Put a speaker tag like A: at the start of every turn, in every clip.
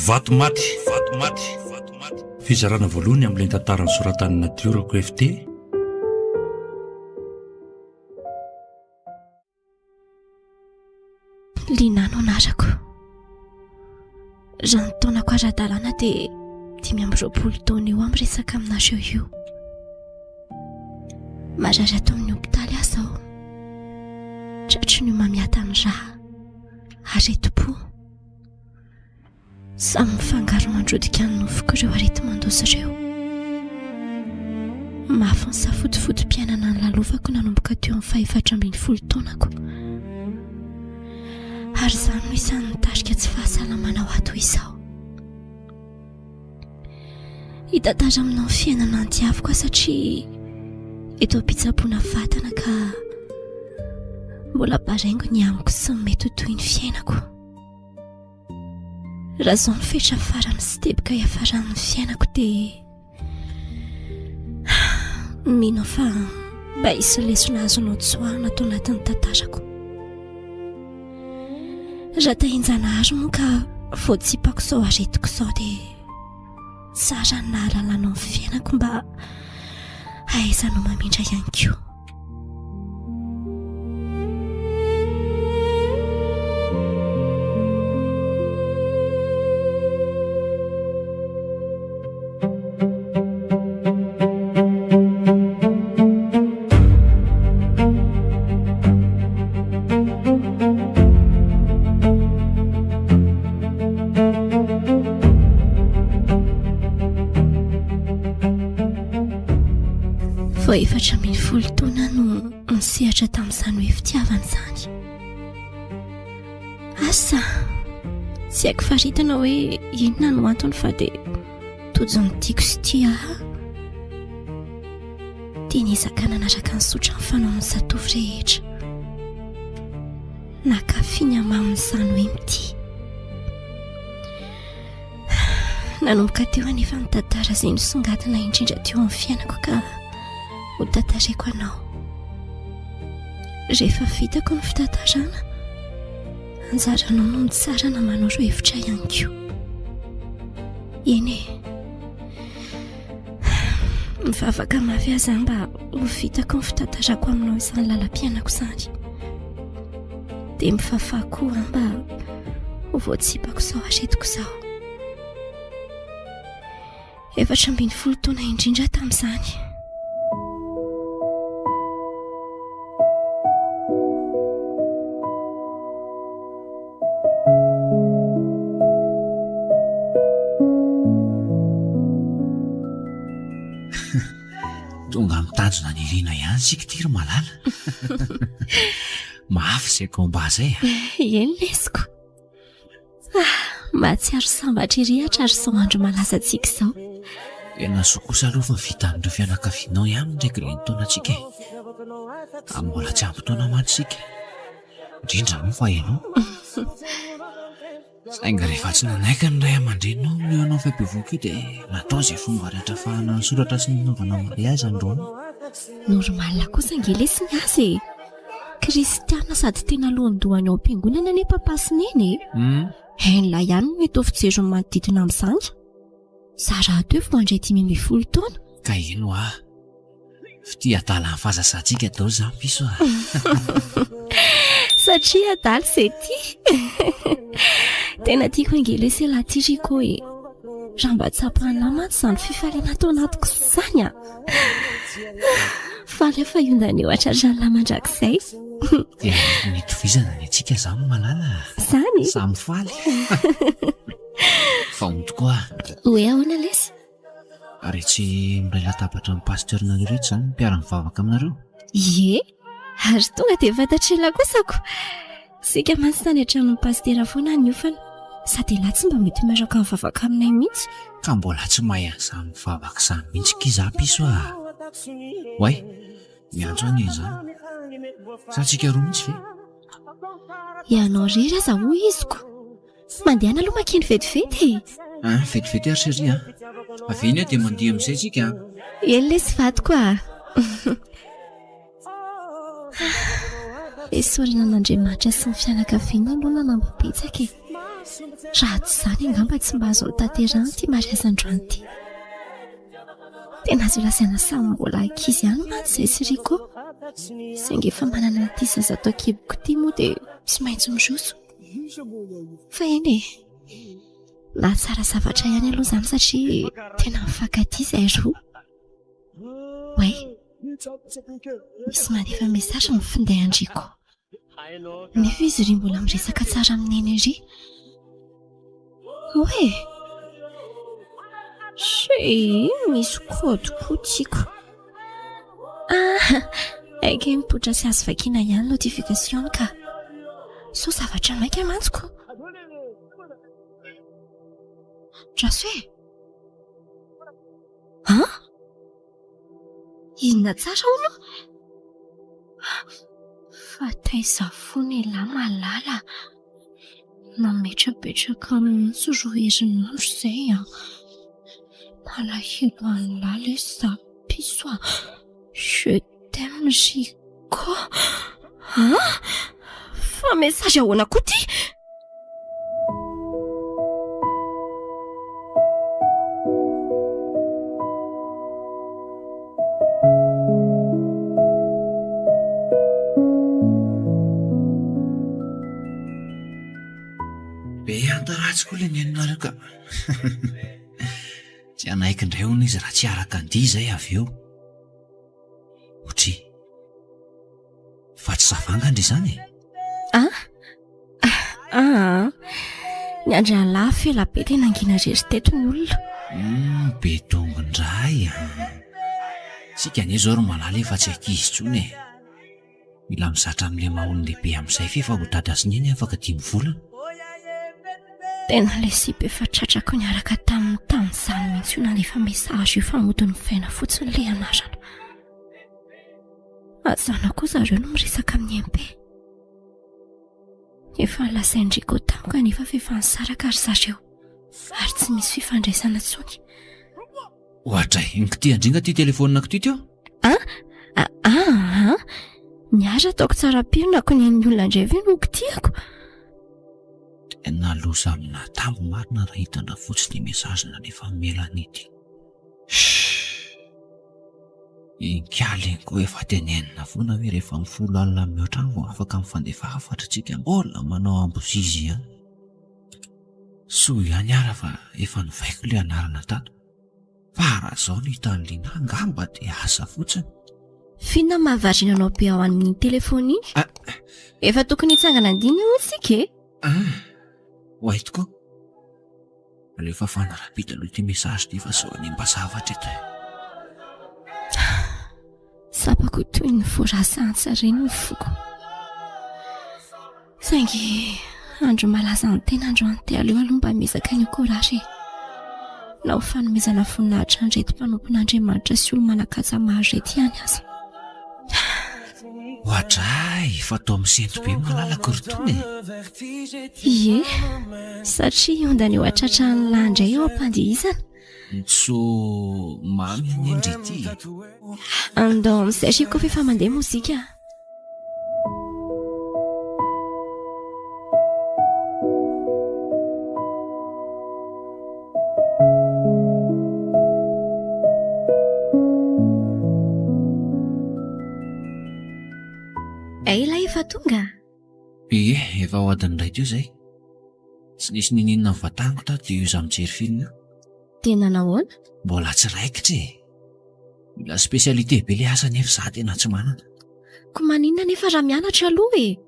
A: Vatomaty fizarana voalohany amin'ilay tantarany soratany natiorako FT.
B: Linano anarako raha ny taonako ara-dalàna dia 5 taona eo amin'ny resaka aminazy io marary ato amin'ny hopitaly aza aho tratry ny mamiata ny raha aretim-po samy mifangaro mandrodika ny nofoko ireo areti-mandosy ireo mafy ny safotifotim-piainana ny lalovako nanomboka teo amin'ny 14 taonako ary izany no isan'ny nitarika tsy fahasalamana ho ato izao hitantara aminao ny fiainana ny diaviko satria eto am-pitsaboana vatana ka mbola baraingo ny amiko sy ny mety ho toy ny fiainako raha izao ny fetra farany sy teboka hiafaran'ny fiainako dia mino fa mba hisy lesona azonao tsoahana atao anatin'ny tantarako raha tahinjanahary moa ka voatsipako izao aretiko izao dia tsara ny nahalalanao ny fiainako mba ahaizanao mamindra ihany koa. Efatra 10 taona no nisehatra tamin'izany hoe fitiavana izany. Asa tsy haiko faritana hoe inona no antony fa dia tojony tiako sy tia dia niezaka nanaraka ny sotra ny fanaon'ny zatovy rehetra nakafiny amamin'izany hoe mity nanomboka teo anefa ny tantara izay nisongadina indrindra teo amin'ny fiainako ka ho tantarako anao rehefa vitako ny fitantarana anjaranao no mitsara namanao ireo hevitra ihany koa eny mivavaka mafy aza mba ho vitako ny fitantarako aminao izany lalam-piainako izany dia mifafako mba ho voatsipako izao aretiko izao 17 taona indrindra tamin'izany
C: tonga mitanjona ny irina ihany sika tiry malala mafy izay komba zay
B: eny lesiko mahatsiaro sambatra irihatra ary sao andro malaza antsika izao
C: ena so kosa aloha fa vitan'ireo fianakavianao ihany ndraiky ireny taona antsika amin'ny mbola tsy ampy taona maty sika indrindra moa fa ianao sainga rehefa tsy nanaiky ny ray aman-drenao no anao fampivoaka io dia natao izay fomba rehetra fahana ny soratra sy ny naovana mariazy androany
B: normalina kosa angelesiny azy kristiana sady tena lohandohany ao am-piangonana ane papasyneny hain'la ihany no eto fijery ny manodidina amin'izany zara teo voandray 10 taona
C: ka ino fity adala ny fahazasantsika dao zany piso
B: satria adala izay ty tena tiako angelesy latiriko hoe raha mba tsapanina mantsy izany fifaliana tao anatiko izany faly efa iondany eo atrarany mandrakizay
C: dia nitovizana ny antsika izany malala
B: izany
C: samy faly fa ono tokoa
B: hoe ahoana lesy
C: ary tsy miray latabatra amin'ny pasteurnareo rehetra izany mpiara-mivavaka aminareo
B: ie ary tonga dia fantatrela kosako sika mantsy tany hatramin'ny pastera foana ny ofana sady latsy mba mety miaraka mivavaka aminay mihitsy
C: ka mbola tsy mahay an'izany mivavaka izany mihitsy kiza piso way miantso any izany satsika roa mihitsy ve
B: ianao rery aza ho iziko mandehana aloha makeny vetivety
C: vetivety ary seria avy iny dia mandeha amin'izay tsika
B: Ely sy vato koa. Esorina an'Andriamanitra sy ny fianakaviana aloha nanampibetsaka e. Raha tsy izany angamba tsy mba azo tanterahana ity mariazy androany ity. Tena azo lazaina samy mbola ankizy ihany mantsy izay siriko. Saingy efa manana ity zaza atao kiboko ity moa dia tsy maintsy miroso. Fa eny e, na tsara zavatra ihany aloha izany satria tena mifankatia izay roa. Way, misy mandefa mesazy mifinday Andriko. Nefa izy ry mbola miresaka tsara amin'eny ry. Oe, misy kodiko tiako. Aika mipoitra sy azo vakiana ihany notification ka. So zavatra maika mantsiko. Traso e? Inona tsara hono? Fa taiza foana lahy malala. Nametrapetraka mihitsy ro herinandro izay a. Malahelo an'lahy ilay zapiso a. Je t'aime Riko. Fa mesazy ahoana koa ty?
C: Be antaratsy koa ilay niainareo ka. Tsy anaiky indray hono izy raha tsy araka andia izay avy eo. Otry, fa tsy zavangandry izany e?
B: Ny andrianalahy fela be tena angina rery teto ny olona.
C: Be tongondray. Sika anie izao ro malala efa tsy ankizy intsony e. Mila mizatra amin'ilay maha-olon-dehibe amin'izay fa efa ho tady azy ny eny afaka 5 volana.
B: Tena ilay sipa efa tratrako niaraka tamin'ny tany izany mihitsy io na efa mesazy io fa mody mivaina fotsiny ilay anarana. Azana koa zareo no miresaka amin'ny MP. Efa lasain-Riko tamiko anefa efa nisaraka ary zareo. Ary tsy misy fifandraisana intsony.
C: Ohatray, in'ity andringa ty telefonina ty teo?
B: Niara ataoko tsara pirina ko ny olona indray ve no kitiako.
C: Tena loza amina tambo marina raha hitana fotsiny mesazina nefa melanity. Inkalenko efa tenenina foana hoe rehefa mifolo alina mihoatra vao afaka mifandefa afatratsika mbola manao ambozizy ihany. Soa ihany ara fa efa nivaiko ilay anarana tato. Para zao ny hitan'liana angamba dia asa fotsiny.
B: Fina mahavariana anao be ao amin'ny telefony iny? Efa tokony hitsangana andiny io isika e?
C: Wait koa. Rehefa fanarapita aloha ity mesazy ty fa sao any mba zavatra eto.
B: Sapako toy ny voarasansa reny ny foko. Saingy andro malaza ny tena andro antelo aloha mba mezaka ny korary. Na ho fanomezana voninahitra andrety mpanompon'Andriamanitra sy olo manakatsa maro rety ihany aza.
C: Ohatray, fa tao amin'ny sento be malalako rotony.
B: Ie, satria ondany eo atratrany landray eo ampandihizana.
C: So mamy any endry ity.
B: Andao amin'izay Riko efa mandeha mozika. Ilay efa tonga?
C: Ie, efa ho adiny iray teo izay. Tsy nisy nininona mivatango tato dia io izaho mijery film.
B: Tena nahoana?
C: Mbola tsy raikitra e. Mila spesialite be ilay asa nefa za tena tsy manana.
B: Ko maninona nefa raha mianatra aloha e?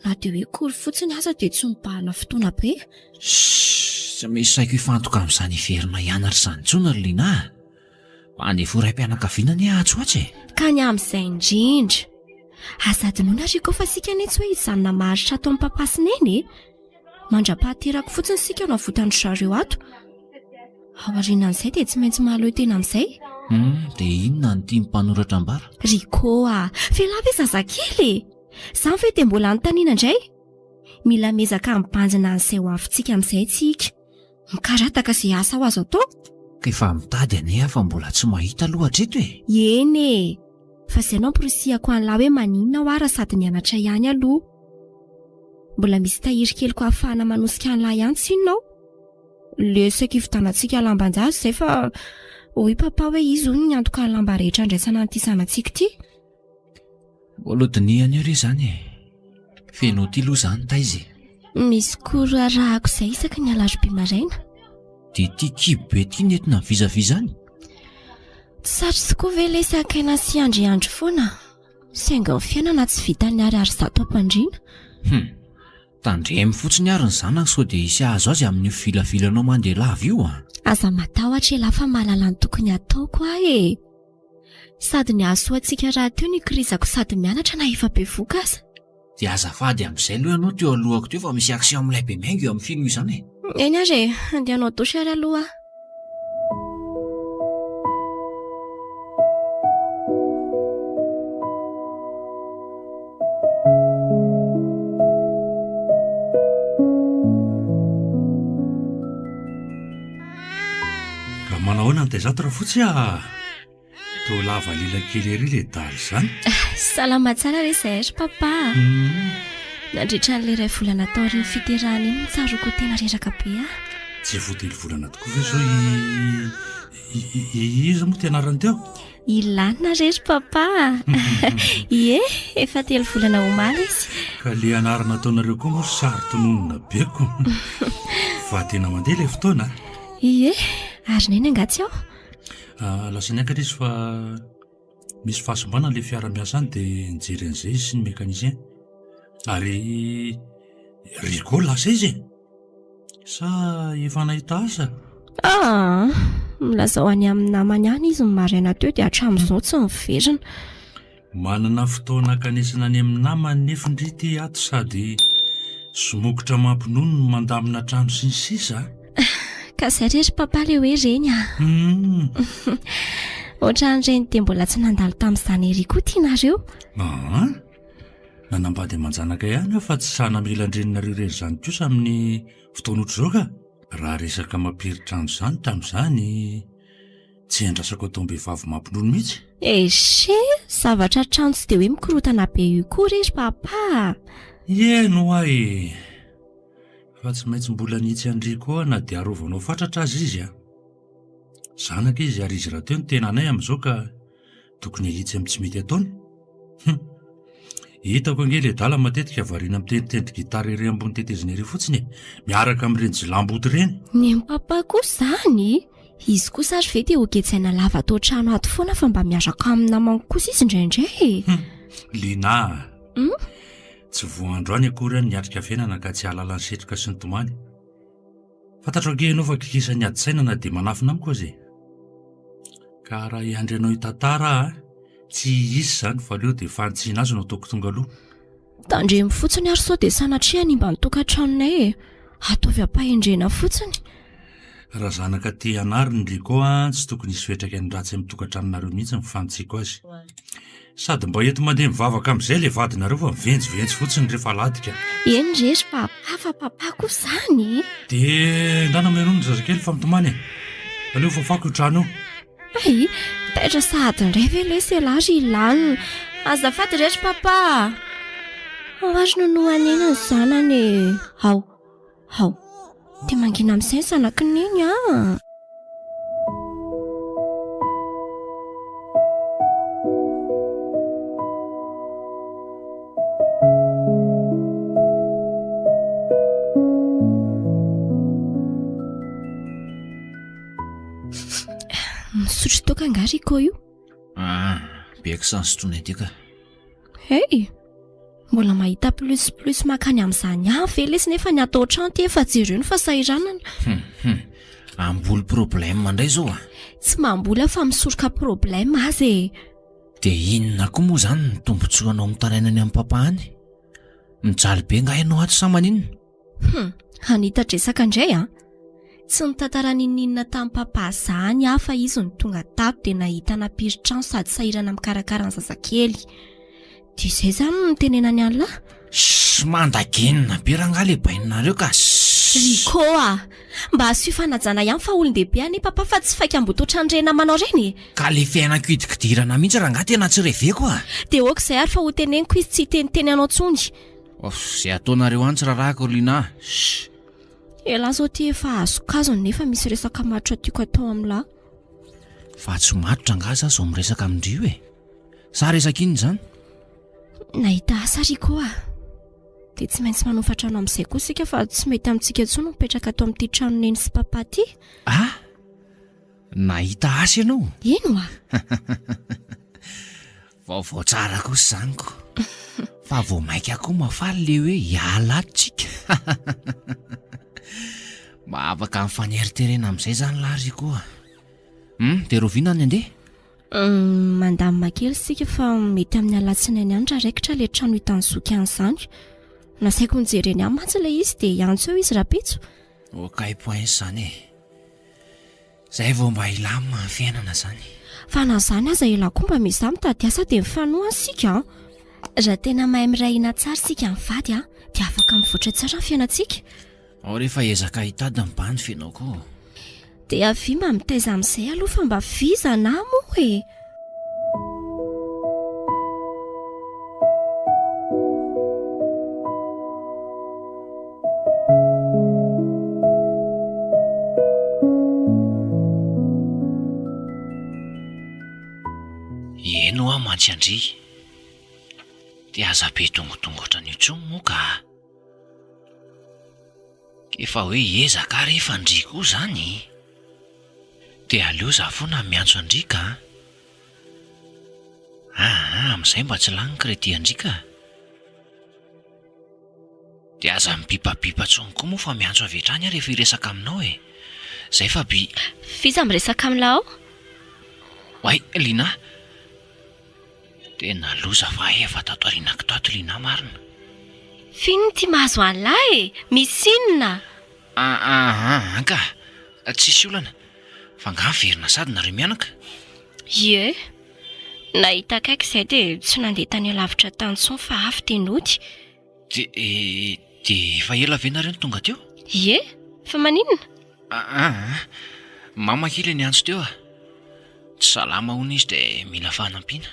B: Na dia hoe kory fotsiny asa dia tsy mibahana fotoana be.
C: Tsy misy saiko hifantoka amin'izany hiverina hianatra izany intsony ry Lina. Mandefa raim-pianakaviana ny ahatsoatsy e.
B: Ka ny amin'izay indrindra. Azadinona Riko fa sika anie tsy hoe izanona maharitra atao amin'ny mpapasina eny e. Mandra-pahaterako fotsiny sika no avotandry zareo ato. Aorianan'izay dia tsy maintsy mahaleo tena amin'izay.
C: Dia inona ny tia mpanoratra ambara?
B: Riko fela ve zazakely? Izany ve dia mbola anontaniana indray? Mila mezaka mibanjina an'izay ho avintsika amin'izay tsika. Mikarataka izay asa ho azo atao.
C: ka efa mitady ane afa mbola tsy mahita lohatra eto e.
B: Eny e, fa izay anao porosihako an'lahy hoe maninona ho ara sady mianatra ihany aloha. Mbola misy tahiry keliko ahafahana manosika an'lahy ihany tsy inonao. Lesaka ivitanantsika lamban-jaza izay fa hoy papa hoe izy hono ny antoka lamba rehetra andraisana an'ity sanantsika ity.
C: Olodiniany eo re izany e. Feno ty loha izany taizy.
B: Misy kora rahako izay isaka ny alarobia maraina.
C: Dia ty kibo be ty nentina vizavizany.
B: Tsy sarotra tokoa ve lesaka aina sy andriandro foana. Sainga ny fiainana tsy vitany ariary zato ampandriana.
C: Tandremy fotsiny ary ny zanako sao dia isy azo azy amin'ny filavilanao mandeha lava io a.
B: Aza matahotra elafa mahalala ny tokony ataoko aho e. Sady ny ahasoantsika raha teo ny kirizako sady mianatra na efa be voka aza.
C: Dia azafady amin'izay aloha ianao teo alohako teo fa misy action amin'ilay be maingo eo amin'ny film io izany e.
B: Eny ary e, andehanao dosy ary aloha.
A: Raha manao ahoana ny taizato raha fotsy toa lava lila kely ery le dary izany.
B: Salama tsara re zahery papa. Nandritra n'ilay iray volana tao ry ny fiterahana iny ny tsaroko tena reraka be
A: Tsy votely volana tokoa ve zao iza moa tianarany teo?
B: Ilanina rery papa. Ie, efa 3 volana omaly izy.
A: Ka le anarana ataonareo koa moa sary tononona beko. Fa tena mandeha ilay fotoana.
B: Ie, ary neny angatsy aho.
A: Lasany akatra izy fa misy fahasombana ilay fiara-miasany dia nijery an'izay izy sy ny mécanicien. Ary Rico lasa izy sa efa nahita asa?
B: Milazao any amin'ny namany any izy ny maraina teo dia hatramin'izao tsy miverina.
A: Manana fotoana kanesana any amin'ny namany nefa ndrity ato sady somokotra mampinono no mandamina trano sy ny sisa.
B: Ka izay rery papa le hoe reny Ohatran'ireny dia mbola tsy nandalo tamin'izany ery koa tianareo.
A: Nanambady aman-janaka ihany fa tsy sanamila andreninareo rery izany kosa amin'ny fotoana ohatr'izao ka. Raha resaka mampiri-trano izany tamin'izany tsy andrasako ataom-behivavy mampinono mihitsy.
B: Eshe, zavatra trano tsy dia hoe mikorotana be io koa rery papa.
A: Eno ahy fa tsy maintsy mbola nitsy andriko na dia arovanao fatratra azy izy zanaka izy ary izy raha teo ny tena anay amin'izao ka tokony ahitsy amin'ny tsy mety ataony. Hitako angely adala matetika variana miteniteny gitara ery ambony tetezina ery fotsiny miaraka amin'ireny jilamboty ireny.
B: Ny papa koa izany. Izy kosa ary ve dia hoketsaina lava atao trano ato foana fa mba miaraka amin'ny namany kosa izy indraindray.
A: Lina. Tsy voandro any akory any niatrika fiainana ka tsy halala ny setroka sy ny tomany. Fantatro ange ianao fa kikisan'ny adi-sainana dia manafina amiko azy. Ka raha iandry anao hitantara tsy isy izany fa aleo dia fantsiana azy no ataoko tonga aloha.
B: Tandremy fotsiny ary sao dia sanatria ny mba nitokantranonay ataovy ampahendrena fotsiny.
A: Raha zanaka ty anary ny Rico tsy tokony hisy fetraka ny ratsy amin'ny tokantranonareo mihitsy ny fantsiako azy. Sady mba eto mandeha mivavaka amin'izay le vadinareo fa mivenjivenjy fotsiny rehefa aladika.
B: Eny rery papa fa papa koa izany.
A: Dia ndana menony zazakely fa mitomany aleo fafako io trano io.
B: Ay, taitra sahady indray ve ilay selary ilanina. Azafady rery papa. Ary nonohany eny ny zanany. Hao. Dia mangina amin'izay ny zanaka neny Misotro toaka anga Rico io.
C: Beko sa sotrona ity ka.
B: Hey, mbola mahita plus makany amin'izany ve lesy nefa ny atao trano ty efa jereo ny fahasahiranana.
C: Amboly problème indray zao
B: Tsy mambola fa misoroka problème azy.
C: Dia inona koa moa izany ny tombotsoanao mitarainany amin'ny papa any? Mijaly be nga ianao ato sa maninona?
B: Anita-dresaka indray Tsy nitantara ninina tamin'ny papa izany fa izy ny tonga tato dia nahita nampiri-trano sady sahirana mikarakara ny zazakely. Dia izay izany no tenenany an'lahy.
C: Mandagenina be rangaha le baininareo ka.
B: Rikoa, mba asio fanajana ihany fa olon-dehibe any papa fa tsy faiky ambototra andrena manao reny.
C: Ka le fiainako idikidirana mihitsy raha ngaha tena tsy reveko a.
B: Dia oka izay ary fa ho teneniko izy tsy teniteny anao tsony.
C: Izay ataonareo any tsy rarahako Lina.
B: Ela zao ty efa azokazony nefa misy resaka matotra tiako atao amin'lahy.
C: Fa tsy matotra ngaha za zao miresaka amindrio e. Sa resaka iny zany?
B: Nahita asa Rikoa. Dia tsy maintsy manofa trano amin'izay koa sika fa tsy mety amintsika intsony mipetraka ato amin'ity trano neny sy papa ty.
C: Ah, nahita asa ianao?
B: Ino a?
C: Vaovao tsara kosa zaniko. Fa vao maika koa mafaly le hoe hiala atsika. Mba afaka mifaneriterena amin'izay zany lahary koa. Dia Rovina ny andeha?
B: Mandamina kely sika fa mety amin'ny alatsinainy ihany raha raikitra le trano hitan'ny zoky an'izany. Nasaiko nijereny amin'ny mantsy ilay izy dia iantso eo izy rapitso.
C: Okay point izany e. Izay vao mba ilamina ny fiainana zany.
B: Fa na izany aza ela koa mba misy mitady asa dia mifanoha sika. Raha tena mahay mirahina tsara sika mivady dia afaka mivoatra tsara ny fiainantsika.
C: Ao rehefa ezaka hitady mba ny fiainao koa.
B: Dia avy mba mitaiza amin'izay aloha fa mba viza na moa e.
C: Eno aho mantsy-andry. Dia aza be tongotongotra ny tsomo moa ka. Efa hoe ezaka rehefa andry koa zany. Dia aleo za foana miantso andrika. Amin'izay mba tsy lany kredi andrika. Dia aza mibipabipa tsony koa moa fa miantso avy hatrany rehefa hiresaka aminao e. Zay fa bi.
B: Fiza miresaka aminao?
C: Wai, Lina. Tena loza fa efa tato arinako tato Lina marina.
B: Fino ty mahazo an'lahy e. Misy inona?
C: Ka. Tsisy olana. Fa ngaha verina sady nareo mianaka.
B: Ie. Nahita akaiky izay dia tsy nandeha tany alavitra tany intsony fa afy tenody.
C: Dia efa ela ve nareo ny tonga teo?
B: Ie. Fa maninona?
C: Mama kely ny antso teo a. Tsy salama hono izy dia mila fanampiana.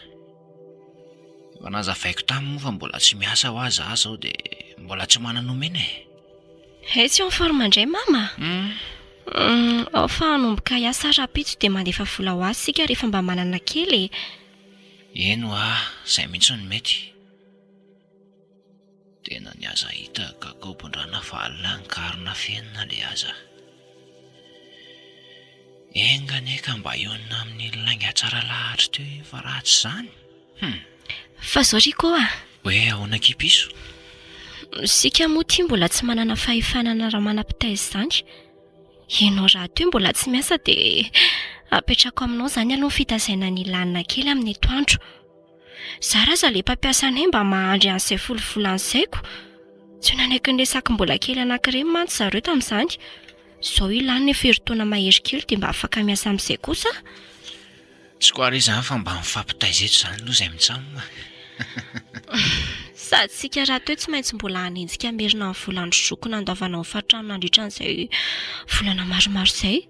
C: Fa nazavaiko taminy moa fa mbola tsy miasa ho aza zao dia mbola tsy manan'omena e.
B: Tsy informa indray mama. Ao fa hanomboka hiasa rapitso dia mandefa vola ho azy sika rehefa mba manana kely.
C: Eno izay mihitsy ny mety. Tena ny aza hita kakobondrana fa alankarona fiainana le aza. Engane ka mba ionina amin'ny lainga tsara lahatra teo fa ratsy zany.
B: Fa zao Rikoa.
C: Hoe ahoana kipiso?
B: Sika moa ty mbola tsy manana fahefanana raha manam-pitaizy zany. Ianao raha toy mbola tsy miasa dia apetrako aminao zany aloha fitazaina ny lanina kely amin'ny atoandro. Zara aza le mpampiasanay mba mahandry an'izay folofolan'izayko. Tsy nanaiky ny resaka mbola kely anankiray mantsy zareo tamin'izany. Zao ilany nefa heritaona mahery kely dia mba afaka miasa amin'izay kosa.
C: Tsy koa ry izany fa mba mifampitaiza eto izany aloha izay mitsamina.
B: Sady sika raha toy tsy maintsy mbola hanenjika merina amin'ny volana zokona andavanao fatrano nandritra an'izay volana maromaro izay.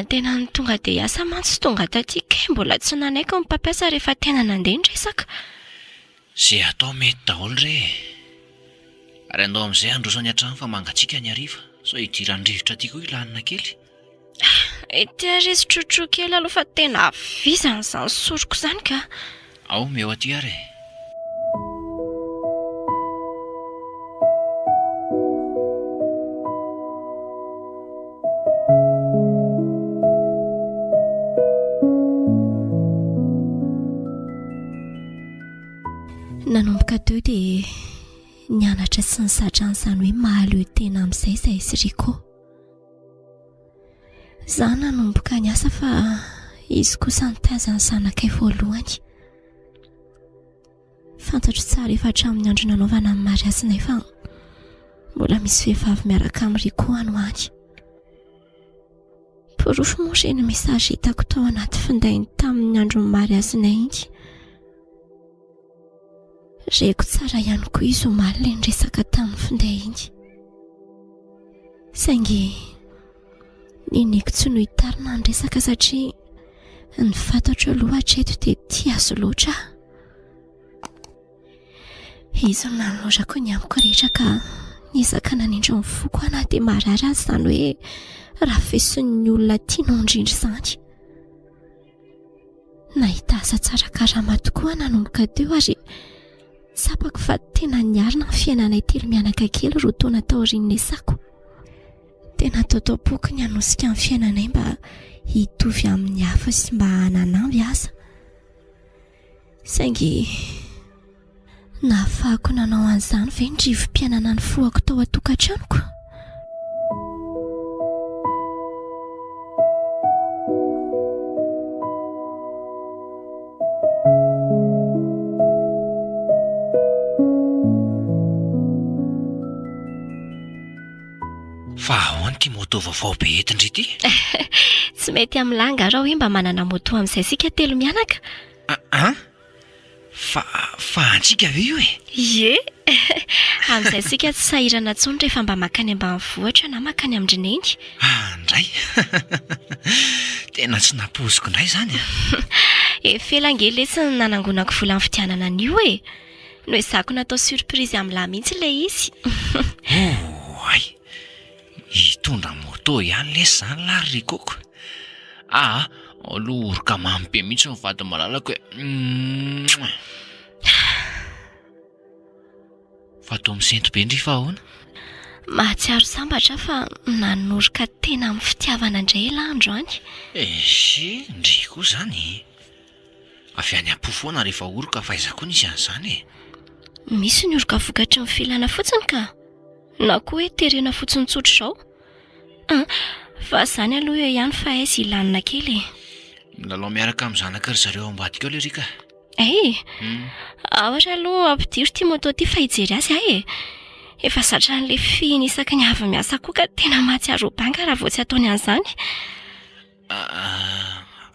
B: Tena ny tonga dia hiasa mantsy tonga taty kay mbola tsy nanaiky ny mpampiasa rehefa tena nandeha ny resaka.
C: Zay atao mety daholo re. Ary andao amin'izay androsany hatrany fa mangatsika ny hariva. So hidiran-drivotra ty koa ilanina kely.
B: Tehirizy trotro kely aloha fa tena vizany izany soroko izany ka.
C: Ao meo aty ary.
B: Nanomboka teo dia nianatra sy nisatra an'izany hoe mahaleo tena amin'izay izay sy Riko. Zaho nanomboka ny asa fa izy kosa nitaiza ny zanakay voalohany. Fantatro tsara efa hatramin'ny andro nanaovana ny mariazinay fa mbola misy vehivavy miaraka amin'ny Riko ano any. Porofo moa ireny mesazy hitako tao anaty findainy tamin'ny andro ny mariazinay iny. Reko tsara ihany koa izy omaly ny resaka tamin'ny finday iny. saingy nineko tsy no hitarina ny resaka satria ny fantatro aloha hatreto dia tiazo loatra izy nanolorako ny amiko rehetra ka nizaka nanindro ny foko anahy dia marary azy izany hoe raha fesin'ny olona tiana indrindra izany. Nahita asa tsara karama tokoa nanomboka teo ary sapako fa tena niarina ny fiainanay telo mianaka kely roa taona taorian'ny sako. Tena taotao-poko ny hanosika ny fiainanay mba hitovy amin'ny hafa sy mba hananamby aza. Saingy nahafahako nanao an'izany ve ny drivim-piainana ny foako tao an-tokantranoko?
C: Fa ahoana ty moto vaovao be etindry ity?
B: Tsy mety amin'ny langa raha hoe mba manana moto amin'izay sika telo mianaka.
C: Fa antsika ve io e?
B: Ie, amin'izay sika tsy sahirana intsony rehefa mba makany ambanivohitra na makany amin'Drineny.
C: Ndray tena tsy napoziko indray izany
B: Efelangely etsy ny nanangonako vola amin'ny fitianana an'io e. No izako natao surprise amin'lahy mihitsy ilay izy.
C: Ay, hitondra moto ihany lesy izany lary rikoko. Aloha oroka mamy be mihitsy ny vady malalako hoe fa to misento be ndry fa ahoana?
B: Mahatsiaro sambatra fa nanoroka tena amin'ny fitiavana indray landro any.
C: Ndry koa izany. Avy any am-po foana rehefa oroka fa aiza koa nisy an'izany e.
B: Misy ny oroka vokatry ny filana fotsiny ka. Na koa hoe terena fotsiny tsotra izao. Fa izany aloha ihany fa aiza ilanina kely e.
C: Milalao miaraka amin'ny zanaka ry zareo ambadika ao le Rika.
B: Ohatra aloha ampidiro ty moto ty fa hijery azy ahy e. Efa zatra n'le finy isaky ny avy miasa koa ka tena mahatsiaro banga raha vao tsy ataony an'izany.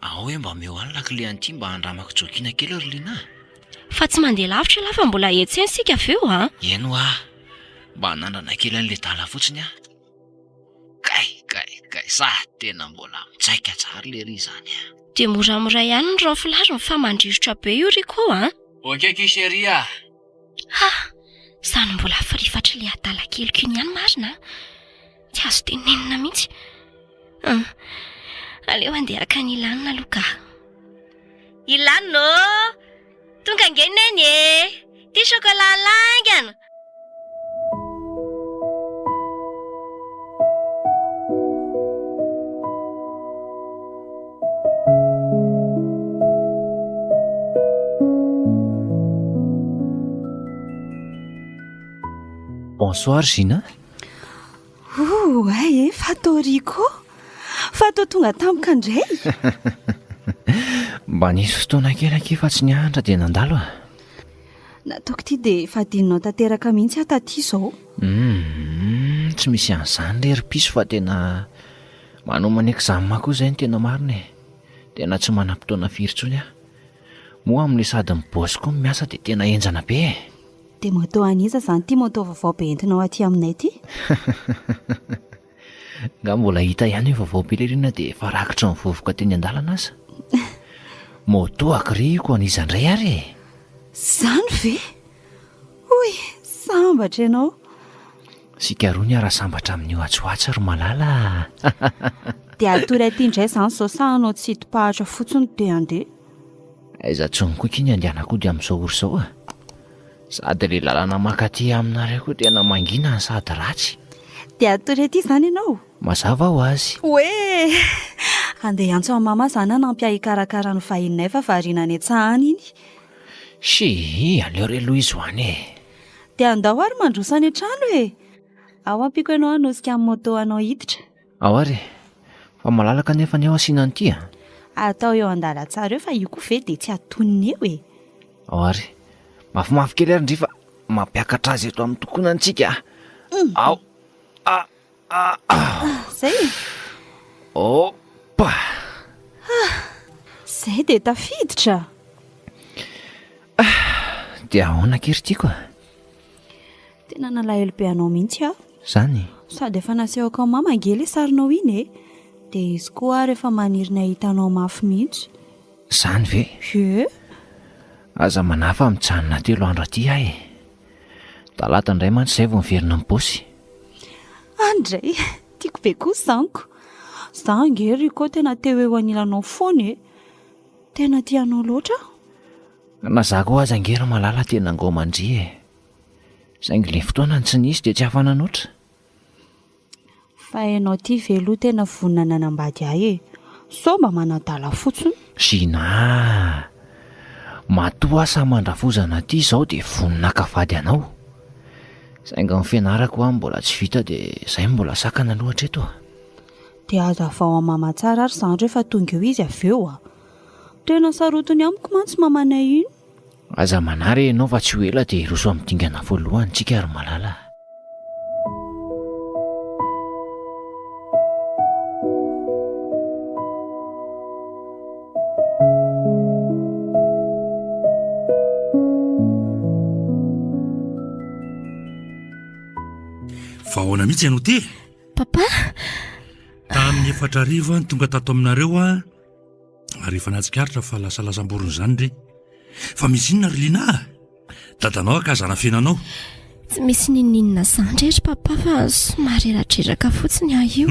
C: Hoe mba meo any lakile an'ity mba handramako jokiana kely ry Lina.
B: Fa tsy mandeha lavitra lafa mbola etseny sika aveo
C: Eno mba hanandrana kely an'le dala fotsiny Kay sa tena mbola mitsaika tsara le ry izany
B: Dia moramora ihany ny rafilary fa mandrirotra be io ry koa
C: Okey chérie.
B: Izany mbola firifatra le adala keliko iny ihany marina. Tsy azo tenenina mihitsy. Aleo andeha akany Ilanina aloha ka. Ilanina tonga ngeneny e. Ty chocolat langana.
C: Bonsoir Gina.
D: Fatoriko. Fatao tonga tampoka indray.
C: Mba nisy fotoana kely aky fa tsy nianatra dia nandalo
D: Nataoko ty dia fadinao tanteraka mihitsy aho taty izao.
C: Tsy misy an'izany le ry piso fa tena manomana examen koa izay ny tena marina e. Tena tsy manam-potoana firy intsony aho. Moa amin'ilay sady mibosy koa miasa dia tena enjana be e.
D: Dia moto aniza izany ty moto vaovao be entinao aty aminay ty?
C: Nga mbola hita ihany hoe vaovao belerina dia efa rakitra ny vovoka teny an-dalana aza. Moto akriko aniza indray ary e.
D: Zany ve? Oy, sambatra ianao.
C: Sika roa ny ara-sambatra amin'io atsoatsa ry malala.
D: Dia atory aty indray izany izao sahanao tsy hito-pahatra fotsiny dia andeha.
C: Aiza tsony koa ky ny andehanako dia amin'izao oro izao Sady le lalana makaty aminareo koa tena mangina sady ratsy.
D: Dia atory aty izany ianao?
C: Mazava ho azy.
D: Hoe, andeha antso amin'ny mama izany hanampy hikarakara ny vahinay fa variana any an-tsahana iny.
C: Aleo re Louise hoany e.
D: Dia andao ary mandroso any an-trano e. Ao ampiko ianao hanosika amin'ny moto anao hiditra.
C: Ao ary, fa malalaka nefa ny ao asiana an'ity
D: Atao eo an-dalantsara eo fa io koa ve dia tsy atonina eo e.
C: Ao ary, mafimafy kely ary ndry fa mampiakatra azy eto amin'ny tokonantsika. Ao.
D: Zay.
C: Opa.
D: Zay dia tafiditra.
C: Dia ahoana kely ity koa?
D: Tena nalahelo be anao mihitsy aho.
C: Zany?
D: Sady efa nasehoko mama angely sarinao iny e. Dia izy koa rehefa manirina hitanao mafy mihitsy.
C: Izany ve?
D: Ye.
C: Aza manafa mijanona 3 andro aty ahy e. Talata indray mantsy izay vao miverina ny paosy.
D: Andray, tiako be kosa zaniko. Za angery koa tena teo eo anilanao foana e. Tena tianao loatra.
C: Na za koa aza angera malala tena angomandry e. Saingy le fotoana ny tsy nisy dia tsy afana noatra.
D: Fa hainao ty veloha tena vonina nanambady ahy e. So mba manadala fotsiny.
C: Sina. Matoa asa mandrafozana ty izao dia vonina kavady anao. Saingy ny fianarako aho mbola tsy vita dia izay mbola sakana loatra eto.
D: Dia aza vao mama tsara ary zandro efa tonga eo izy avy eo a. Tena sarotiny amiko mantsy mamanay iny.
C: Aza manary ianao fa tsy ho ela dia hiroso amin'ny dingana voalohany tsika ary malala.
A: Vahoana mihitsy ianao ty.
B: Papa,
A: Tamin'ny 4 ariva ny tonga tato aminareo a. Ary efa nahatsikaritra fa lasalasam-borona izany re. Fa misy inona ry Lina? Dadanao akazana fiainanao.
B: tsy misy ninninina zandry ery papa fa somary eradreraka fotsiny aho io.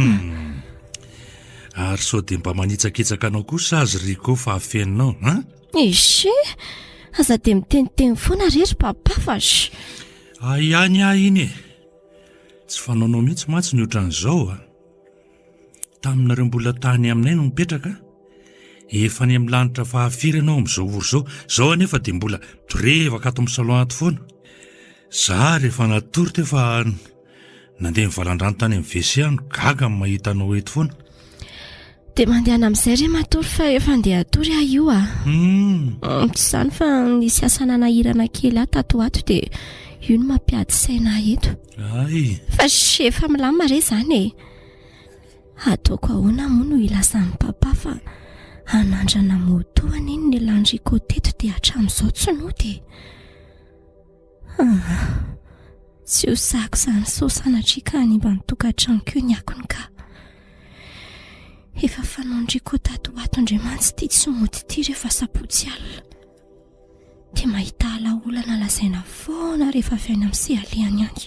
A: Ary sao dia mba manitsakitsaka anao kosa azy Rico fa afeninao, ha?
B: Ishe, aza dia miteniteny foana rery papa fa
A: Ihany ahy iny e. Tsy fanaonao mihitsy mantsy ny ohatran'izao a. Taminareo mbola tany aminay no mipetraka. Efa ny amin'ny lanitra fahafiry ianao amin'izao oro izao. Izao anefa dia mbola torevaka ato amin'ny salon ato foana. Za rehefa natory teo fa nandeha mivalan-drano tany amin'ny WC no gaga amin'ny mahita anao eto foana.
B: dia mandehana amin'izay re matory fa efa andeha atory aho io a. Tsy izany fa nisy asa nanahirana kely aho tato ato dia io no mampiady saina eto.
A: Ay,
B: Fa efa milamina re izany e. Ataoko ahoana moa no ilasan'ny papa fa hanandrana motoana iny ny landriko teto dia hatramin'izao tsy nody. Tsy ho sahako izany sosanatrika any mba nitokantrano keo ny akony ka. Efa fanaondriko tato ato Andriamantsy tia tsy mody ty rehefa sapotsy alina. Dia mahita alaolana lazaina foana rehefa avy any amin'ny sehalehany any.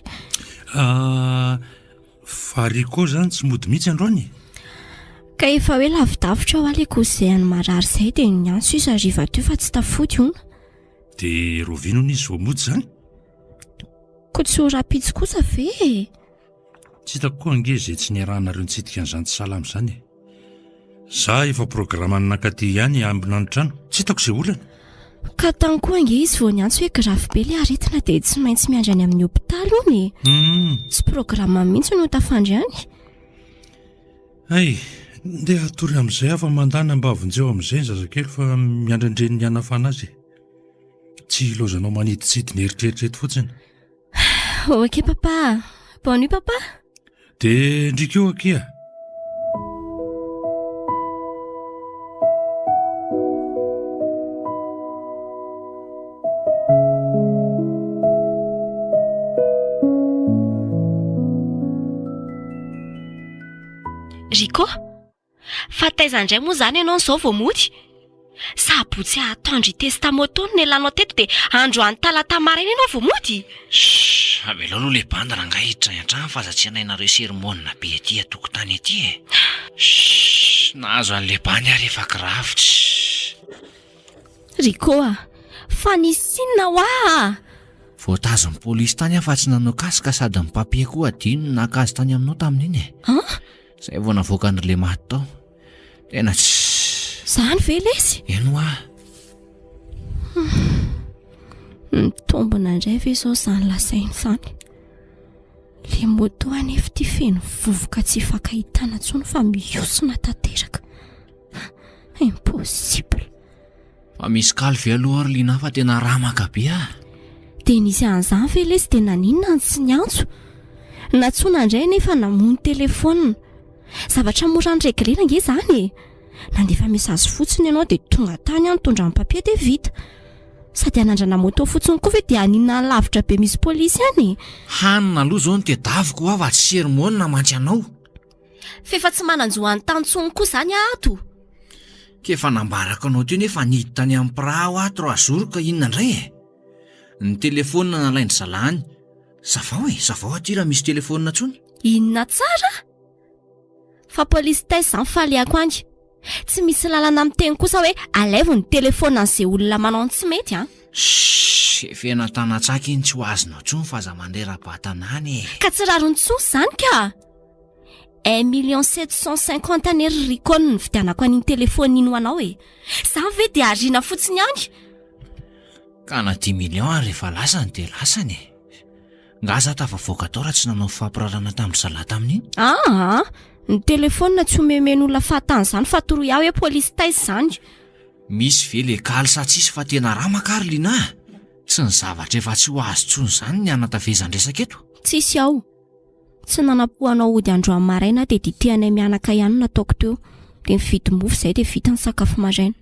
A: fa Rico izany tsy mody mihitsy androany.
B: Ka efa hoe lavidavitra ao aleko izay any marary izay dia ny antso izy hariva teo fa tsy tafody hono.
A: Dia rovinona izy vao mody izany.
B: Ko tsy ho rapitsy kosa ve?
A: Tsy hitako koa ange izay tsy niarahanareo nitsidika an'izany tsy salama izany e. Za efa programany nankaty ihany ambina ny trano. Tsy hitako izay olana.
B: Ka tany koa ange izy vao niantso hoe grafy be ilay aretina dia tsy maintsy miandry any amin'ny hopitaly hony. Tsy programa mihitsy no tafandry any.
A: Ay, ndeha atory amin'izay afa mandana mba avonjeo amin'izay ny zazakely fa miandrendreny ny hanafana azy. Tsy ilozanao maniditsidiny eritreritreto fotsiny.
B: Ok papa. Bonne nuit papa.
A: Dia ndrika eo akia.
B: Rico, fataizandray moa izany ianao n'izao vao mody. Sabotsy atandry testamoto ny elanao teto dia androany talata maraina ianao vao mody.
C: Avela aloha le banda rangahy hiditra an-trano fa aza tsy hanainareo sermonina be aty atokotany aty e. Nahazo an'le bandy ary efa kiravitra.
B: Rico fa nisy inona hoa?
C: Voatazon'ny polisy tany afa tsy nanao kasika sady ny papie koa adino nakazy tany aminao tamin'iny e. Izay vao navoaka an'le maty tao. Tena
B: Izany ve lesy?
C: Eno
B: Mitombona indray ve izao izany lasainy izany? Le moto anefa ity feno vovoka tsy fakahitana intsony fa miosona tanteraka. Impossible.
C: Fa misy kaly ve aloha ary Lina fa tena ramaka be
B: Dia nisy an'izany ve lesy dia naninona ny tsy niantso? Natsoina indray nefa namono telefona. Zavatra mora nyreglena ange izany e. Nandefa mesazy fotsiny ianao dia tonga tany any tondra ny papie dia vita. sady anandrana moto fotsiny koa ve dia aninona lavitra be misy polisy any.
C: Hanina aloha zao ny tedaviko ava tsy sermonina mantsy anao.
B: Fefa tsy mananjoany tantsony koa zany ato.
C: Kefa nambaraka anao teo nefa niditra tany amin'ny pirao ato azoro ka inona indray ny telefonina nalaindry zalany. Savao aty raha misy telefonina tsony.
B: Inona tsara? Fa polisy taiza izany faliako any. Tsy misy lalana miteny kosa hoe alaivo ny telefona an'izay olona manao tsy mety a.
C: Fena tanatsaka iny tsy ho azonao tsony fa aza mandrera-batanany.
B: Ka tsy raron-tsosy zany ka. 1,750,000 ny rikony ny vidianako an'iny telefona iny ho anao e. Zany ve dia ariana fotsiny any?
C: Ka na 10 million rehefa lasany dia lasany. Ngaza tafavoaka tao raha tsy nanao fampirarana tamin'ny zala tamin'iny.
B: Ny telefona tsy omemen'olona fahatany zany fa toro iaho hoe polisy taiza zany.
C: Misy ve le kalsa tsisy fa tena rama Karolina. Tsy ny zavatra efa tsy ho azo tsony zany ny anatavezan-dresaka eto.
B: Tsisy aho. Tsy nanapohanao ody androany maraina dia ditehanay mianaka ihany nataoko teo. Dia mividy mofo izay dia vita ny sakafo maraina.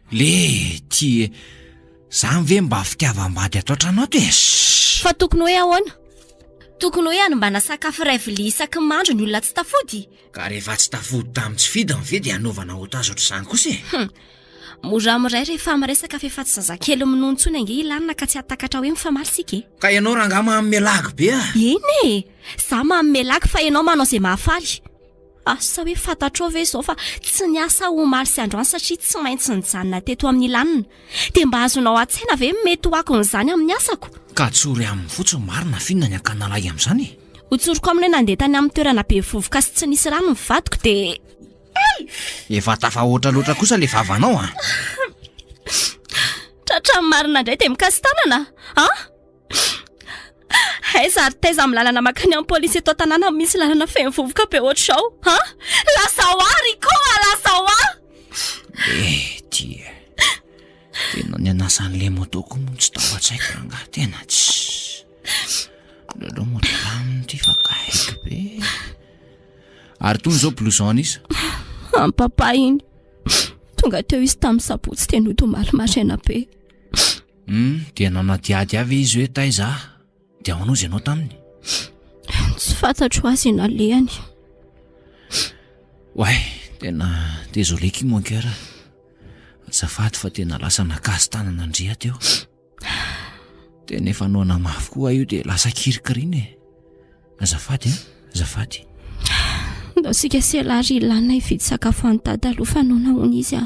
C: Zany ve mba fitiavam-bady ato an-trano ato e?
B: Fa tokony hoe ahoana? Tokony hoe hanombana sakafo iray vilia isaky ny mandro ny olona tsy tafody.
C: Ka rehefa tsy tafody tamin'ny tsy fidiny ve dia hanaovana otazy ohatr'izany kosa e?
B: Mora amin'ray rehefa miresaka fa efa tsy zazakely minontsony ange ilanina ka tsy hatakatra hoe mifamaly sika e.
C: Ka ianao rangaha mamelag be a?
B: Eny e, za mamelag fa ianao manao izay mahafaly. Asa hoe fantatrao ve izao fa tsy niasa ho maly sy androany satria tsy maintsy nijanona teto amin'ny ilanina. Dia mba azonao an-tsaina ve mety ho akon'izany amin'ny asako?
C: Ka tsory amin'ny fotsiny marina finna ny akanalay amin'izany.
B: Hotsoroko aminy hoe nandeha tany amin'ny toerana be vovoka sy tsy nisy rano ny vadiko dia
C: efa tafahoatra loatra kosa le vavanao a.
B: Tratra marina indray dia mikasy tanana aiza ary taiza amin'ny lalana makany amin'ny polisy eto tanàna misy lalana feno vovoka be ohatr'izao lasa ho ary koa lasa ho
C: tena ny anasan'le motoko moa tsy tao an-tsaiko rangaha tena tsy lelo motolaminy ty fa kaiko be ary tony zao blouson izy
B: papa iny tonga teo izy tamin'ny sabotsy teny ho tomaly maraina be
C: dia nanadiady avy izy hoe taiza dia manao izy ianao taminy
B: tsy fantatro azy nalehany
C: tena désolé ki mon cœur azafady fa tena lasa nakasy tanana andrea teo tena efa naona mafy koa io dia lasa kirikirina e. Azafady
B: ndao sika selary ilanina hividy sakafo antady aloha fa nona hony izy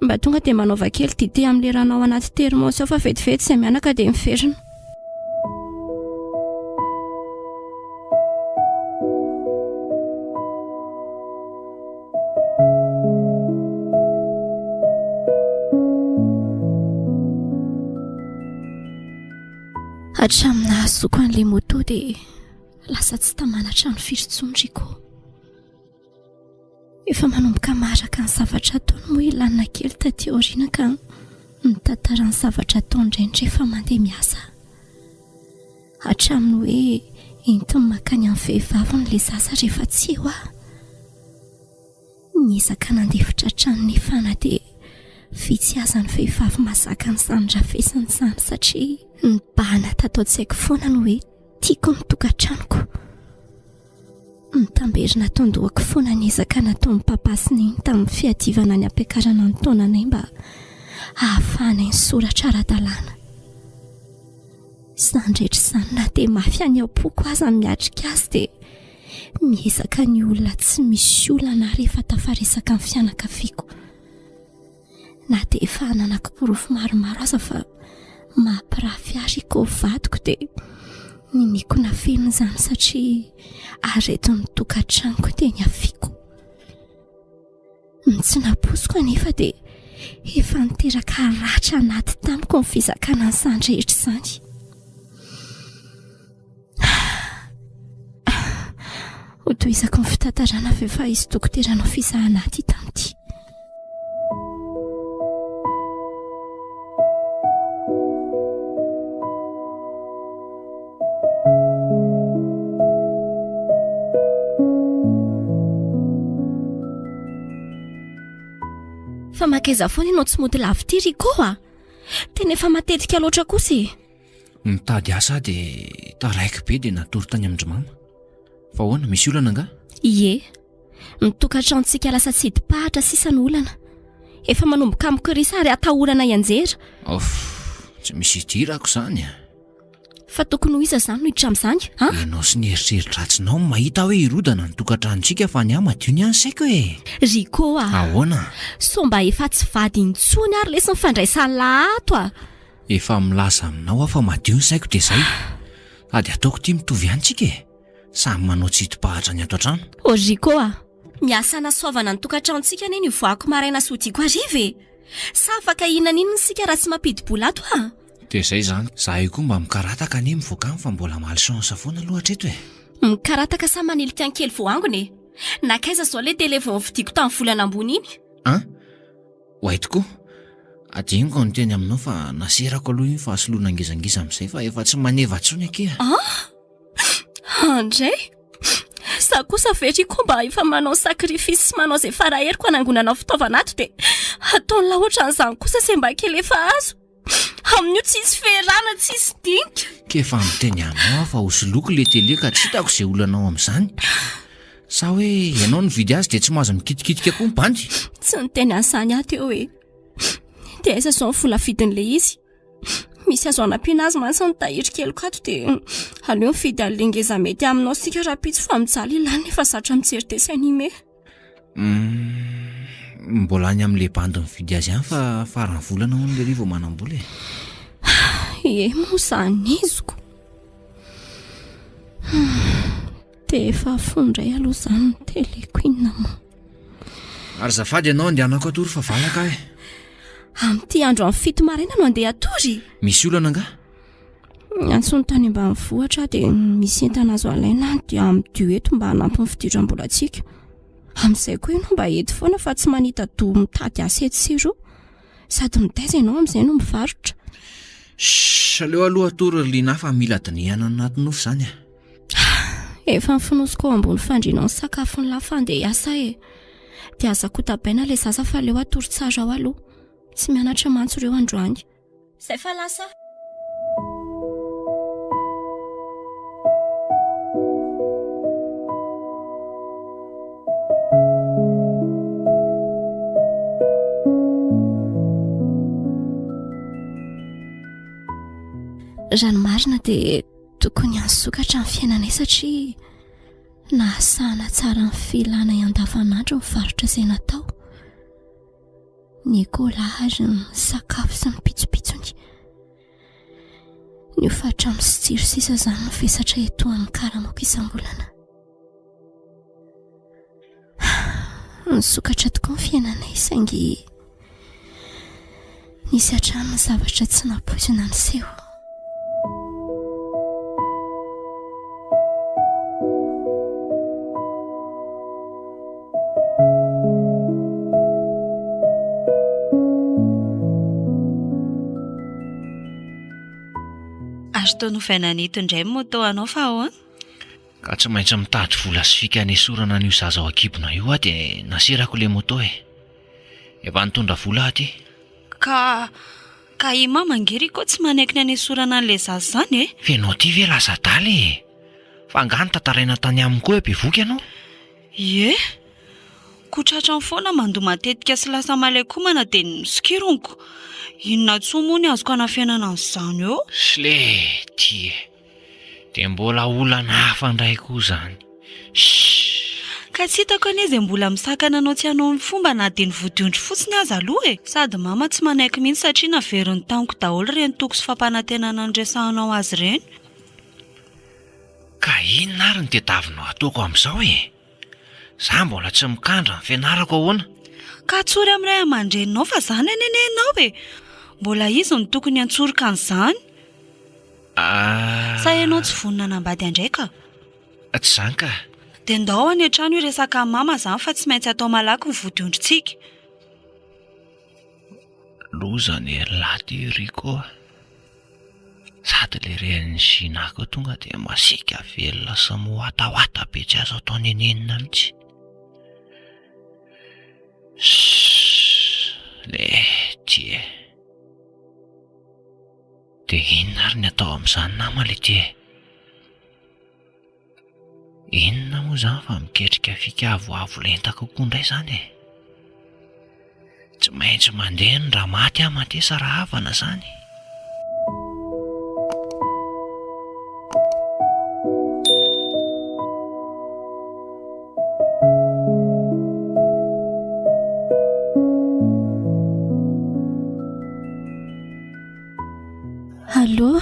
B: mba tonga dia manaova kely dite amin'le ranao anaty termos ao fa vetivety izay mianaka dia miverina. Hatramina azoko an'ilay moto dia lasa tsy tamanatra ny firotsondriko. Efa manomboka maraka ny zavatra ataony moa ilanina kely taty aoriana ka mitantara ny zavatra ataony indray rehefa mandeha miasa. Hatraminy hoe entiny makany amin'ny vehivavy n'ilay zaza rehefa tsy eo aho. Niezaka nandefitra trano nefana dia vitsy aza ny vehivavy mazaka ny sandrafesiny izany satria nibahana tato an-tsaiko foana no hoe tiako ny tokantranoko. Nitamberina tondohako foana niezaka nataon'ny papa sy niny tamin'ny fiadivana ny ampiakarana ny taonanay mba ahafahana ny soratra ara-dalàna. Sandrehetra izany na dia mafy any am-poko aza miatrika azy dia miezaka ny olona tsy misy olana rehefa tafaresaka ny fianakaviako. Na dia efa nananko-porofo maromaro aza fa mampirafy ary koa vadiko dia nimiko na feno izany satria aretin'ny tokantranoko dia ny afiako. Tsy naposiko anefa dia efa niteraka ratra anaty tamiko ny fizakana ny sandrehetra izany. Hotohizako ny fitantarana avy efa izy dokoteranao fizahana ity tamin'ity. Fa makaiza foana ianao tsy mody lavy ty Riko tena efa matetika loatra kosa e.
C: Nitady asa dia taraiky be dia natory tany amin-drimama. Fa ahoana, misy olana nga?
B: Ie, nitokantranotsika lasa tsy hidipahatra sisa ny olana. Efa manomboka amikorisa ary atahorana ianjera.
C: Tsy misy hidirako izany.
B: Fa tokony ho iza izany no hiditra amin'izany, ha?
C: Ianao sy ny eritreritratsinao mahita hoe hirodana ny tokantranontsika fa ny madio ny any saiko e.
B: Riko
C: Ahoana?
B: so mba efa tsy vady intsony ary lesy mifandray-salato a.
C: Efa milaza aminao fa madio ny saiko dia izay. Ady ataoko ity mitovy antsika e. Samy manao tsy hidipahatra ny ato an-trano.
B: Riko miasa nasaovana ny tokantranontsika anie ny voako maraina sy hotiako hariva e. Sa afaka inona n'inona isika raha tsy mampidi-bola ato a?
C: Dia izay izany. Zaho io koa mba mikarataka anie mivoaka any fa mbola malchance foana loatra eto e.
B: Mikarataka sa manily tiankely voangony e. Nakaiza zao le tele vao vidiako tamin'ny volana ambony iny.
C: Wait koa. Adiniko ny teny aminao fa naserako aloha iny fa asoloana ngizangiza amin'izay fa efa tsy maneva ntsony aky.
B: Andray, sa kosa very koa mba efa manao sakrifisy sy manao izay faraheriko hanangonana fitaovana ato dia ataony laotra an'izany kosa se mba kely efa azo. Amin'io tsisy ferana, tsisy dinika.
C: Kefa miteny aminao fa hosoloko le tele ka tsy hitako izay olanao amin'izany. Sa hoe ianao nividy azy dia tsy mahazo mikitikitika koa ny bandy?
B: Tsy niteny an'izany aho teo e. Dia aiza izao ny vola vidin'ilay izy? Misy azo anampiana azy mantsy ny tahiry keliko ato dia aleo mifidy an'ilay ngeza mety aminao sika raha pitsy fa mijaly ilany nefa zatra mijery dessin animé.
C: Mbola any amin'ilay bandy mividy azy ihany fa farany volana ho n'ilay rivo manam-bola e.
B: Moa izany iziko. Dia efa fondray aloha izany ny telequeen moa.
C: Ary zafady ianao andehanako atory fa valaka e.
B: Amin'ity andro amin'ny fito maraina no andeha atory.
C: Misy olana nga?
B: Antsony tany ambanivohitra dia misy entana azo alaina dia amin'ny eto mba hanampy ny fidiram-bolantsika. Amin'izay koa ianao mba eto foana fa tsy manita do mitady asa eto sy roa. Sady mitaiza ianao amin'izay no mivarotra.
C: Aleo aloha atory liana fa mila dinihana anaty nofo izany.
B: Efa nifinosiko ao ambony fandriana ny sakafo ny lafa andeha hiasa e. Dia aza kotabaina ilay zaza fa aleo atory tsara ao aloha. Tsy mianatra mantsy ireo androany. Izay fa lasa. Ranomarina dia tokony hansokatra ny fiainanay satria nahasahana tsara ny filana andavanandro ny varotra izay natao. Ny kolary, ny sakafo sy ny pitsopitsony. Ny hofatrano sy tsiro sisa izany no fesatra eto amin'ny karamako isam-bolana. Nisokatra tokoa ny fiainanay saingy nisy hatrany ny zavatra tsy napoizina ny seho.
D: Azo tao novainanito indray moa tao anao fa ahoana?
C: Ka tsy maintsy mitady vola sy fika hanesorana an'io zaza ao akibona io dia naserako ilay moto e. Efa nitondra vola aty.
D: Ka i mama ngery koa tsy manaiky ny hanesorana an'ilay zaza izany e?
C: Fenao ty ve lasa daly e? Fa ngany tantaraina tany aminy koa bevoky ianao?
D: Ie, kotratrany foana mandoa matetika sy lasa malaikomana dia nisikirongoko. Inona tsoa moa ny azoko hanafiainana an'izany eo?
C: Sle ty e. Dia mbola olana hafa indray koa izany.
D: Ka tsy hitako anie izay mbola misakana anao tsy hanao ny fomba na dia ny vodiondry fotsiny aza aloha e. Sady mama tsy manaiky mihitsy satria naverin'ny taniko daholo ireny toko sy fampanantenana ny resahanao azy ireny.
C: Ka inona ary ny tediavinao ataoko amin'izao e? Zaho mbola tsy mikandra ny fianarako ahoana?
D: Ka atsory amin'ray aman-dreninao fa izany anenenao e. Mbola izy ny tokony antsoroka an'izany. Sa ianao tsy vonona nambady andraika?
C: Tsy izany ka.
D: Dia ndao any an-trano iresaka mama izany fa tsy maintsy atao malaky ny vodiondrintsika.
C: Loza ny laty Riko. Sady ilay ren'ny sinako tonga dia masika velona sy mohatahota be tsy azo atao nenenina mihitsy. Le ty e. Dia inona ary ny atao amin'izany nama Lety? Inona moa izany fa miketrika fika avoavo lenta kokoa indray izany e? Tsy maintsy mandeha ny raha maty aho mantesa raha havana izany.
B: Allô?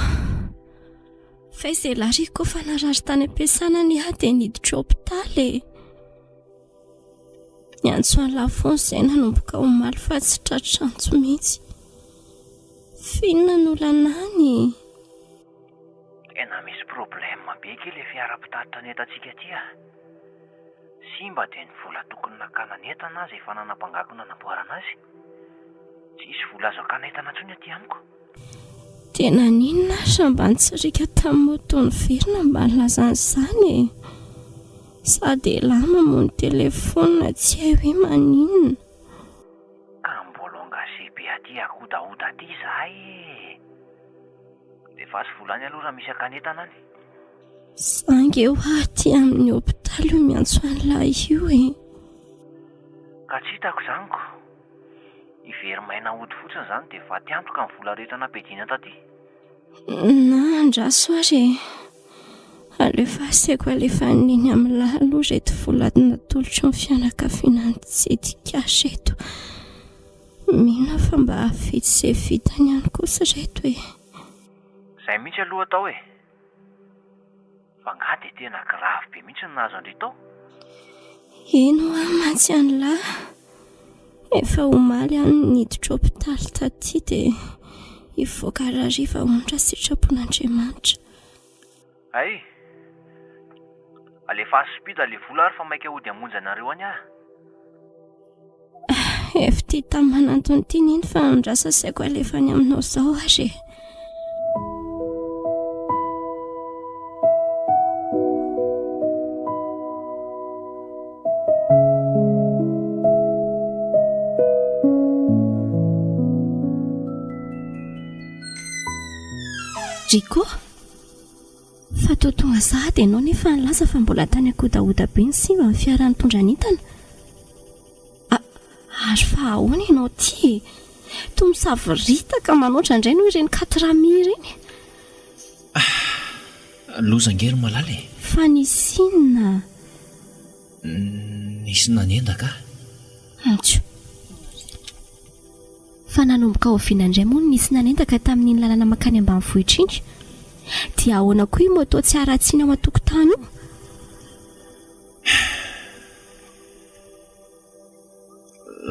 B: Faiza Lariko fa narary tany am-piasana ny ahy dia niditra hôpitaly e. Ny Antsoany lafony izay nanomboka omaly fa tsy tratra antso mihitsy. Finona nolanany.
C: Tena misy problème be ke ilay fiara-pitatitra nentantsika aty a. Simba dia ny vola tokony nakana entana azy efa nanapangako nanamboarana azy. Tsisy vola azo akana entana intsony aty amiko.
B: Tena ninona sambany tsirika tamin'ny motony verina mba nilazany izany e. Sady lama moa ny telefona tsy hay hoe maninona.
C: Ka mbola angasibe aty akodaoda aty zahay e. Dia fa sy volany aloha raha misy akanetana any.
B: Sangy eo aty amin'ny hôpitaly io miantso an'ilay io e.
C: Ka tsy hitako izaniko. Ivery maina ody fotsiny izany dia fa tiantoka ny vola rehetra nampidina taty.
B: Na andraso ary e. Alefa asaiko alefa niny amin'ny lalo reto vola natolotro ny fianakaviana ny tsedika reto. Mino fa mba hafidy izay vitany ihany kosa reto e.
C: Izay mihitsy aloha atao e. Fa nga dia tena grave be mihitsy ny nahazo andry tao.
B: Eno mantsy an'lahy. Efa omaly ihany niditra hôpitaly taty dia hivoaka rariva ondra sitrapon'Andriamanitra.
C: Ay, alefa aspida ilay vola ary fa maika hody hamonjy anareo any aho.
B: Efa tia tamin'ny manantony ity niny fa andrasa saiko alefany aminao izao ary. Riko, fa totonga zaha dia ianao nefa nilaza fa mbola tany akodaoda be ny simba ny fiara nitondra n'entana. Ary fa ahoana ianao ty? Toa misavorita manoatra indray noho ireny 4,000 ireny.
C: Lozangery malala e.
B: Fa nisy inona?
C: Nisy nanendaka.
B: Antso. Fa nanomboka oviana indray moa nisy nanendaka tamin'iny lalana makany ambanivohitra iny. Dia ahoana koa io moto tsy aratsiana ao an-tokotany io?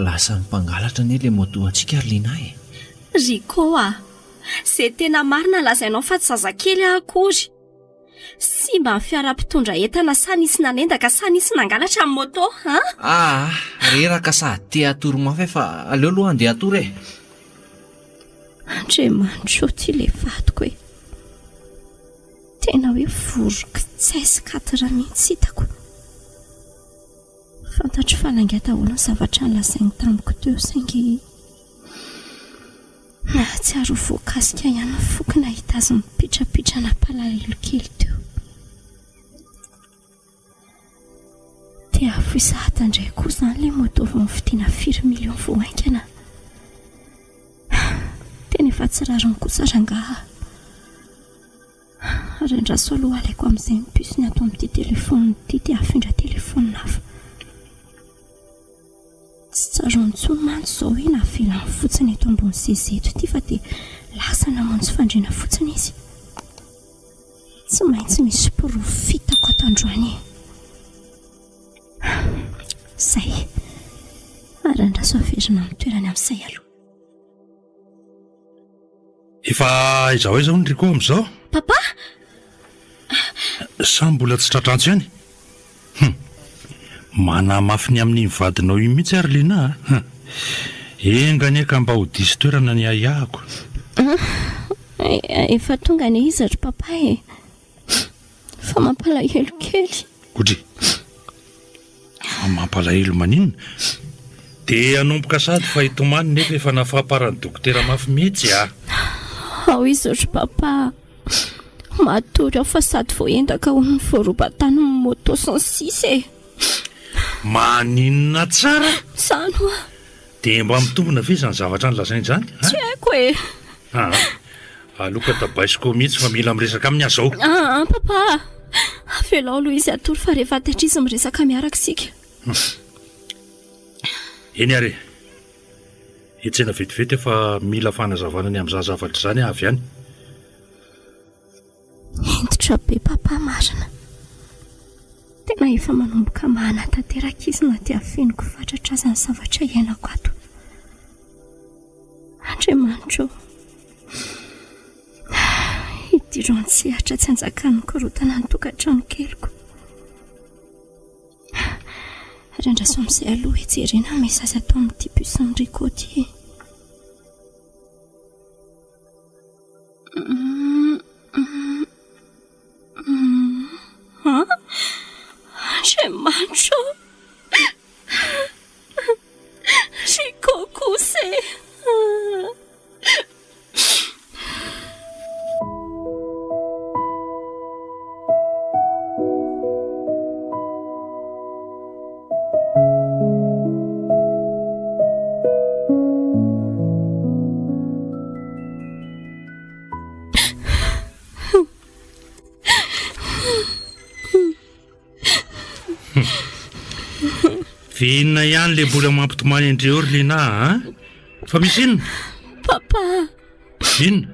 C: Lasa mpangalatra anie ilay moto antsika Arlina e.
B: Riko izay tena marina lazainao fa tsy zazakely akory. Simba ny fiara-pitondra entana sa nisy nanendaka sa nisy nangalatra amin'ny moto, ha?
C: Reraka sady te atory mafy fa aleo aloha andeha atory e.
B: Andriamanitra ty ilay vadiko e. Tena hoe voroka tsaisy 4 mihitsy hitako. Fantatro falangata ahoana ny zavatra nolazainy tamiko teo saingy tsy aro voakasika ihany ny foky nahita azy mipitrapitrana palahelo kely teo. Dia afoizahata indray koa izany ilay moto vao nividiana 4 miliona voaingana. Tena efa tsy rariny kosa rangaha. Ary andraso aloha alaiko amin'izay mipisony ato amin'ity telefona ity dia afindra telefona hafa. Tsy tsaroany intsony mantsy izao hoe navelany fotsiny eto ambony sezeto ity fa dia lasa namonjy fandriana fotsiny izy. Tsy maintsy misy profitako ato androany. Zay. Ary andraso averina amin'ny toerany amin'izay aloha.
A: Efa izao izao ny Riko amin'izao?
B: Papa?
A: Sa mbola tsy tratrantso ihany? Manamafy ny amin'ny vadinao io mihitsy Arlina. Engany ka mba ho diso toerana ny ahako.
B: Efa tonga ny izy ry papa e. Fa mampalahelo kely.
A: Kodry. Fa mampalahelo maninona? Dia anomboka sady fa hitomany nefa efa nafaparany dokotera mafy mihitsy
B: ao izy ry papa matory aho fa sady voaendaka ho ny voarobatany ny moto sy ny sisa e.
A: Maninona tsara
B: Zany hoa
A: dia mba mitombona ve izany zavatra nylazainy izany?
B: tsy haiko e.
A: Aloka tabaisiko mihitsy fa mila miresaka amin'ny azy zao.
B: Papa avelao aloha izy atory fa rehefa taitra izy miresaka miaraka isika.
A: Eny ary etsena vetivety fa mila fanazavana ny amin'izany zavatra izany avy any.
B: Entitra be papa marina. Tena efa manomboka mahana-tanteraka izy na dia feniko fatratra azy ny zavatra iainako ato. Andriamanitra idiro antsehatra tsy anjakan'ny korotana ny tokantrano keliko. Ary andraso amin'izay aloha hijerena mesazy atao amin'ity puce ny rikody. Andriamanitra rikokose.
A: Inona ihany le mbola mampitomany andreo ry Lina fa misy inona?
B: Papa
A: Inona?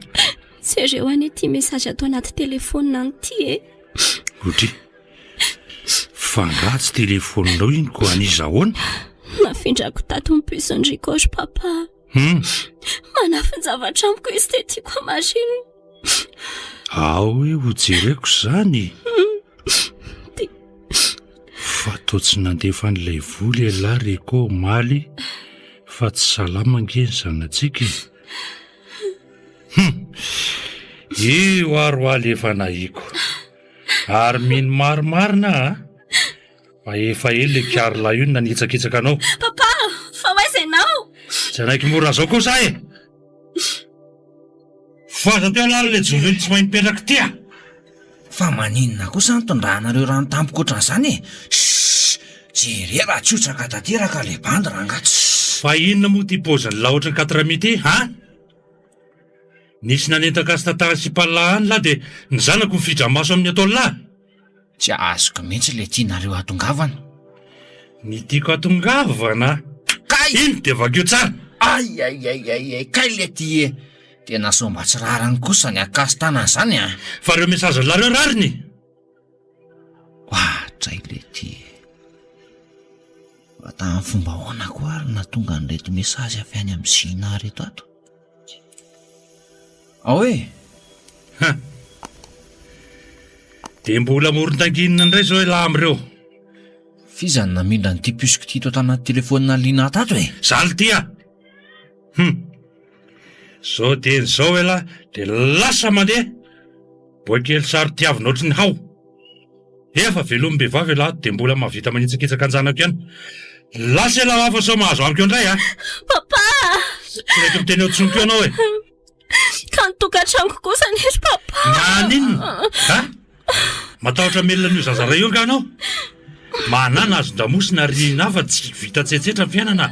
B: jereo any ity mesazy atao anaty telefonina an'ity e.
A: Otry fangatsy telefoninao iny ko an'izy ahoana?
B: Nafindrako tato ny puce ny rikory papa. Manafin-javatra amiko izy tetiko mariny.
A: Ao hoe ho jereko izany. Fa toa tsy nandefa n'ilay voly lahy reko maly fa tsy salama ngeny zanatsika. Io aroaly efa nahiko ary mino marimarina fa efa ely kiarila io nanitsakitsaka anao.
B: Papa fa hoaiza ianao?
A: Tsy anaiky mora zao koa za e. Fa za teo lala le jolo tsy mahay mipetraka tia.
C: Fa maninona kosa nitondrahanareo rano tampoko ohatran'izany e. Jere raha tsotraka tanteraka le bandy rangatsy.
A: Fa inona moa ty paoziny laotra ny 4 minutes nisy nanentaka azy tantara sy palahany lahy dia ny zanako mifidra maso amin'ny ataony lahy.
C: Tsy azoko mihitsy le tianareo atongavana.
A: Ny tiako atongavana
C: Kay
A: iny dia vakeo tsara.
C: Ay kay le ty e. Tena somba tsy rarany kosa ny akasitanany zany
A: Fa reo mesazy lareo rariny.
C: Ohatray le ty. Fa tamin'ny fomba hoana koa ary natonga an'ireto mesazy avy any amin'ny Sina reto ato. Ahoe?
A: Dia mbola moron-tanginina indray zao lahy am'ireo.
C: Fizany namindra ny ty pusiko ty to tanaty telefonina Lina tato e.
A: Zaly tia. Zao dia zao lahy dia lasa mandeha. Boakely sary tiavina ohatry ny hao. Efa velomy behivavy lahy dia mbola mahavita manitsakitsaka anjanako ihany. Lasa lahy hafa sao mahazo amiko indray
B: Papa
A: Tsy reto miteny eo tsonoko ianao e.
B: ka nitokantrango kosa nery papa.
A: Maninona? Matahotra melona n'io zazara io ka anao? Manana azo ndramosina ary nafa tsy vita tsetsetra ny fiainana.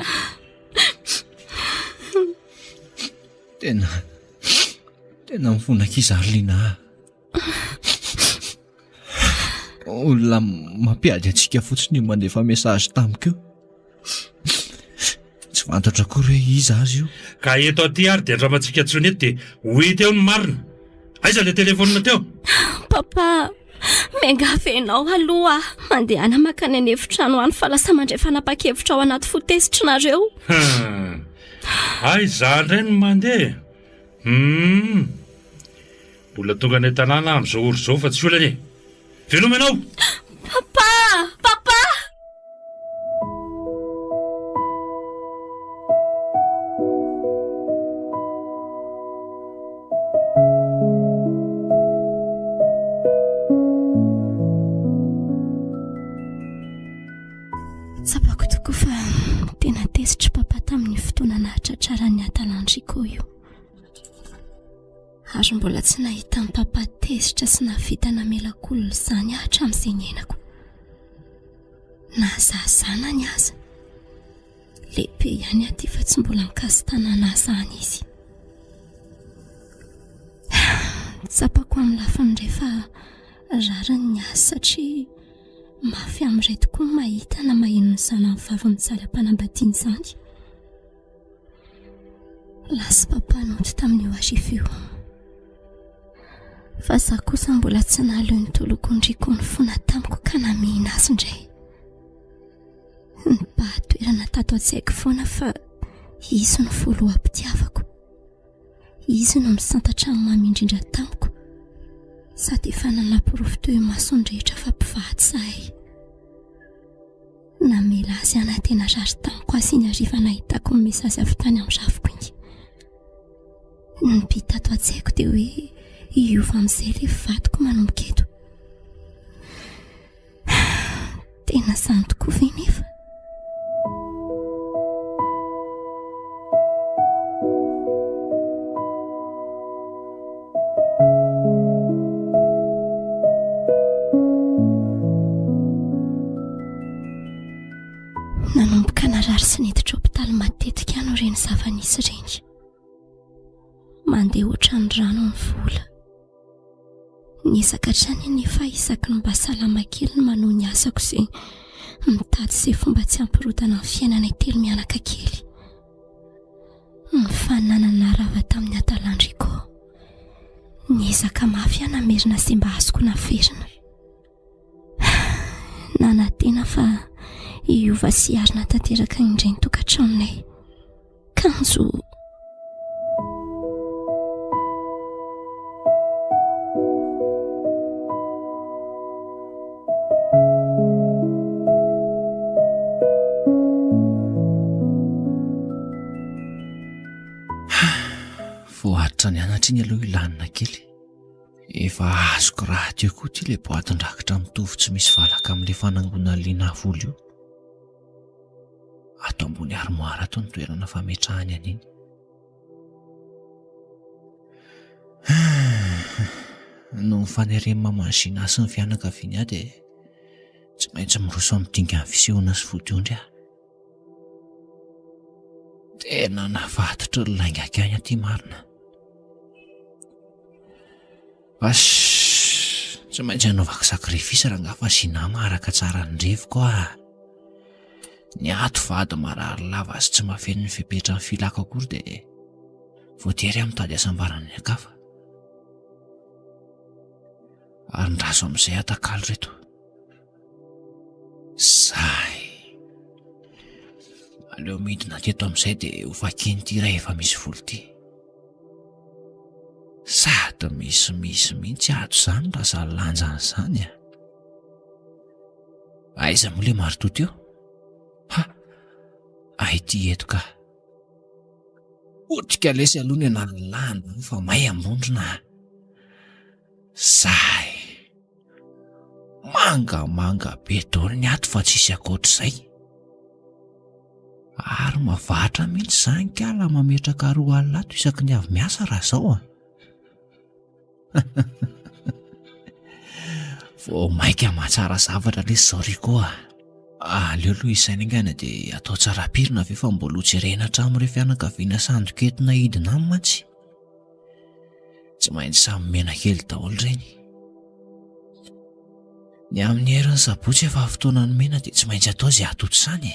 C: Tena mifonak'iza ary Lina. Olona mampiady antsika fotsiny mandefa mesazy tamiko io. Tsy fantatra koa hoe iza azy io.
A: Ka eto aty ary dia andramantsika tsony eto dia hoe teo ny marina. Aiza le telefonina teo?
B: Papa mengavenao aloha mandehana makany any efitrano any fa lasa mandray fanapa-kevitra ao anaty fotesitrareo.
A: Aiza indray no mandeha. Mbola tonga ny tanàna amin'izao oro izao fa tsy olana e. Veloma ianao.
B: Papa tsapako tokoa fa tena tesitra papa tamin'ny fotoana nahatratrara ny atalandriko io. Ary mbola tsy nahita ny papatezitra sy navita namelak'olona izany hatramin'izay niainako. Na zazana ny aza. Lehibe ihany aty fa tsy mbola mikasitanana azany izy. Tsapako amin'ny lafiny rehefa rariny ny azy satria mafy amin'izay tokoa mahita na maheno ny zanany vavy mijaly am-panambadiany izany. Lasa papanoty tamin'io arivo io. Fa za kosa mbola tsy naleo ny tolokondriko ny fona tamiko ka namihina azy indray. Nipahatoerana tato an-tsaiko foana fa izy no voaloham-pitiavako. Izy no misantatra amin'ny mamindrindra tamiko sady efa nanam-porofo teo imasony rehetra fa mpivady zahay. Namela azy ana tena rary tamiko azy iny hariva nahitako ny mesazy avy tany amin'ny raviko iny. Nipita ato an-tsaiko dia hoe hiova amin'izay ilay vadiko manomboka eto. Tena izany tokoa ve nefa? Nanomboka narary sy niditra hopitaly matetika no ireny zava-nisy ireny. Mandeha ohatran'ny rano ny vola. Niezaka hatrany nefa isaky ny mba salama kely ny manohy ny asako sy mitady izay fomba tsy hampirotana ny fiainana telo mianaka kely. Ny fananana rava tamin'ny Atalandriko. Niezaka mafy hanamerina izay mba azoko naferina. Nanantena fa hiova sy arina tanteraka indray ny tokantranonay. Kanjo.
C: Voaritra ny anatra iny aloha ilanina kely. Efa azoko raha teo koa ty ilay boatin-drakitra mitovy tsy misy valaka amin'ilay fanangona liana volo io. Ato ambony armoara ato ny toerana fametrahany an'iny. No mifanereny mamansiana sy ny fianakaviany ahy dia tsy maintsy miroso amin'ny dingany fisehoana sy vodiondry aho. Tena nafatotra ny laingaka any aty marina. Tsy maintsy hanaovako sakrifisy raha ngafa sinama araka tsara ny revoko aho. Ny ato vady marary lava sy tsy mafeny ny fipetra ny filako akory dia voatery amin'ny tady asambarany ny akafa. Ary ndraso amin'izay atakalo reto. Zay. Aleo midina teto amin'izay dia ho fakeny ty iray efa misy volo ty. Sady misy mihitsy ato izany raha za lanjany izany. Aiza moa ilay maritoto eo? Aity eto ka. Otrika lesy aloha ny analana fa may ambondrona. Zay. Manga be daholo ny ato fa tsisy akoatr'izay. Ary mavatra mihitsy izany kala mametraka 2 alina ato isaky ny avy miasa raha zao. Vao maika mahatsara zavatra lesy zao Riko. Aleo aloha isaina ingana dia atao tsara pirina ve fa mbola hojerena hatramin'ireo fianakaviana sandoketina hidina amin'ny mantsy. Tsy maintsy samy mena kely daholo ireny. Ny amin'ny herin'ny sabotsy efa fotoana ny mena dia tsy maintsy atao izay atoto izany.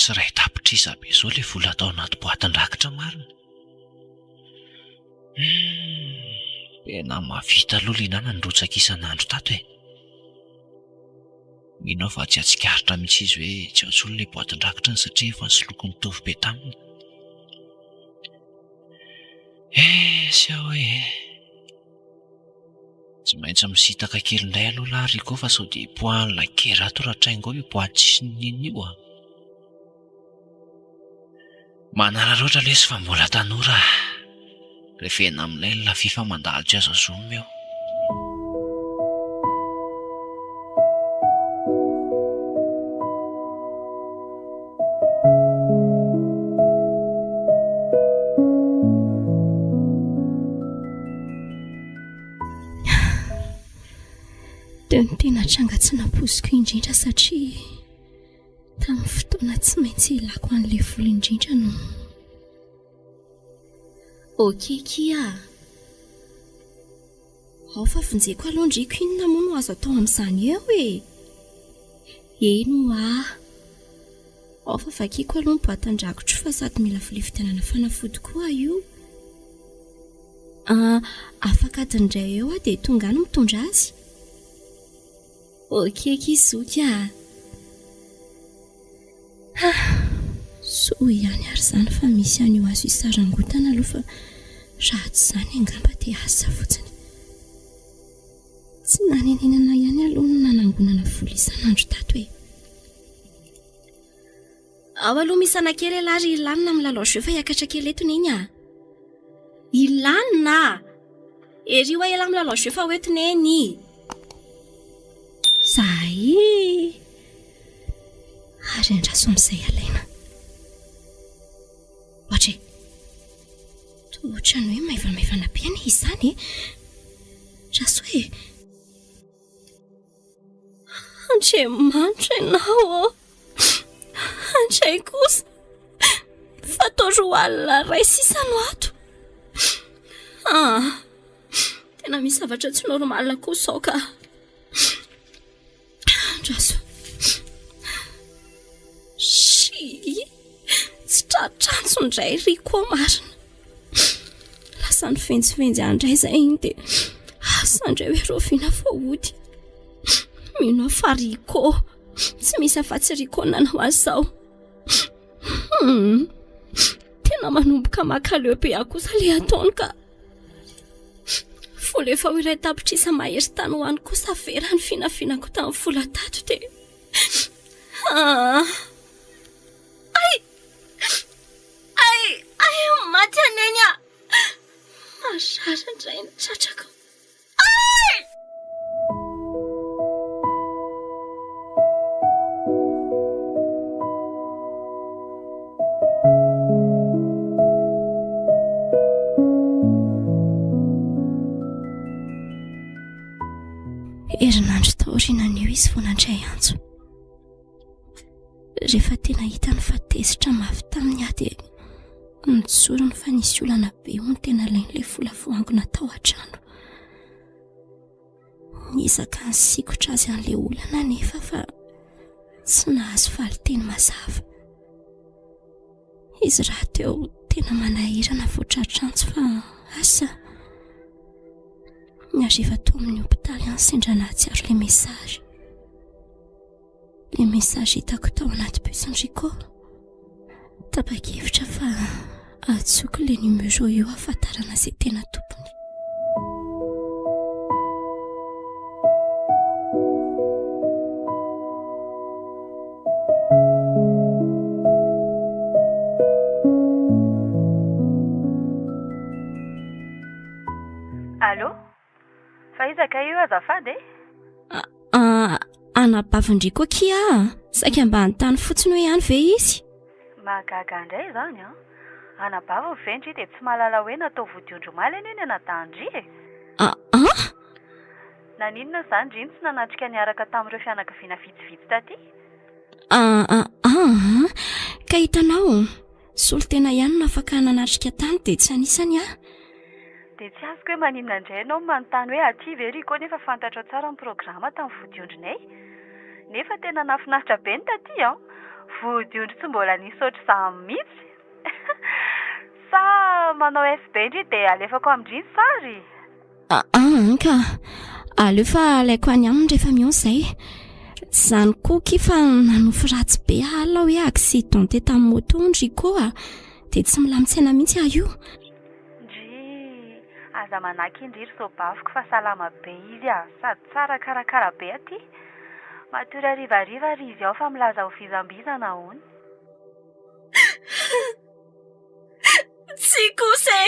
C: Sy ray tapitrisa be zao ilay vola atao anaty boatin-drakitra marina. Tena mavita aloha linana ny rotsaka isan'andro tato. Mino fa tsy atsikaritra mihitsy izy hoe tsy aotsolo ilay boatin-drakitra satria efa nisoloky mitovy be taminy. Sy hoe tsy maintsy misitaka kely indray aloha lahy Riko fa sao dia poan'la kera ato raha traingo io boaty tsisy ninona io. Manara roatra lesy fa mbola tanora. rehefa ena amin'ilay la fifa mandalitra aza zomy eo.
B: Dia ny tena tranga tsy nampoziko indrindra satria tamin'ny fotoana tsy maintsy ilako an'ilay vola indrindra no okekia ao fa vonjeko aloha ndriko inona moa no azo atao amin'izany eo e eno ao fa vakiako aloha ny boatin-drakotro fa sady mila filefitanana fanafody koa io afaka adindray eo dia tonga any mitondra azy okeky izoka so ihany ary izany fa misy an'io azo isarangotana aloha fa raha tsy izany angamba dia asa fotsiny tsy nanenenana ihany aloha no nanangonana vola isan'andro tato hoe ao aloha misy anakely alary ilanina amin'ny lalao jeu fa hiakatra kely etony iny ilanina ery hoe ela amin'ny lalao jeu fa hoetiny eny zay ary andraso amin'izay alaina ohatra tohatrany hoe maivamaivana be any izany raso hoe andriamanitra ianao andray kosa fatoro alina ray sisano ato tena misy zavatra tsy normalina kosa ao ka andraso tsy tratranso indray ry koa marina lasa ny venjivenjy andray izay iny dia asandray hoe roviana voahody mino fa riko tsy misy afa-tsy riko nanao azao tena manomboka makaleo be akosa le ataony ka vola efa ho iray tapitrisa mahery tany ho any kosa vera ny finafinako tamin'ny vola tato dia ay maty aneny marara indray ny tratrako herinandro taorinan'io izy vonandray antso rehefa tena hitany fa tezitra mafy tamin'ny ahy dia nitsorony fa nisy olana be ho ny tena lain'ilay vola voangona tao an-trano nizaka ny sikotra azy an'ilay olana nefa fa tsy nahazo valiteny mazava izy raha teo tena manahirana voatratrantso fa asa ny ariva to amin'ny hopitaly any sendra nahatsiaro le mesazy hitako tao anaty besinriko tapa-kevitra fa atsoko le numero io ahafantarana izay tena tompony
D: Allô? Fa izaka io azafady
B: anabavindriko akia saika mba anytany fotsiny hoe ihany ve izy
D: mahagaga indray izany anabava vendry dia tsy mahalala hoe natao vodiondromaly eny eny anadandry naninona izany ndriny tsy nanatrika niaraka tamin'ireo fianakaviana vitsivitsy taty
B: ka hitanao solo tena ihany no afaka nanatrika tany dia tsy anisany
D: dia tsy azoko hoe maninona indray ianao manontany hoe aty veriko nefa fantatra tsara ny programa tamin'ny vodiondronay nefa tena nafinaritra be ny taty vodiondro tsy mbola nisy ohatr'izany mihitsy sa manao FB-ndry dia alefako amindriny sary
B: ka aleo fa alaiko any aminy rehefa mionzay izany koa kifa nanofo ratsy be alina hoe accident tamin'ny moto ndry koa dia tsy milamin-tsaina mihitsy io
D: aza manaky indriry sobaviko fa salama be izy sady tsara karakara be aty matory arivariva ry izy ao fa milaza ho fizambizana hony
B: tsy kosa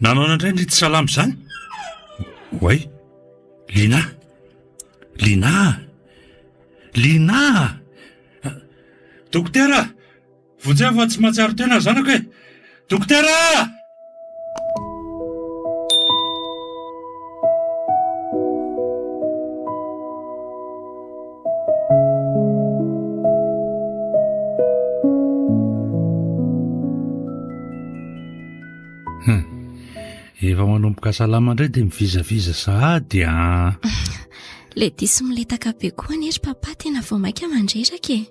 A: Nanao indray ny tsy salamy izany? Oay, Lina! Lina! Lina! Dokotera! Vonjeo fa tsy mahatsiaro tena ny zanako e! Dokotera! Efa manomboka salama indray dia mivizaviza sahady
B: Le diso miletaka be koa nery papa, tena vao maika mandreraka e.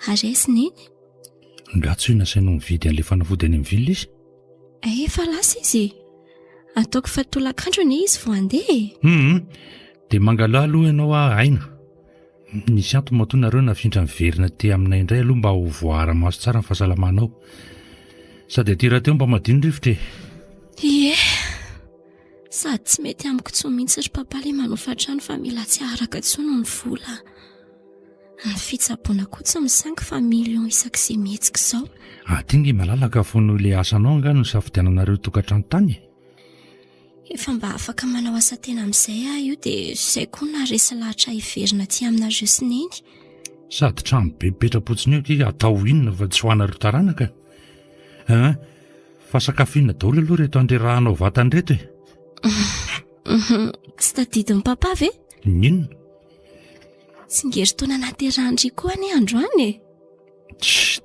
B: Aresiny iny?
A: Ngatsoina saino mividy an'ilay fanafody any amin'ny villa izy?
B: Efa lasa izy. Ataoko fatolakandro ne izy vao andeha.
A: Dia mangalahy aloha ianao aina. Nisy antony mahatonareo nafindra miverina te aminay indray aloha mba ho voara-maso tsara ny fahasalamanao. Sady aty rahateo mba madino rivotra e.
B: Ie, sady tsy mety amiko intsony mihitsy ry papa le manofatrano fa mila tsy araka intsony ny vola. Ny fitsaboana koa tsy misaingy fa milion isak'izay mihetsika izao.
A: Tingy malalaka fono ilay asanao angano ny safidiananareo tokantrano tany.
B: Efa mba afaka manao asa tena amin'izay io dia izay koa naresy lahatra hiverina aty aminareo sineny.
A: Sady trano be petrapotsiny eo atao inona fa tsy hoanareo taranaka? Fa sakafiana daholo aloha reto andrerahanao vatany reto e.
B: Tsy tadidin'ny papa ve?
A: Ninona?
B: Tsy ngery-taona naterahany koa any androany e.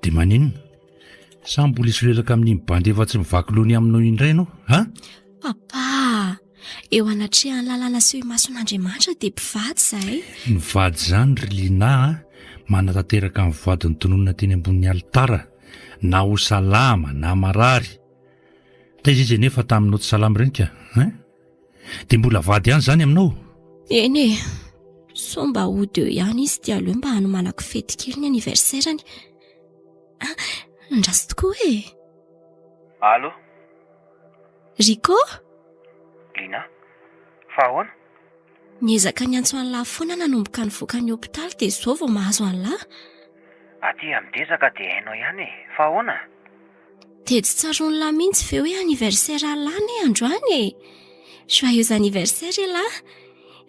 A: Dia maninona? Sa mbola isolelaka amin'ny bandy efa tsy mivaky-lony aminao indray ianao,
B: Papa, eo anatrehan'ny lalàna sy mason'Andriamanitra dia mpivady zahay.
A: Mivady izany ry Lina, manatanteraka amin'ny vadiny tononona teny ambonin'ny alitara, na ho salama na marary. Taiza izy nefa taminao tsy salama renika, dia mbola vady ihany izany aminao?
B: Eny e, so mba hody eo ihany izy dia aleo mba hanomanako fety kely ny aniversairany. Ndraso tokoa e.
E: Allo?
B: Rico?
E: Lina? Fa ahoana?
B: Niezaka ny antso an'lahy foana nanomboka nivoaka ny hopitaly dia izao vao mahazo an'lahy.
E: Aty amidezaka dia hainao ihany e. Fa ahoana?
B: Dia tsy tsaroany lahy mihitsy ve hoe aniversaire lahy androany e. Joyeux anniversaire lahy.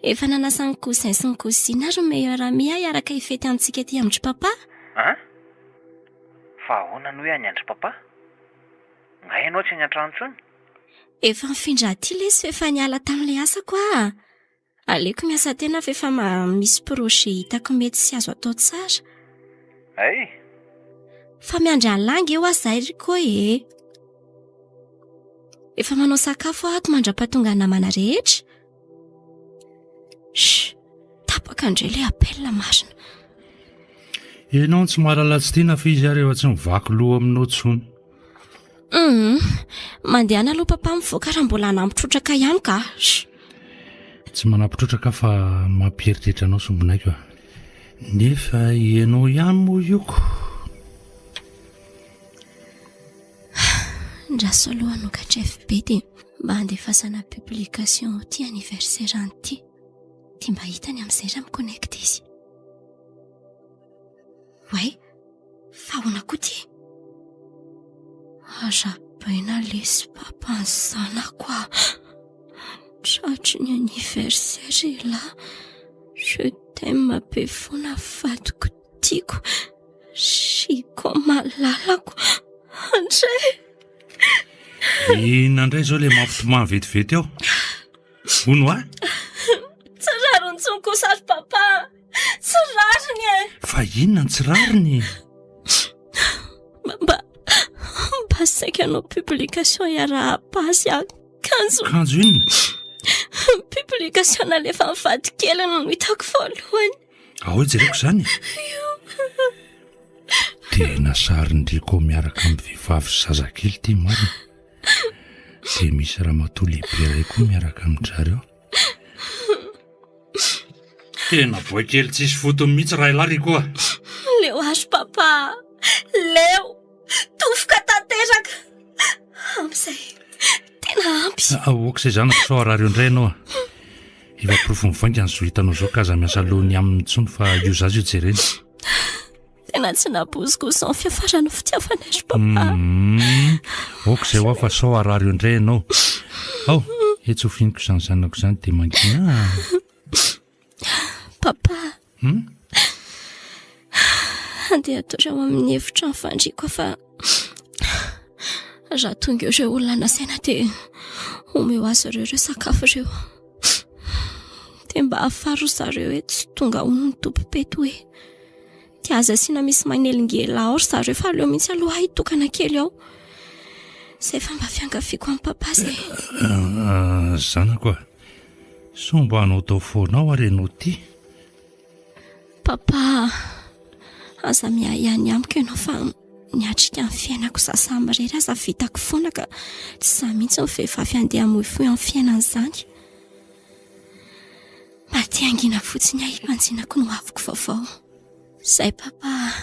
B: Efa nanasa ny cousin sy ny cousine ary meilleur ami hiaraka hifety amintsika aty amin'ny papa.
E: Fa ahoana no hoe any andry papa? Nga ianao tsy any an-trano intsony?
B: Efa mifindra aty le sy efa niala tamin'ilay asa koa. Aleko miasa tena fa efa misy projet hitako mety sy azo atao tsara.
E: Ay?
B: Fa miandry an'langy eo azahay Rico e. Efa manao sakafo ato mandra-pahatonga namana rehetra. Tapaka indray ilay apela marina.
A: Ianao tsy mahalala tsy tiana fa izy ary efa tsy mivaky loha aminao tsony.
B: Mandeha aloha papa mivoaka raha mbola nampitrotraka ihany ka.
A: Tsy manampitrotraka fa mampieritreritra anao sombinaiko. Nefa ianao ihany moa ioko.
B: Ndraso aloha hanokatra FB dia mba handefasana publication ty anniversaire an'ity. Dia mba hitany amin'izay raha miconnecte izy. Way, fa ahoana koa ty? Arabaina lesy papa ny zanako a. Tratry ny anniversaire lahy. Je t'aime be fona vadiko tiako. Siko malalako. Andray.
A: Inona indray izao ilay mampitomany vetivety eo? Hono
B: Tsy rariny tsony kosa ary papa. Tsy rariny e.
A: Fa inona ny tsy rariny?
B: Mba saika anao publication iara-pasy akanjo.
A: Kanjo inona?
B: Publication nalefa ny vady kely no hitako voalohany.
A: Ahoy jereko izany? Tena sarindriko miaraka amin'ny vehivavy sy zazakely ty marina. Dia misy raha matoa lehibe iray koa miaraka amin'izareo. Tena voakely tsisy fotony mihitsy raha ilahy koa.
B: Leo azo papa. Leo. Tofoka tanteraka. Amin'izay tena ampy.
A: Oak'izay zanako sao arareo indray ianao. Efa profo mivainga ny zohitanao izao kaza miasa lohany amin'ny tsony fa io zazy io jereny.
B: Tena tsy nabozikozy ny fiafarana fitiavana azy papa.
A: Oak'izay hoa fa sao arareo indray ianao. ao etsofiniko izany zanako izany dia mangina.
B: Papa, andeha atao ao amin'ny efitra ny fandriako fa raha tonga ireo olona nasaina dia omeo azy ireo sakafo ireo dia mba ahafaro zareo hoe tsy tonga hono ny tompo-pety hoe dia aza asiana misy manelingela ao ry zareo fa aleo mihitsy aloha hitokana kely ao. Izay fa mba fiangafiako amin'ny papa zay.
A: Zanako so mba hanao tao foanao ary ianao ty.
B: Papa, aza miahihany amiko ianao fa niatrika amin'ny fiainako sasany irery aza vitako foana ka tsy za mihitsy ny vehivavy andeha hamoifoy amin'ny fiainana izany. Mba tia angina fotsiny ahy hipanjinako no aviko vaovao. Izay papa,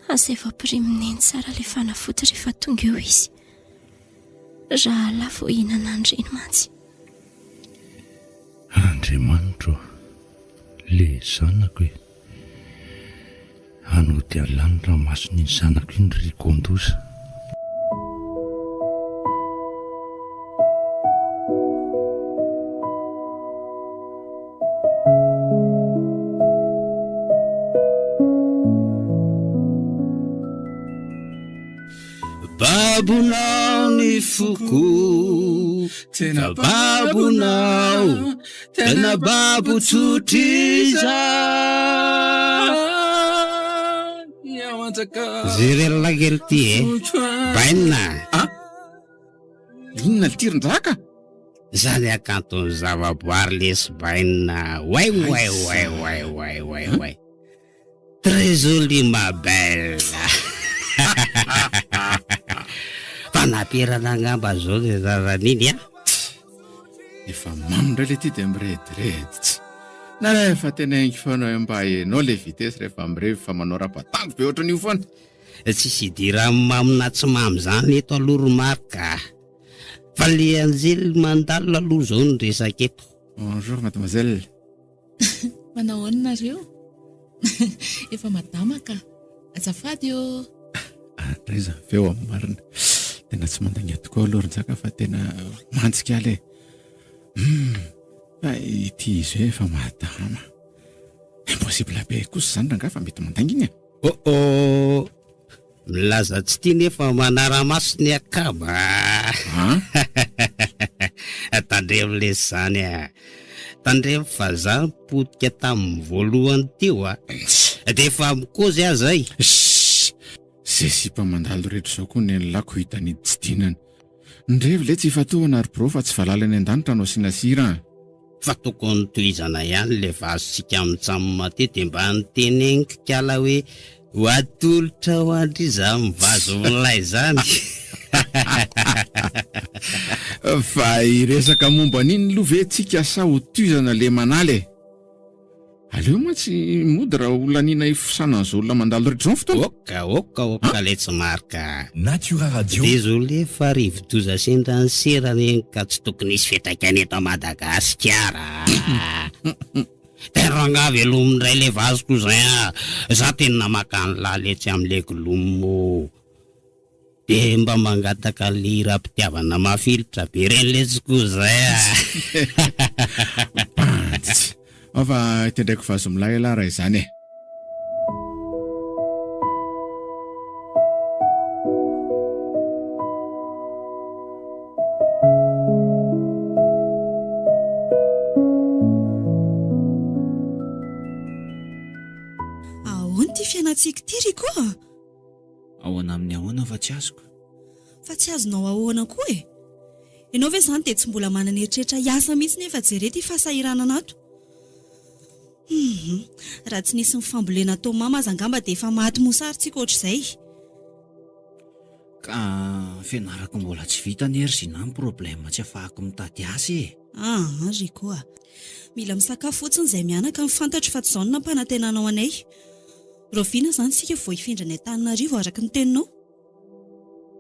B: aza efa pirimineny tsara ilay fanafody rehefa tonga eo izy. Raha lafo hihinana andreny mantsy.
A: Andriamanitra, le zanako hanao dia lanitra masony ny zanako iny rikondoza.
C: Babonao ny foko, tena babonao, tena babo tsotriza. Zirela kely ty bainina.
F: Inona le tiron-draka?
C: Zany akanton'ny zavaboary lesy bainina. Ouais. Très jolie ma belle. Panapirana ngamba zao zay zaran'iny
F: Efa mamindray le ty dia mirediredy. Na rehefa tena engy foana mba hainao le vitesy rehefa mirevy fa manao rapatango be ohatran'io foana.
C: Tsisy idira mamina tsy mamy zany eto aloromarika. Fa le anjely mandalo aloha zao ny resaka eto.
F: Bonjour mademoiselle.
G: Manao ahoanareo? Efa madama ka. Azafady eo.
F: Reza veo amin'ny marina. Tena tsy mandagny tokoa aloron-tsaka fa tena mantsika le. Fa ity izy hoe efa madama. Impossible be kosa zany raha fa mety mandangy iny.
C: Milaza tsy tia nefa manara-maso ny akaba. Tandremo le zany tandremo fa zany potika tamin'ny voalohany teo dia efa mikozy azy ay.
F: Zay sipa mandalo rehetra izao koa ny lako hitany tsy dinany. Ndrevy le tsy fatohana ary bro fa tsy valalany an-danitra anao sinasira.
C: Fa tokony tohizana ihany le vazosika mitsamina tety mba niteneniko kala hoe ho atolotra ho andry za mivazo milay zany.
F: Fa iresaka momba an'iny love tsika sa ho tohizana le manaly. Aleo ma tsy mody raha olaniana ifosana an'izao olona mandalo rehetra izao fotoana.
C: Oka le tsy marika.
H: Natura Radio.
C: Désolé fa rivodoza sendra ny serany ka tsy tokony isy fetakany eto Madagasikara. Teranga velomindray le vazoko zay za tena makany laletsy amin'le golomo. Dia mba mangataka lira-pitiavana mafilitra be reny letsiko zay.
F: Afa tendraiko vazo milay ala raha izany e.
D: Ahoana ty fiainatsika ty Riko?
C: Ahoana amin'ny ahoana fa tsy azoko.
D: Fa tsy azonao ahoana koa e. Ianao ve zany dia tsy mbola manana eritreritra hiasa mihitsy nefa jerety fahasahiranana ato. Raha tsy nisy ny fambolena tao mama aza angamba dia efa maty mosaritsika ohatr'izay.
C: Ka fianarako mbola tsy vita ny erzina ny problema tsy afahako mitady asa e.
D: Riko mila misakafo fotsiny izay mianaka mifantatro fa tsy izao no nampanantenanao anay. Roviana zany sika vao hifindra ny Antananarivo araka ny teninao.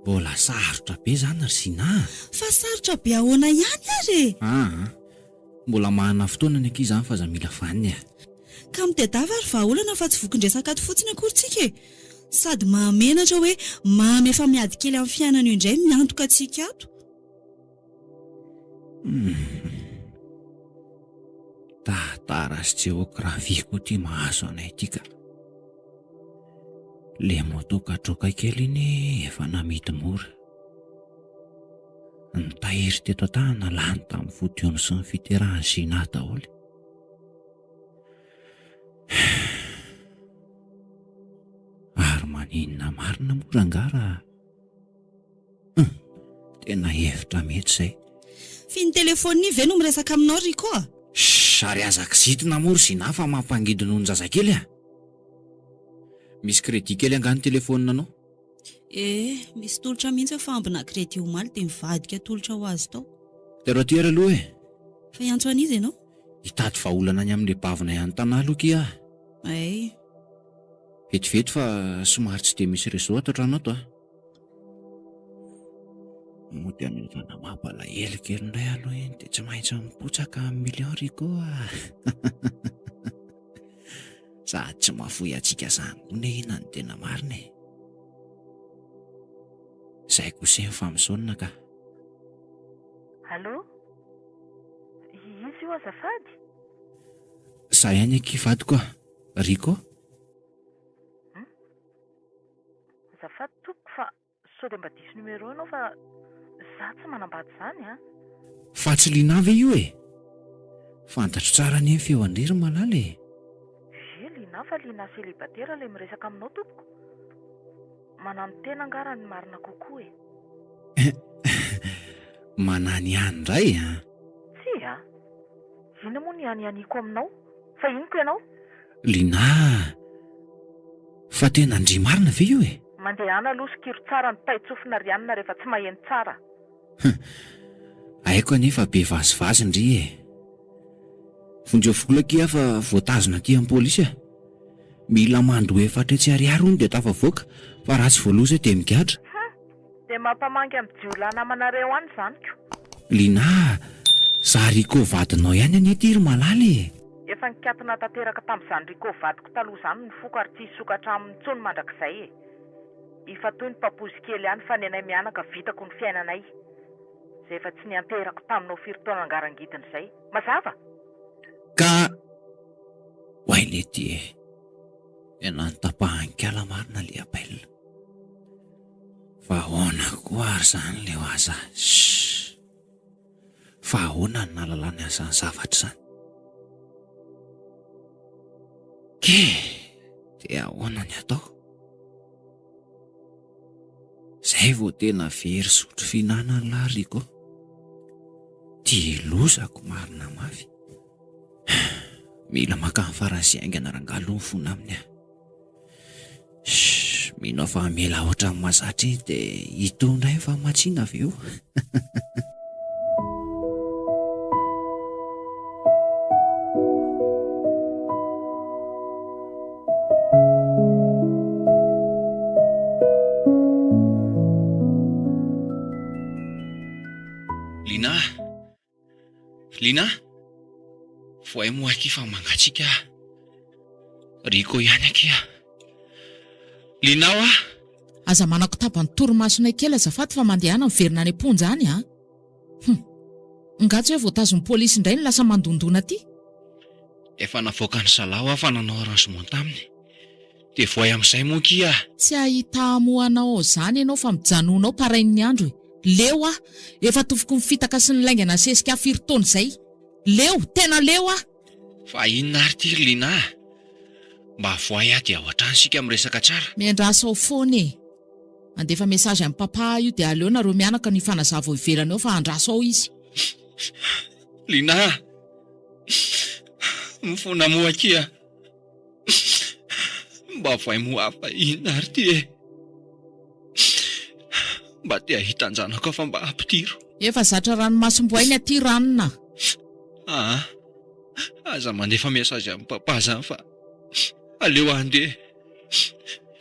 C: Mbola sarotra be zany Rsina.
D: Fa sarotra be ahoana ihany ary.
C: Mbola mahana fotoana ny ankizy zany fa za mila vaniny.
D: Ka mitedava ary vahaolana fa tsy vokindresaka ato fotsiny akorintsika e. Sady mahamenatra hoe mamy efa miady kely amin'ny fiainana io indray miantoka antsika ato.
C: Tatara sy jeografiko ty mahazo anay ty ka. Le motokatroka kely iny efa namity mora. Ny tahiry teto an-tany lany tamin'ny fodiony sy ny fiterahany Gina daholo. Ary maninona marina mora angara. Tena hevitra mety izay.
D: Finy telefôny ve no miresaka aminao Riko a?
C: Sary azaka zitina mora Gina fa mampangidiny ho ny zazakely a. Misy crédit kely angano telefonina anao?
D: Misy tolotra mihitsy fa ambina crédit omaly dia mivadika tolotra ho azy tao.
C: Tero aty aloha e.
D: Fa iantso an'izy ianao?
C: Hitady vahaolana any amin'ilay bavina ihany tanahy aloha kia. Vetivety fa somary tsy dia misy réseau ato an-trano ato a. Mody amin'izana mampalahelo kely indray aloha iny dia tsy maintsy mipotsaka amin'ny million Riko a. Sady tsy mahafoy atsika zany koa ina ny tena marina e. Izay kosa fa misaonina ka.
E: Allô? Izy io azafady?
C: Zahay ihany kivady koa. Riko?
E: Azafady tompoko fa sao dia mba diso numéro anao fa za tsy manambady izany a.
C: Fa tsy Lina ve io e? Fantatro tsara ny feo andrery malala e.
E: Lina fa Lina célibataire ilay miresaka aminao tompoko. Manano tena angara ny marina kokoa e.
C: Manany ihany indray a?
E: Tsy a. Ina moa ny ihanihaniko aminao? Fa inoko ianao?
C: Lina, fa tena ndry marina ve io e?
E: Mandehana aloha sikiro tsara ny taitsofina rianina rehefa tsy maheno tsara.
C: Aiko anefa be vazivazy ndry e. Vondreo vola kia fa voatazona aty amin'ny pôlisy. Mila mandro efatra tsy ariary hono dia tafavoaka fa raha tsy voaloza dia migadra.
E: Dia mampamangy amin'ny jiolahy namanareo any izanyko.
C: Lina, za Riko vadinao ihany anie ty ry malala e.
E: Efa nikatona tanteraka tamin'izany Riko vadiko taloha izany ny foko ary tsy hisokatra amin'ny tsony mandrakizay e. Ifa toy ny papozy kely ihany fa nenay mianaka vitako ny fiainanay. Izay efa tsy nianterako taminao firitaona angarangidina izay. Mazava?
C: Ka hoay lety e. Ena ny tapahan-kala marina le apel. Fa ahoana koa ary zany le ho aza. Fa ahoana ny nalalany azany zavatra zany. Ke, dia ahoana ny atao? Zay vao tena very sotro fihinanana lahy Riko. Ty lozako marina mafy. Mila maka amin'ny farasy aingana rangalo ny fona aminy aho. Minao fa mela ohatran'ny mahazatra iny dia hitondra iny fa matsina avy eo. Lina, voay moa aky fa mangatsika. Riko ihany aky a. Lina a.
G: Aza manako tapany torimasonay kely azafady fa mandehana miverina any amponja any a. Ngatsy hoe voatazon'ny pôlisy indray ny lasa mandondona aty.
C: Efa navoaka ny salao fa nanao arrangement taminy. Dia voay amin'izay moa kia.
G: Tsy ahita amoanao zany ianao fa mijanonao parain'ny andro e. Leo a, efa tofoko mifitaka sy ny laingana sesika firitaona izay. Leo, tena leo a.
C: Fa inona ary ty Lina? Mba voay dia ao an-trano sika miresaka tsara.
G: Miandrasa ao foana e. Mandefa mesazy amin'ny papa io dia aleo nareo mianaka ny fanazava ao ivelany ao fa andrasa ao izy.
C: Lina, mifona moa kia. Mba voay moa fa inona ary ty e. Mba te ahitan-janako fa mba ampitiro.
G: Efa zatra ranomasim-boainy aty ranona.
C: Aza mandefa mesazy amin'ny papa zany fa aleo andeha.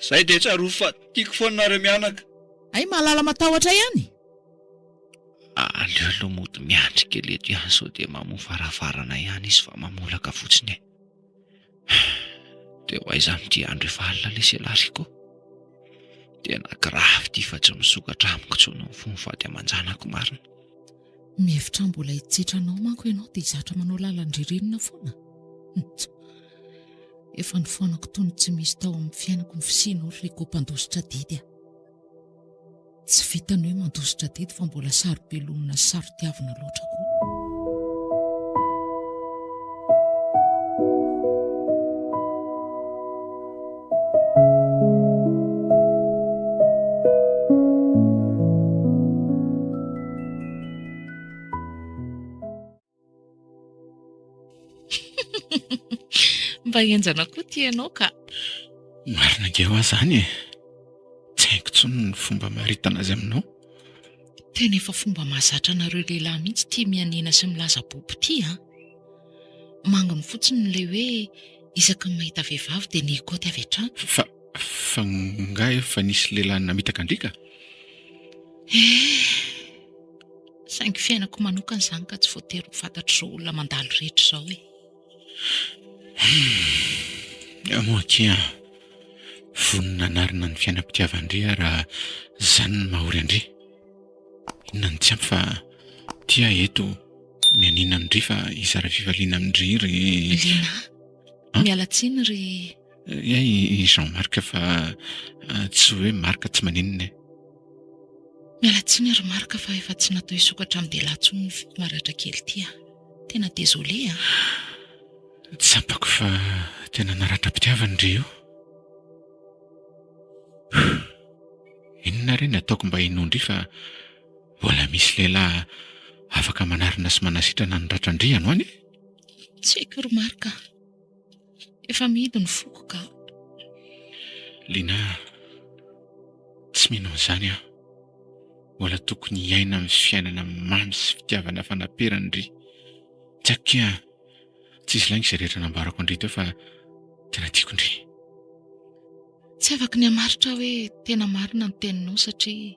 C: Zay dia tsaroa fa tiako foana nareo mianaka.
G: Ay, mahalala matahotra ihany.
C: Aleo aloha mody miandry kely eto ihany sao dia mamofarafarana ihany izy fa mamolaka fotsiny. Dia ho aiza amin'ity andro efa alina lesy Riko. Tena grave ty fa tsy misokatra amiko tsony ny fony fady aman-janako marina.
G: Mihevitra mbola hitsetranao manko ianao dia hizatra manao lalan-dririnina foana. Efa ny foanako tony tsy misy tao amin'ny fiainako ny fisiana ohatry ilay kompandositra didy. Tsy vitany hoe mandositra didy fa mbola saro-belonina sy saro-tiavina loatra koa. Mba enjana koa ty ianao ka.
F: Marina ngeo aho zany e. Tsy haiko intsony ny fomba maharitana azy aminao.
G: Tena efa fomba mahazatra anareo lehilahy mihitsy tia mianina sy milaza bobo ty ha. Manginy fotsiny ilay hoe isaka ny mahita vehivavy dia ny kaoty avy hatrany.
F: Fa nga efa nisy lehilahy namitaka andrika?
G: Saingy fiainako manokana izany ka tsy voatery ho fantatro izao olona mandalo rehetra izao e.
F: Moakia vonina narina ny fiainam-pitiavandria raha izany ny mahory andry. Inona ny tsy ampy fa tia eto mianina amindry fa izara fivaliana amindry ry
G: Lina, mialatsiny ry
F: Jean-Marc fa tsy hoe Marc tsy maninona.
G: Mialatsiny ry Marc fa efa tsy natao hisokatra amin'ny dehilahy intsony maratra kely ty. Tena désolé a.
F: Tsapako fa tena naratra-pitiavandry io. Inona reny ataoko mba inondry fa mbola misy lehilahy afaka manarina sy manasitrana ny ratrandry ianao any?
G: Tsy haiko ry Marc. Efa mihidy ny foko ka.
F: Lina, tsy mino an'izany aho. Mbola tokony hiaina amin'ny fiainana mamy sy fitiavana fanaperan'ry. Tsy akia tsisy laing izay rehetra nambarako andry teo fa tena tiako ndry.
G: Tsy afaka ny hamaritra hoe tena marina ny teninao satria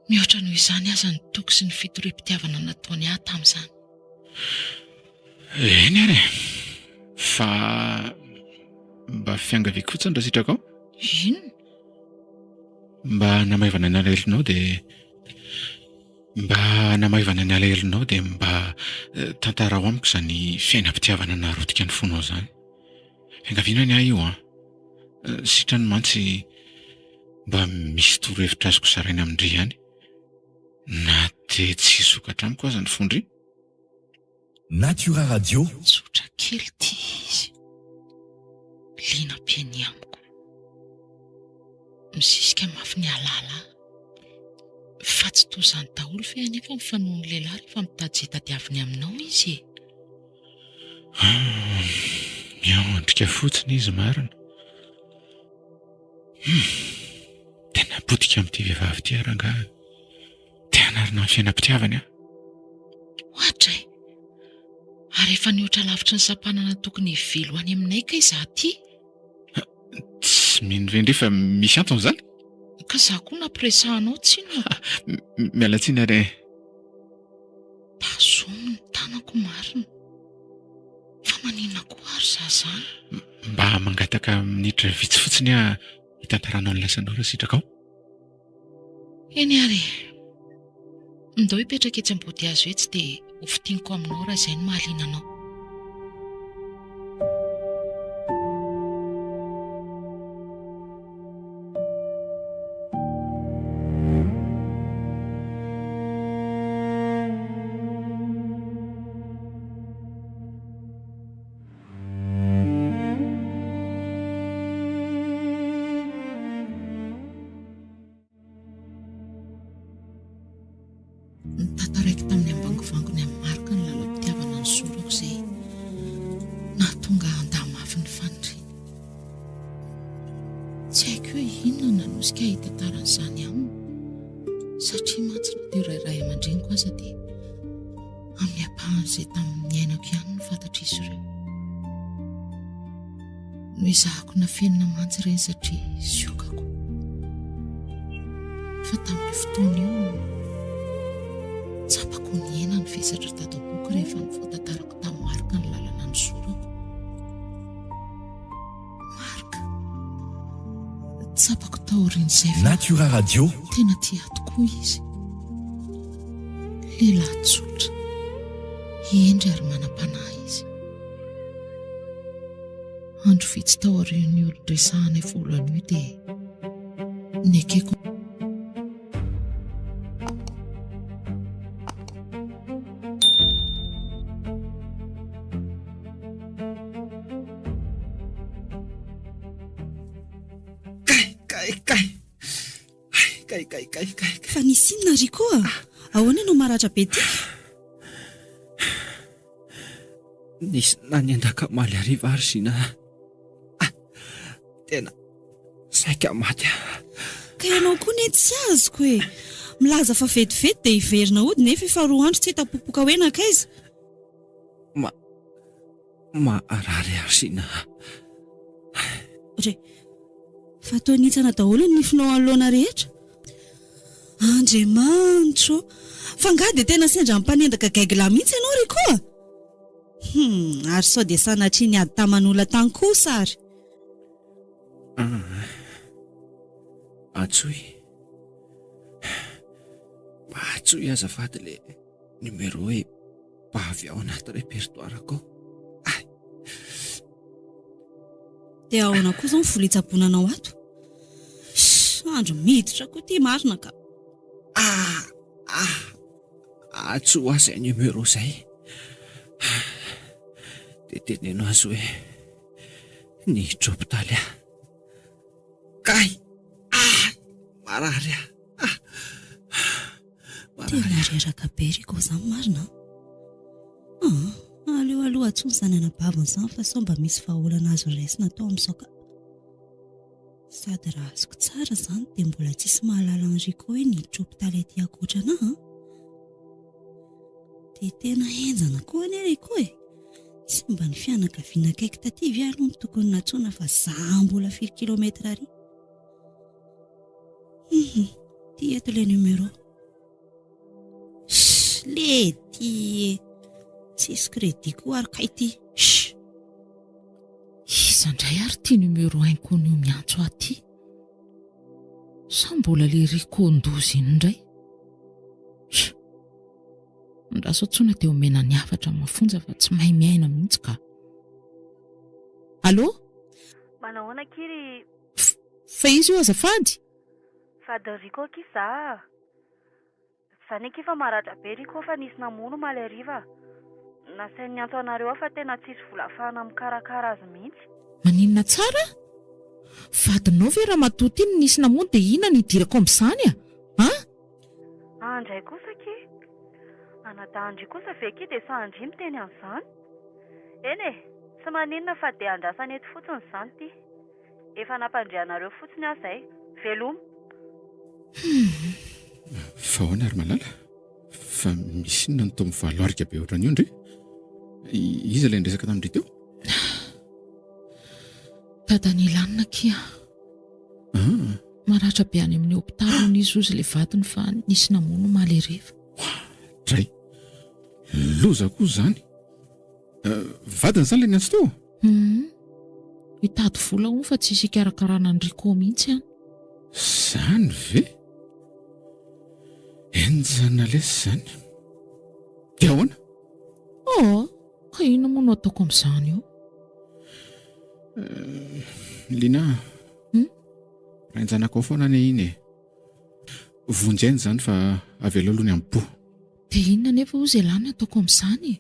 G: mihoatra noho izany aza ny toky sy ny fitorim-pitiavana nataony ahy tamin'izany.
F: Eny ary fa mba fiangaviko fotsiny raha sitraka ao?
G: Inona?
F: Mba namaivana ny alaherinao dia mba tantara ao amiko izany fiainam-pitiavana narotika ny fonao izany. Fiangaviana ny ahy io sitrany mantsy mba misy torohevitra azoko saraina amindry ihany. Na dia tsy hisokatra amiko aza ny fondry.
H: Natura Radio.
G: Tsotra kely ty izy. Lina piany amiko. Misisika mafy ny alala. Fa tsy toy izany daholo fe anefa mifanohiny lehilahy rehefa mitady izay tadiaviny aminao izy.
F: Miaondrika fotsiny izy marina. Tena potika amin'ity vehivavy ity rangahy. Te hanarina ny fiainam-pitiavany aho.
G: Ohatra e. Ary efa nihoatra lavitra ny sampanana tokony hivelo any aminay ka izaho ty.
F: Tsy mino ve ndry fa misy antony izany?
G: Ka izaho koa nampiresahanao tsinona.
F: Mialatsiny ary.
G: Tazomy ny tanako marina. Fa maninona koa ary izaho izany?
F: Mba mangataka minitra vitsy fotsiny aho hitantaranao ny lasanao raha sitraka ao.
G: Eny ary. Ndao hipetraka etsy ambody azo etsy dia hofitiniko aminao raha izay no mahaliana anao. Tantaraiky tamin'ny ambangovango ny amin'ny marika ny lalam-pitiavana ny sorako izay nahatonga andamafy ny fandriana. Tsy haiko hoe inona nanosika hitantaran'izany aminy satria mantsy ny teo rairay aman-dreniko aza dia amin'ny ampahan'izay tamin'ny ainako ihany no fantatra izy ireo. No izahako na fenina mantsy ireny satria siokako. Fa tamin'ny fotoana io tsapako ny ena ny vesatra tadaboky rehefa ny voatantarako tamin'ny marika ny lalana ny sorako. Marika, tsapako taorian'izay fa
H: Natura Radio.
G: tena tia tokoa izy. lehilahy tsotra endry ary manam-panahy izy. Andro vitsy tao aorian'ny olon-dresahanay voalohany io dia ny akeko
D: fa nisy inona ry koa ahoana ianao maratra be ty?
C: nisy nanyandaka maly hariva ary zina tena saika maty.
D: Ka ianao koa nety sy azoko e, milaza fa vetivety dia hiverina ody nefa efa 2 andro tsy hitapopoka hoe nakaiza.
C: Maharary ary zina.
D: Fa toa nitsana daholo ny nifinao anoloana rehetra. Andriamanitro, fa ngah dia tena sendra mpanendaka gaigla mihitsy ianao ry koa. Ary sao dia sanatria ny ady taman'olona tany kosa ary.
C: Atsoy azafady le numéro hoe pavy ao anaty répertoirako.
D: Dia ahoana koa izao ny vola hitsabonanao ato? Andro miditra koa ty marina ka.
C: Atsoy azy numéro zay. Dia teneno azy hoe niditra hopitaly aho. Kay! Marary aho.
D: Tena reraka be ry koa izany marina. Aleo aloha atsony izany anabaviny izany fa sao mba misy vahaolana azo raisina tao amin'izao ka. Sady raha azoko tsara izany dia mbola tsisy mahalala an'ry koa hoe niditra hopitaly aty ankoatrana. Dia tena henjana koa anie ry koa e. Tsy mba ny fianakaviana akaiky taty ve aloha no tokony natsoina fa zaho mbola 4 kilometra ary. Ty eto ilay numéro. Lety tsisy crédit koa ary kay ty.
G: Izandray ary ty numéro inconnu miantso aty. Sa mbola le rikondozy indray. Ndraso tsona dia omena ny hafatra mafonja fa tsy mahay miaina mihitsy ka. Allô?
E: Manahoana kiry?
G: Fa izy io azafady?
E: Fady Riko kisa. Zany efa maratra be Riko fa nisy namono maly hariva. Nasainy antso anareo fa tena tsisy vola ahafahana mikarakara azy mihitsy.
G: Maninona tsara? Vadinao ve raha matoty iny nisy namono dia ina ny idirako amin'izany
E: Andray kosa ki. Anadandry kosa veky dia sandry ny teny an'izany. Eny e, tsy maninona fa dia andrasany eto fotsiny izany ty. Efa nampandrianareo fotsiny aho izay. Veloma.
F: Fa ahoana ary malala? Fa misy inona ny tao mivaloarika be ohatran'io ndre? Iza ilay nresaka tamin'ry teo?
G: Dadany lanina kia. Maratra be any amin'ny hopitaly no nisy ozy ilay vadiny fa nisy namono maly hariva.
F: Dray, loza koa izany. Vadiny izany ilay niantso teo?
G: Hitady vola ho fa tsy hisy hikarakarana ny Riko mihitsy any.
F: Izany ve? Enjana lesy izany. Dia ahoana?
G: Ka ina moa no ataoko amin'izany io?
F: Lina, rainjanako ao foana ane iny e. Vonjeny izany fa avela aloha ny ampo.
G: Dia inona nefa ho izay lany ataoko amin'izany?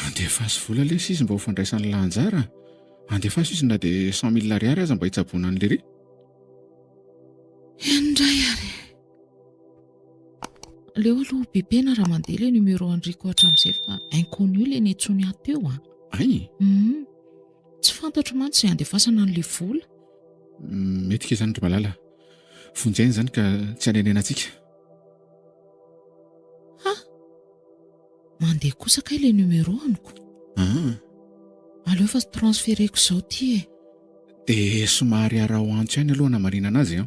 F: Andefa azy vola lesy izy mba ho fandraisany lanjara. Andefa azy izy na dia 100,000 ariary aza mba hitsaboana an'ilay ry.
G: Indray ary. Leo aloha bibena raha mandeha ilay numéro Riko hatramin'izay fa inconnu ilay netsony ato teo
F: Ay?
G: Tsy fantatro mantsy izay andefasana an'ilay vola.
F: Mety ke izany ry malala. Vonjeny izany ka tsy hanenena antsika.
G: Mandeha kosa ka ilay numéro aniko. Aleo fa transfereko izao ty e.
F: Dia somary ara ho antso ihany aloha namarina anazy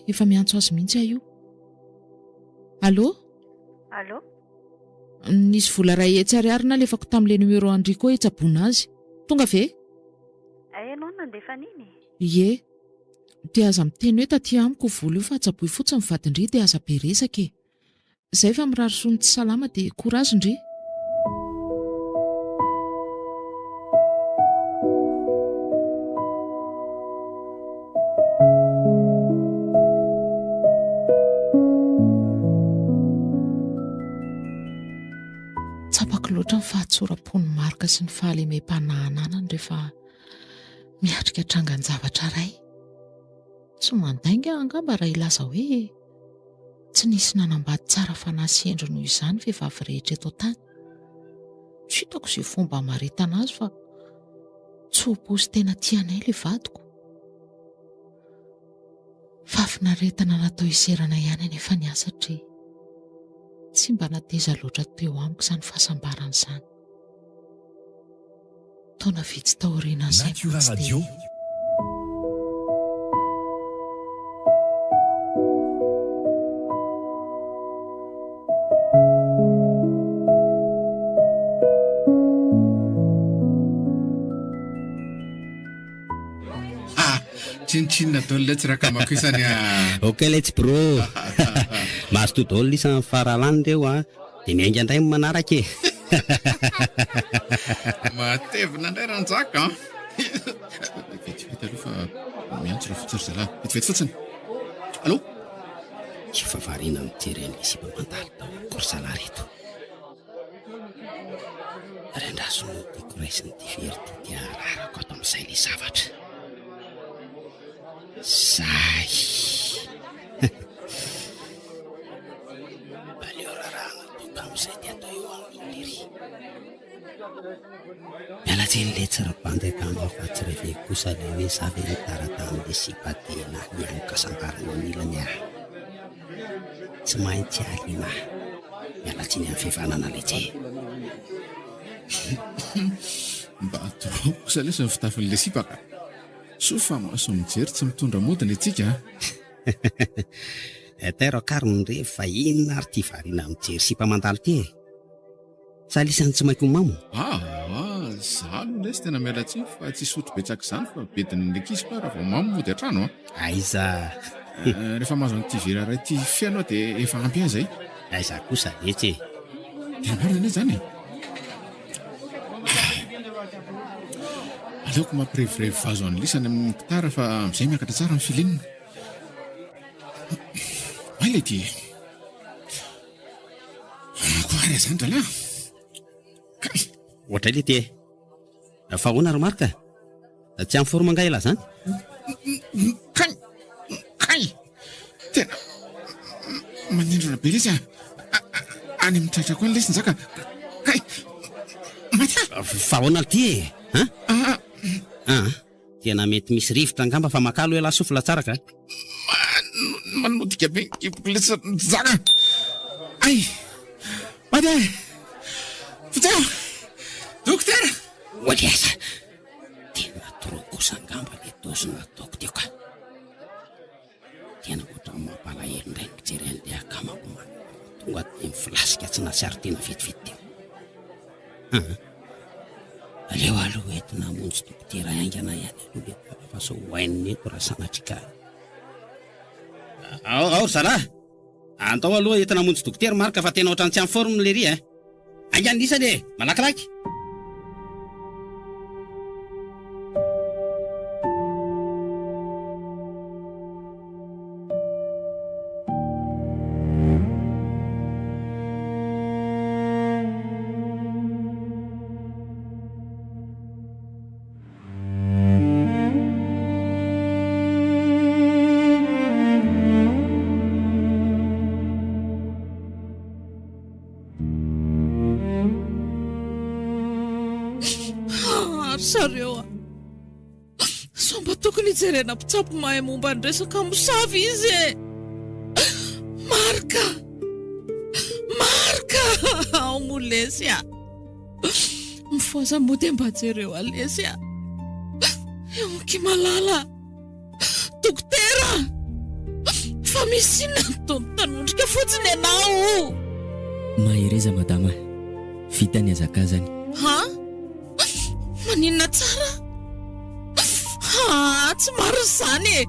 G: efa miantso azy mihitsy io. Allô?
E: Allô?
G: Nisy vola ray hetsy ariary nalefako tamin'ilay numéro Riko hitsaboana azy. Tonga ve?
E: Ianao nandefa nini?
G: Ie. dia aza miteny hoe taty amiko vola io fa atsaboy fotsiny vadindry dia aza be resaka e. Izay fa mirary sony tsy salama dia korazindry. Tsapako loatra ny fahatsoram-pony marika sy ny fahalemem-panahananany rehefa miatrika trangan-javatra iray. Tsy mandainga angamba raha ilaza hoe tsy nisy nanambady tsara fanahy sy endro noho izany vehivavy rehetra eto tany. Tsy hitako izay fomba hamaritana azy fa tsy ho posy tena tianay ilay vadiko. Fafinaretana natao iserana ihany anefa ny asatry tsy mba nateza loatra teo amiko izany fahasambarana izany. Taona vitsy taoriana izay
H: Radio.
F: Tsinitsinina daholo ilay tsy rakamako isany
I: Ok let's bro. Mahazo to daholo isan'ny faralany reo dia miainga indray ny manaraka e.
F: matevina indray ranjaka vetivety aloha fa miantso raha fotsiny zalahy. Vetivety fotsiny. Allo?
I: Tsy fahavariana mijery an'ilay sipa mandaly tao korsala reto. Rendraso no tiako raisiny ty verity dia rarako ato amin'izay ilay zavatra. Zay baleo rarahana toka amin'izay ty atao eo amin'ny liry. Miala tsiny le tsara-bandaka amin'ny fa tsy rehefa kosa le hoe zavy ny tarata amin'ilay sipaty-na ihany kasambarana anilany tsy maintsy alina miala tsiny amin'ny fivanana lehibe.
F: Mba atoro kosa lesy ny fitafin'ilay sipaka. So fa maso mijery tsy mitondra modina itsika.
I: Tero karony rehefa inona ary ty variana mijery sipa mandalo ty e. Salisany tsy maiko mamo.
F: Zalo lesy tena miala tsiny fa tsy sotro betsaka izany fa bedin'ny ankizy fa raha vao mamo mody an-trano
I: Aiza.
F: Rehefa mahazo an'ity vera iray ty fianao dia efa ampy ahy zay.
I: Aiza kosa letsy e.
F: Dia marina anie zany e. Aleoko mampirevirevy vazo an'lisany amin'ny gitara fa amin'izay miakatra tsara amin'ny filinina. Ay lay ty. Koary zany dralahy.
I: Ohatray le ty e. Fa hoana ry marika? Tsy amin'ny foromangay la zany?
F: Kay! Tena manindrona be lesy any amin'ny tratra koa ny lesy nizaka. Kay! Matya!
I: Fa hoana ty e? Tena mety misy rivotra angamba fa makalo hoe lasofila tsara ka?
F: Manodika be lesy zaka. Ay! Matya! Fitsao! Dokotera!
I: Oaliasa! Tena toro kosa angamba le dozina ataoko teo ka. Tena otra mampalahelo indray mijery an'ilay akamako tonga dia mifilasika tsy nasiary tena vetivety teo. Aleo aloha eto namonjy dokotera aingana ihany aloha le fa so hoaininy eto raha sanatrika. Ao zalahy! Antao aloha eto namonjy dokotera marika fa tena ohatrany tsy amin'ny forme le ry e. Aingany isany e, malakilaky!
G: Sareo somba tokony hijerena mpitsapo mahay momba ny resaka mosavy izy e. Marika ao molesy mifoaza mody mba jereo alesy eoky malala dokotera fa misy inona tomy tanondrika fotsiny ianao.
J: Mahireza madama, vitany azakazany.
G: Maninona tsara? Tsy maro izany e.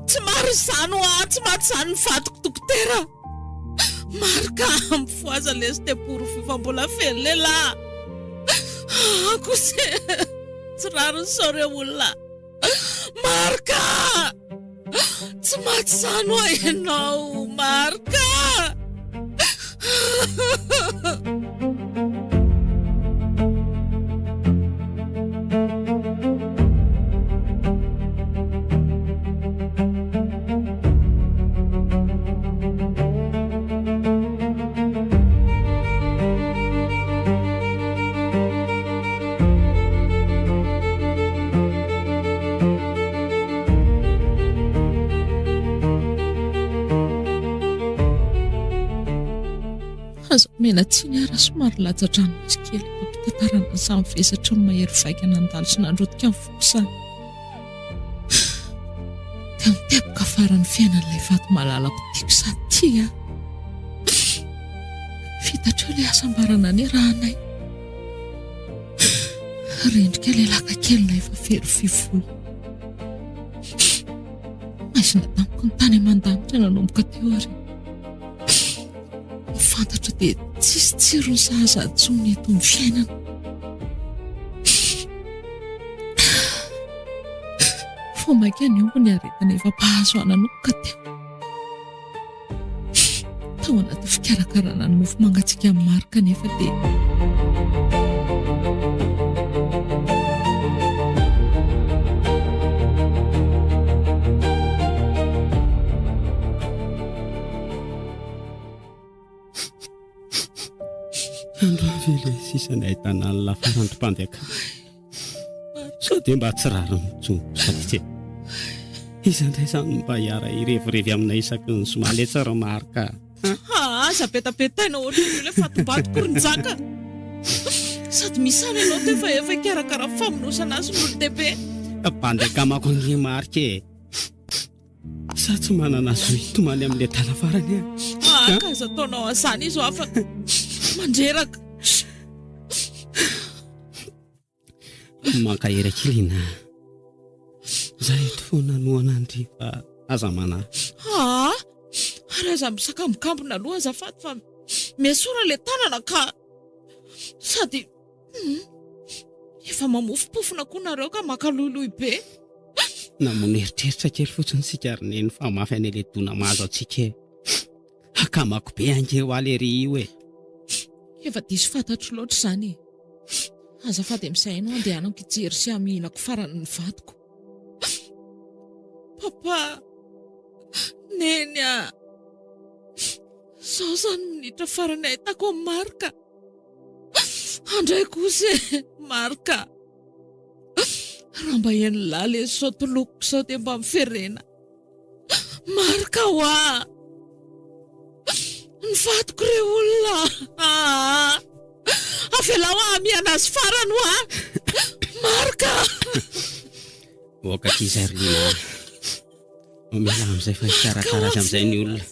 G: Tsy maro izany tsy maty izany ny vadiko dokotera. Marika mifoaza lesy teporo fifa mbola feno lehilahy. Kosa tsy rariny sao reo olona. Marika, tsy maty izany ho ianao Marika. Azo mena tsiny ara somary latsa-drano misy kely mampitantarana ny samy vesatra ny mahery vaika nandalo sy nandrotika ny fokosany. Dia miteboka faran'ny fiainan'ilay vato malalako tiako sady tia. Fitatra ilay asambarana ny rahanay. Rendrika ilay laka kelina efa fery fivola. Maizina tamiko ny tany aman-danitra nanomboka teo ary. Fantatra dia tsisy tsirony sahaza atsony eto ny fiainana. Fomaka ny ombony aretana efa mpahazo ananoka teo. Tao anaty fikarakarana ny mofo mangatsiaka amin'ny Marika nefa dia
I: Androvile sisany ahitana ny lafarandrom-pandeaka. Sao dia mba tsy rariny tsongo sady tsy izandray izany mba hiara irevirevy aminay isaky ny somale tsara Marika.
G: Aza petapetaina ohatran'io ilay fatombatoko ronjaka. Sady misana ianao teo fa efa ikarakara famonosana azy n'olon-dehibe.
I: Mpandeaka amako ny Marika e. Sa tsy manana azo hitomany amin'ilay talafarany e.
G: Kaza ataonao azany izy ho afaka mandreraka.
I: Mankahery kilina. Zahay eto foana noana andry fa aza mana.
G: Ary aza misakambokambona aloha azafady fa miasora ilay tanana ka sady efa mamofopofona koa nareo ka makaloloy be.
I: Namono eritreritra kely fotsiny sika ary neny fa mafy an'ilay dona mahazo atsika e. Akamako be angeo alery io e.
G: Efa diso fantatro loatra izany e. Azafady amin'izay no andehanako hijery sy haminako faran'ny vadiko. Papa, neny sao izany minitra farany ahitako amin'ny Marika. Andray kosa Marika. Raha mba eny lala e sao tolokoko sao dia mba miferena. Marika hoa. Ny vadiko re olona. Avela ho amiana azy farany hoa. Marika.
I: Oka tia Zerlina. Omela amin'izay fa hikarakara azy amin'izay ny olona.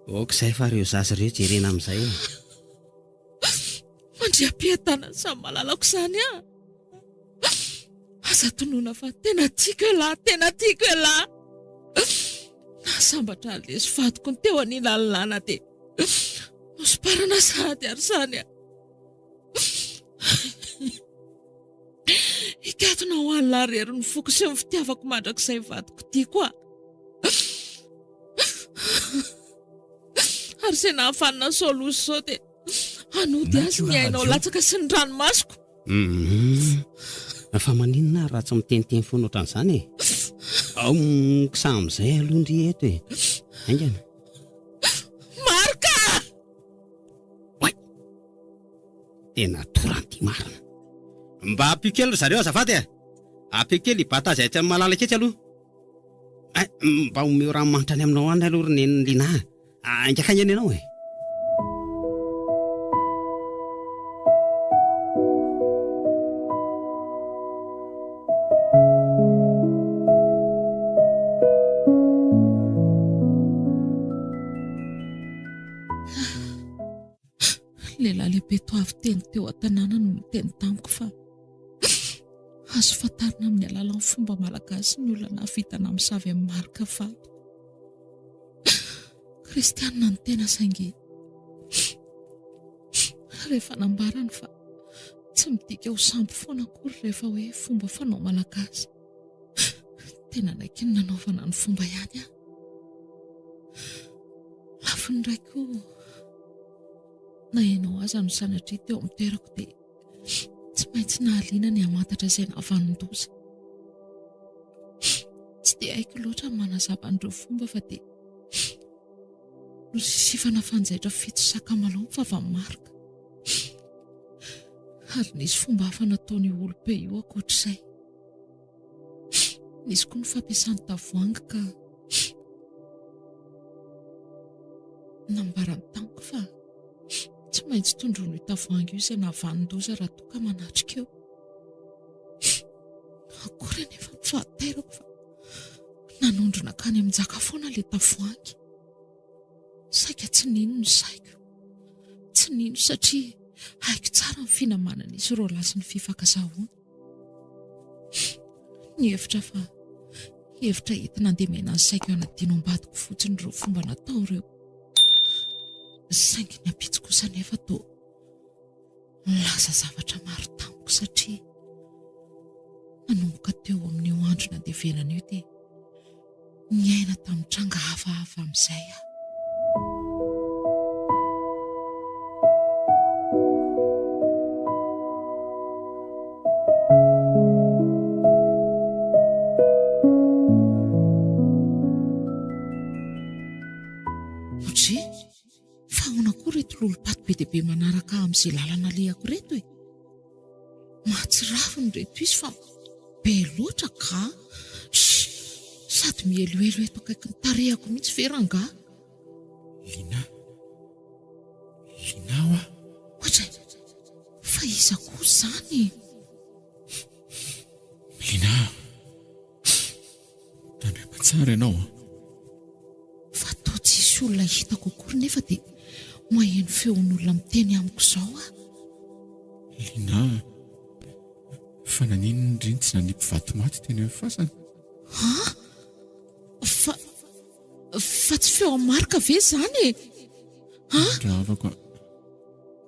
I: Oka izay fa ireo zazy ireo jerena amin'izay e.
G: Mandriam-piatana samy malalako izany aza tonoina fa tena tiako lahy, tena tiako lahy. Nasambatra lesy vadiko ny teo any lalilana dia nosparana sady ary izany ikatona ho any larery ny foko sy ny fitiavako mandrakizay vadiko tiako ary izay nahafanina saolozy sao dia anody azy ny hainao latsaka sy ny ranomasoko.
I: Fa maninona raha tsy miteniteny foana ohatran'izany e. Ao kisa amin'izay alondry eto e. Aingana.
G: Marika!
I: Oay! Tena toranty marina. Mba apikely zareo azafady e. Apikely bata izay tsy malala ketsy aloha. Mba omeo ranomanitra any aminao any aloha reneny lina. Angakany any ianao e.
G: Lehilahy lehibe toavy teny teo an-tanàna no miteny tamiko fa azo fantarina amin'ny alalan'ny fomba malagasy ny olona nahafitana misavy amin'ny marika fa kristianina ny tena saingy rehefa nambarany fa tsy midika ho sampy foana akory rehefa hoe fomba fanao malagasy. Tena naiky ny nanaovana ny fomba ihany aho. Lafiny iray koa na hainao aza no sanatria teo amin'ny toerako dia tsy maintsy nahaliana ny hamantatra izay nahavanin-doza. Tsy dia haiko loatra ny manazava an'ireo fomba fa dia nosisifana fanjaitra fito sakamalao fa avy amin'ny marika. Ary nisy fomba hafa nataony olo-be io ankoatr'izay. Nisy koa ny fampiasany tavoahangy ka nambarany tamiko fa tsy maintsy tondrono io tavoahangy io izay nahavanin-doza raha toa ka manatrika eo. Akory nefa mifahatairako fa nanondrona kany amin'njaka foana ilay tavoahangy. Saika tsy nino ny saiko. Tsy nino satria haiko tsara ny finamanana izy ireo lasin'ny fifakazahoana. Ny hevitra fa hevitra entina handemena ny saiko hanadino ambadiko fotsiny ireo fomba natao ireo. Saingy ny ampitsy kosa nefa toa laza zavatra maro tamiko satria nanomboka teo amin'io andro nandevenana io dia niaina tamin'ny tranga hafahafa amin'izay aho. Lolo-paty be dia be manaraka amin'izay lalana lehako reto e. Mahatsirafy ny reto izy fa be loatra ka sady miheloelo eto akaiky ny tarehako mihitsy veranga.
F: Lina hoa
G: Ohatray, fa iza koa izany?
F: Lina, tandrema tsara ianao.
G: Fa toa tsisy olona hitako akory nefa dia maheno feon'olona miteny amiko izao aho.
F: Lina, fa nanino ny riny tsy nanipy vatomaty teny amin'ny fasana?
G: Fa tsy feo amin'ny marika ve izany e?
F: Raha avako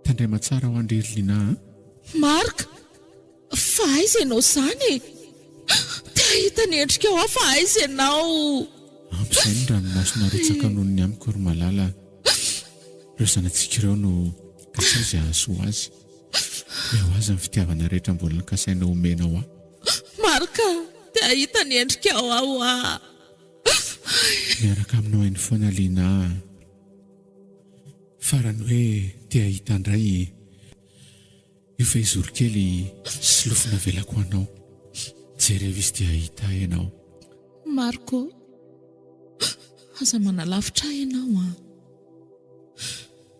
F: tandrema tsara ho andrery Lina.
G: Marika? Fa aiza ianao izany? Te ahita ny endrika ao aho fa aiza ianao?
F: Amp'izay ny ranomasina rotsaka noho ny amiko ry malala. Ireo zanantsika ireo no kasazy ahaso azy. Eo aza ny fitiavana rehetra mbola nikasaina omena ao aho.
G: Marika, te ahita ny endrika ao aho aho.
F: Miaraka aminao hainy foana Lina. Farany hoe te ahita indray io fa izoro kely sy lofina velako anao. Jereva izy te ahita ianao.
G: Mariko, aza manalavitra ianao aho.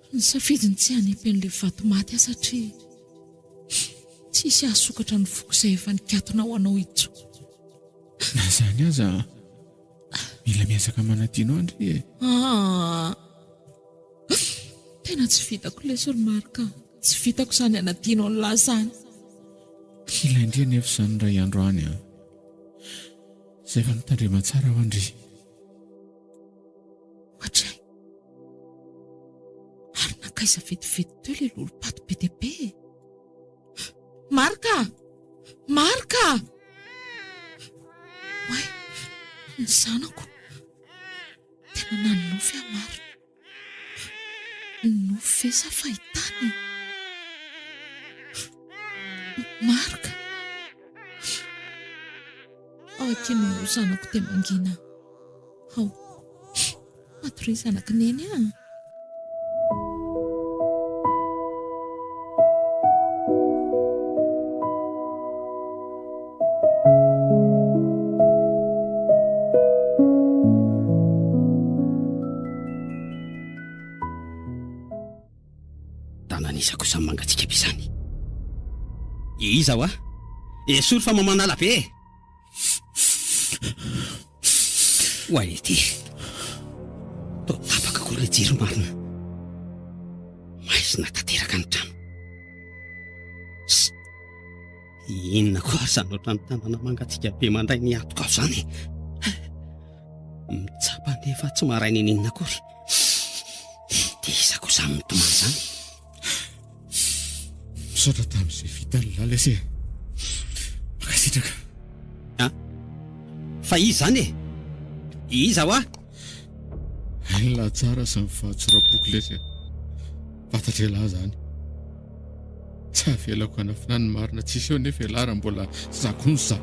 G: Ny safidiny tsy hanipy an'ilay vatomaty aho satria tsisy ahasokatra ny foko izay efa nikatona ho anao itso.
F: Na izany aza mila miezaka manadino andry e.
G: Tena tsy vitako lesy ry Marika. Tsy vitako izany hanadino an'lahy izany.
F: Ila indrina efa izany ray andro any a. Izay efa mitandrema tsara ho andry.
G: Ohatray, ary nakaiza vetivety teo ilay lolo-paty be dia be. Marika! Marika! Oay, ny zanako tena nanofy aho Marika. Nofy ve sa fahitany? Marika! Ao akino no zanako te mangina. Ao, matory zanako neny aho.
I: Tananisa kosa mangatsika be izany. Iza ho esory fa mamanala be. Hoay ety, toa tapaka koa ilay jiro marina. Maizina tanteraka ny trano. Inona koa zany oatra ny tanana mangatsiaka be mandray ny atoka aho zany. Mitsapa nefa tsy maray ny inona kory. Dia izako izany mitomany zany.
F: Misaotra tamin'izay vita ny lalesy. Makasitraka.
I: Fa izy zany e? Iza ho a?
F: Aina tsara sy ny fahatsoram-poko lesy. Fantatra elahy zany. Tsy avelako anafina ny marina tsisy eo nefa elahy raha mbola zakonsa.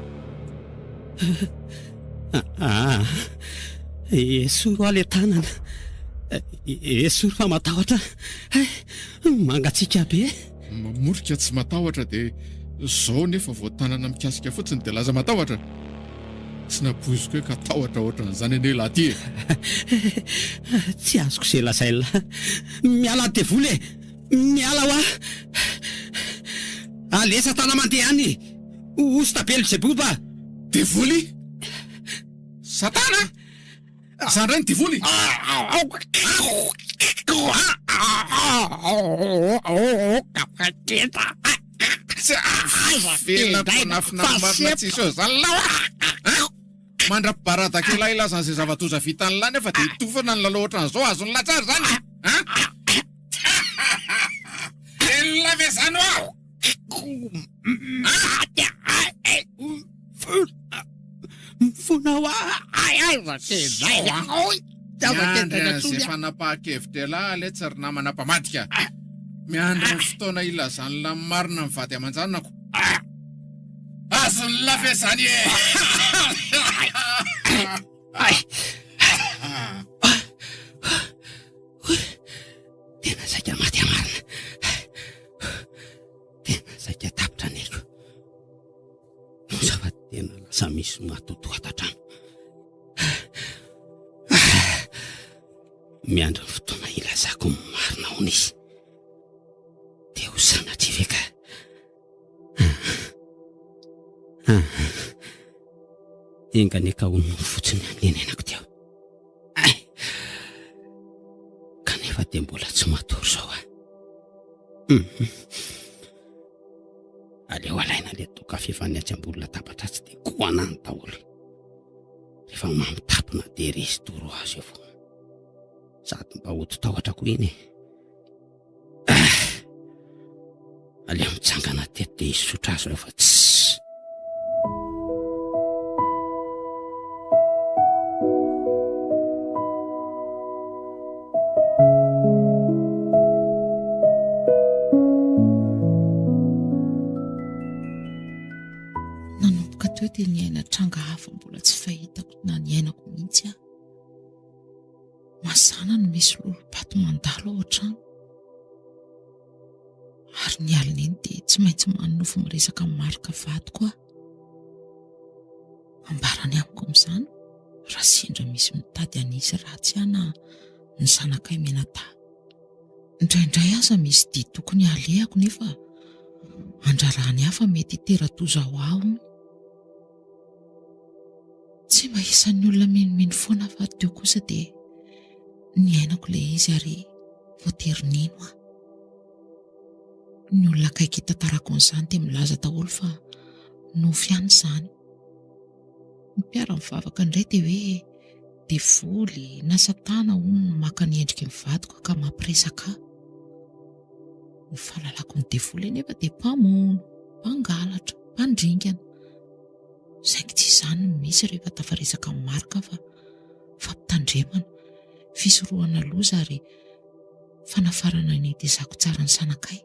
I: Esoro aho le tanana. Esoro fa matahotra. Mangatsiaka be.
F: Mamorika tsy matahotra dia zao nefa vao tanana mikasika fotsiny dia laza matahotra. Tsy napoiziko hoe ka tahotra ohatran'izany anie lahy ty.
I: Tsy azoko izay lazaila. Miala devoly e. Miala ho aho. Alesa tana mandeha any. Osta Beelzebub.
F: Devoly? Satana? Zany reny devoly? Marina tsisy eo zany lahy. Mandra-pibaradaka elahy ilazany izay zavatoza vita ny lahy nefa dia hitofana ny lalao ohatran'izao azony latsara zany. Elona ve zany ho aho?
I: Mifona ho
F: Miandry izay fanapahan-kevitra elahy ale tsy ry namana mpamadika. Miandry ny fotoana ilazany lahy marina mivady aman-janako. Azony lafe zany e!
I: Tena saika maty amarina. Tena saika tapitra aneko. Zava tena lasa misy matotohatra trano. Miandry ny fotoana ilazako marina hony izy. Dia ho sanatry ve ka? Enganeka hono fotsiny nenenako teo. Kanefa dia mbola tsy matory zao a. Aleo alaina le tokafe efa niatsam-bolona tapatra tsy dia koana ny daholo. Rehefa mamitapona dia resy toro azo eo foana. Sady mba hodi-tahotra koa iny. Aleo mitsangana teto dia hisotra azo rehefa tsy.
G: Nanomboka teo dia niaina tranga hafa mbola tsy fahitako na niainako mihitsy aho. Masana no misy lolo-pato mandalo ao an-trano. Ary ny alina iny dia tsy maintsy manofo miresaka marika vato koa. Ambarany amiko amin'izany raha sendra misy mitady anisy ratsy ana ny zanakay menata. Indraindray aza misy dia tokony alehako nefa andrarahany hafa mety hitera-toza ho aho. Tsy mba isan'ny olona menomeno foana fa teo kosa dia niainako ilay izy ary voatery nino aho. Ny olona akaiky tantarako an'izany dia milaza daholo fa nofy ihany izany. Ny mpiara-mivavaka indray dia hoe devoly na satana hono no maka ny endriky ny vadiko ka mampiresaka aho. Ny fahalalako ny devoly nefa dia mpamono, mpangalatra, mpandringana. Saingy tsy izany no misy rehefa tafaresaka amin'ny marika fa fampitandremana, fisorohana loza ary fanafarana ny itezako tsara ny sanakay.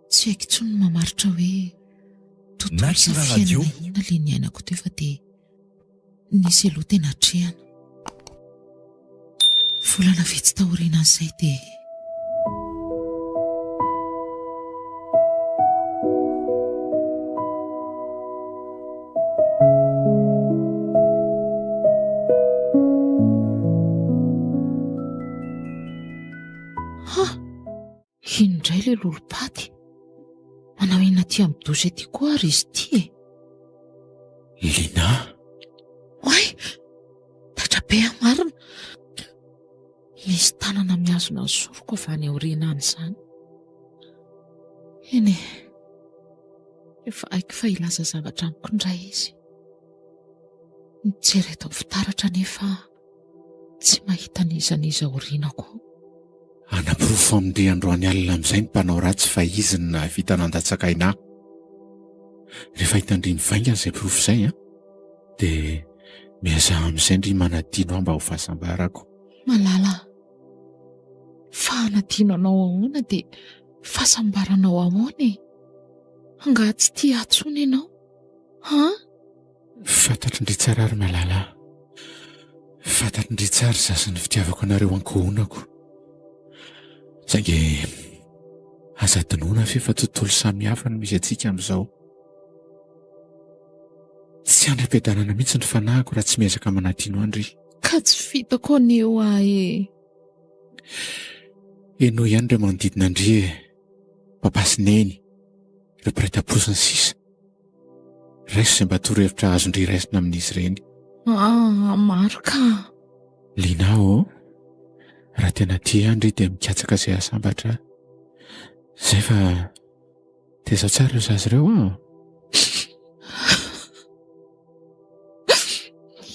G: Tsy haiko intsony ny mamaritra hoe tontolo sy fiainana inona ilay niainako teo fa dia nisy aloha tena hatrehana. Volana vitsy taoriana an'izay dia indray ilay lolo-paty. Manao inona ty amin'ny dosy ety koa ary izy ty e.
C: Lina.
G: Oay, taitra be amarina. Misy tanana mihazona ny soroko avy any aoriana any izany. Eny e, Efa haiko fa ilaza zavatra amiko indray izy. Mijery eto fitaratra nefa tsy mahita nizaniza orianako.
F: Anaporofo amin'ndry androany alina amin'izay ny mpanao ratsy fa izy no nahavita nandatsakaina. Rehefa hitandry mivaingana izay porofo izay dia miazaha amin'izay ndry manadino aho mba ho fahasambarako.
G: Malala, fa hanadino anao ahoana dia fahasambaranao ahoana e? Anga tsy tia atsony ianao?
F: Fantatro ndry tsara ary Malala. Fantatro ndry tsara zasy ny fitiavako anareo ankohonako. Saingy aza dinoana fa tontolo samihafa no misy antsika amin'izao. Tsy andram-piadanana mihitsy ny fanahiko raha tsy miezaka manadino andry.
G: Ka tsy fitako anio ahy.
F: Enao ihany ireo manodidina andry papa sy neny, ireo mpiraitam-posiny sisa. Raiso izay mba torohevitra azondry raisina amin'izy ireny.
G: Marika.
F: Linao, raha tena tia andry dia mikatsaka izay asambatra. Izay fa tezao tsara ireo zazy ireo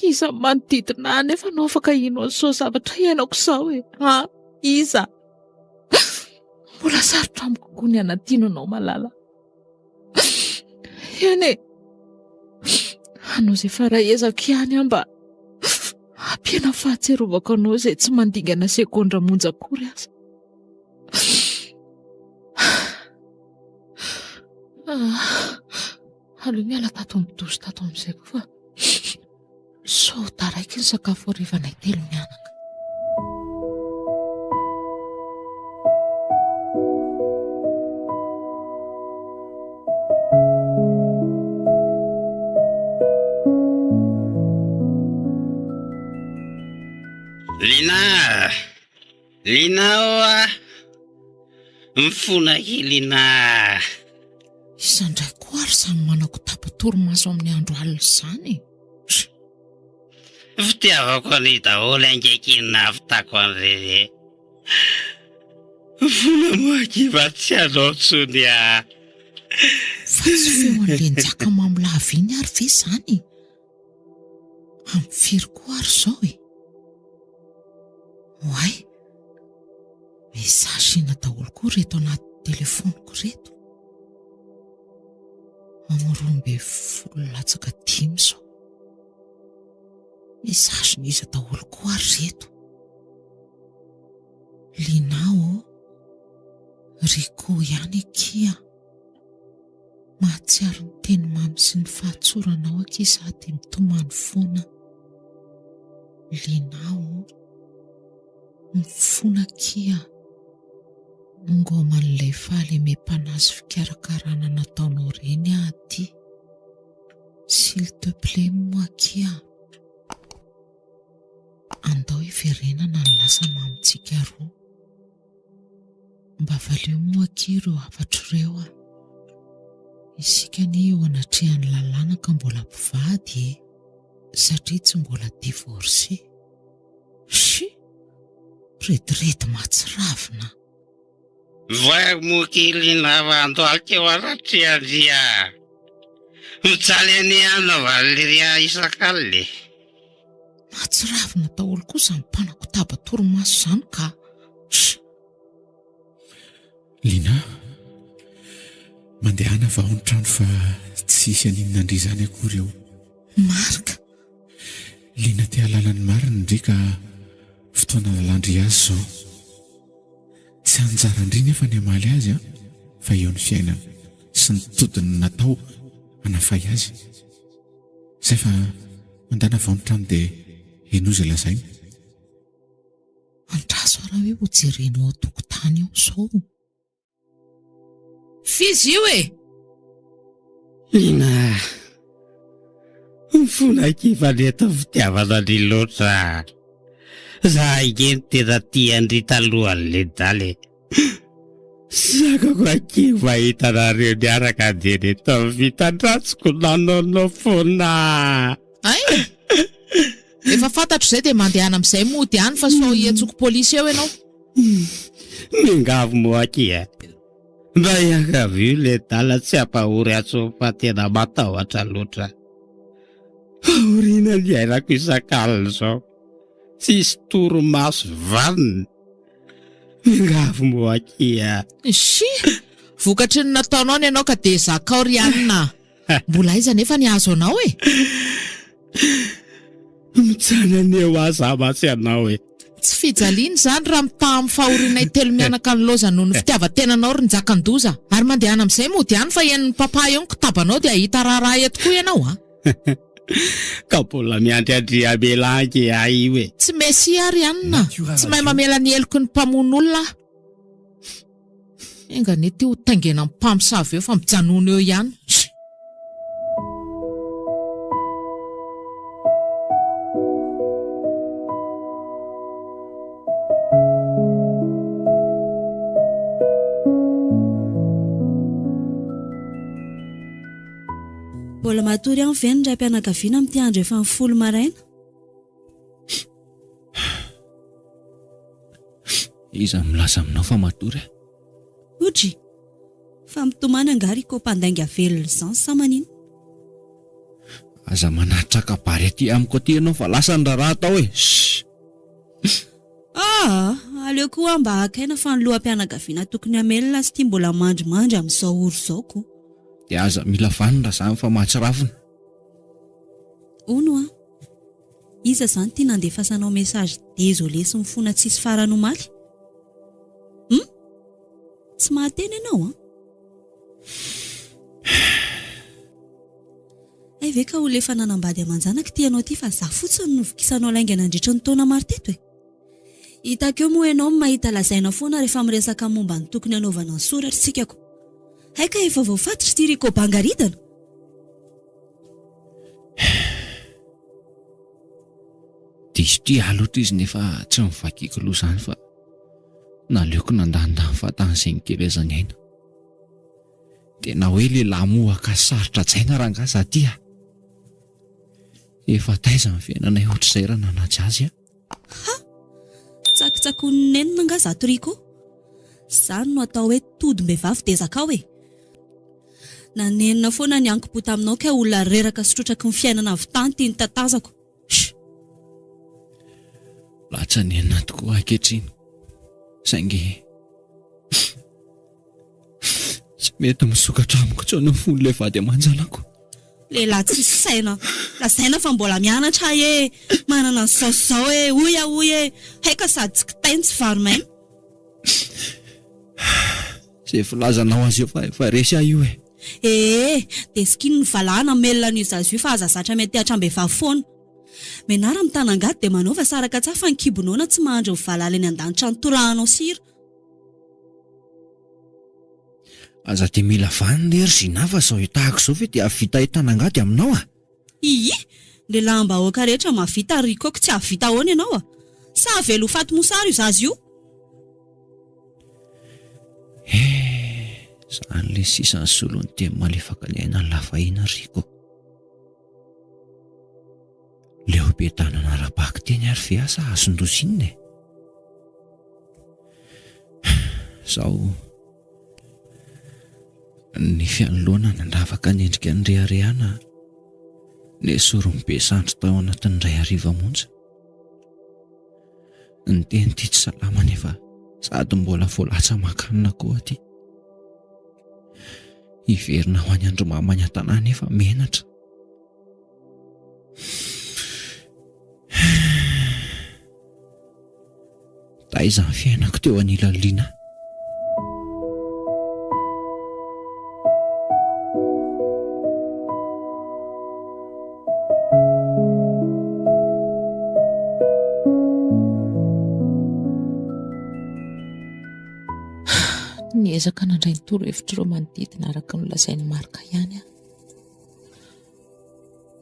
G: Iza manodidina nefa anao afaka ino an'izao zavatra iainako izao e? Iza? Mbola sarotra amiko koa ny hanadino anao Malala. Eny e, anao izay faraezako ihany mba ampiana fahatserovako anao izay tsy mandingana sekondra monja akory aza. Aleo miala tato midoso tato amin'izay koa fa so taraiky ny sakafo harivanay telo mianaka.
I: Lina mifona Lina.
G: Isandray koa ary samy manako tapatorimaso amin'ny andro alina izany.
I: Fitiavako ny daholo angaiky navitako an'ireny. Mifona moakiva tsy anao tsony
G: fa tsy feo an'lenjaka mamolaviany ary ve izany? Amin'ny firy koa ary izao e. Oay, mesazy ina daholo koa reto anaty telefoniko reto. Amorombe 10 izao. Mesazy niza daholo koa ary reto. Linao, Riko ihany kia. Mahatsiaro ny teny mamy sy ny fahatsoranao ankizy dia mitomany foana. Linao, mifona kia. Ngoman'ilay faly me-panazy fikarakarana nataonao reny aty. S'il te plaît moi kia. Andao iverenana ny lasa mamitsika roa. Mba valeo moa kia ireo hafatro ireo Isika ny eo anatrehan'ny lalàna ka mbola mpivady satria tsy mbola divorcé. Retirety mahatsiravina.
I: Vai Lina vandoalika eo anatrehan'ria. Mijaly any anavaliria isakaly.
G: Mahatsiravina daholo koa izany mpanako tabatorimaso izany ka.
F: Lina, mandehana va ao ny trano fa tsy hisy aninona andry izany akory eo.
G: Marika.
F: Lina tia halala ny marina ndry ka fotoana lalandry azy izao. Tsy anjara ndry nefa ny amaly azy fa eo ny fiainana sy ny todiny natao hanafay azy. Izay fa mandana va ao ny trano dia enozy lazainy.
G: Antraso raha hoe ho jerenao an-tokotany eo izao. Fizy io e!
I: Lina, mifona kiva neto fitiavana ny loatra. Zaho igeny tena tia andry talohan'le daly. Sakako akiva hitanareo niaraka dia neto amin'ny vitan-dratsiko nanonao foana.
G: Ay! Efa fantatro izay dia mandehana amin'izay mody ihany fa so hiantsoko polisy eo ianao.
I: Mingavo moa kia. Mba iankaviu le dala tsy ampahory atso fa tena matahotra loatra. Oriana ny airako isan-kalina izao. Tsisy toromaso vanina. Ngavo moakia.
G: Shi, vokatry ny nataonao ny ianao ka dia zakao Rianina. Mbola aiza nefa ny azo anao e?
I: Mitsanany eo aza masy anao e.
G: Tsy fijaliana izany raha mitaha amin'ny fahorianay telo mianaka ny loza noho ny fitiavan-tenanao ry njakan-doza. Ary mandehana amin'izay mody ihany fa hen'ny papa eo ny kitabanao dia ahita raharaha eto koa ianao a.
I: Ka mbola miandriandry amelangy ahy io e.
G: Tsy mesy ary Rianina. Tsy mahay mamela ny heloky ny mpamono olona. Engane ty ho taingena amin'ny mpamosavy eo fa mijanona eo ihany.
D: Mbola matory ihany ve ny ray mpianakaviana amin'ity andro efa 10 maraina?
C: Iza milaza aminao fa matory?
D: Otry, fa mitomany angary ko mpandainga velona izany sa manino?
C: Aza manatraka bary aty amiko aty ianao fa lasa ny raharaha atao e.
D: Aleo koa mba hakaina fa ny loham-pianakaviana tokony hamelona sy tia mbola mandrimandry amin'izao oro izao ko.
C: Dia aza mila vanina izany fa mahatsiravina.
D: Ono a? Iza izany tia nandefasanao mesazy désolé sy mifona tsisy farany omaly? Tsy mahateny ianao a? Ay ve ka ho lefa nanambady aman-janaka ty ianao ty fa za fotsiny novokisanao laingana nandritra ny taona maro teto e. Hitako eo moa ianao mahita lazaina foana rehefa miresaka momba ny tokony hanaovana ny soratra tsikako. Haika efa voafatitra ty Riko Bangaridana.
C: Diso ty alotra izy nefa tsy mivakiko loha izany fa naleoko nandanindany fahatan'izay ny kelezany aina. Tena hoe lehilahy mohaka sarotra tsaina rangaza aty a. Efa taiza ny fiainanay ohatr'izay raha nanaja azy a.
D: Tsakitsakony nenina nga zato Riko. Izany no atao hoe todim-behivavy dia zakao e. Nanenina foana ny ankim-pota aminao ka olona reraka sy trotraky ny fiainana avy tany ty ny tatazako.
C: Latsa nenina tokoa ankehitriny. Saingy tsy mety misokatra amiko intsony ny fony ilay vady aman-janako.
D: Lehilahy tsisy saina. Lazaina fa mbola mianatra e. Manana ny saozao e. Oy e. Haika sady tsy kitainy tsy varomaina.
C: Izay filazanao azy eo fa efa resy ahy io e.
D: Dia skiny ny valahana melona ny zazy io fa aza zatra mety hatram-behivavy foana. Menara amin'ny tanangady dia manova saraka tsaha fa ny kibonona tsy mahandro ny valala eny an-danitra ny torahanao sira.
C: Aza dia mila vanina ery zinafa zao hitahako izao ve dia avita hitanangady aminao a?
D: Ny lamba-hoaka rehetra mavita Riko tsy avita ahoana ianao a? Sa velo faty mosary io zazy io?
C: Izany le sisan'ny solony teny malefaka ny aina ny lafahina Riko. Leo be tanana ara-baky teny ary ve asa azon-dosinina e. Zao ny fianoloana nandravaka ny endrika ny reharehana ny sorony be sandro tao anatin'ny ray hariva monja. Ny teny ty tsy salama nefa sady mbola voalatsa makanina koa aty. Hiverina ho any Andromamany an-tanàna efa menatra. Taiza ny fiainako teo anilaliana.
G: Niezaka nandray ny toro-hevitra ireo manodidina araka ny lazainy Marika ihany a.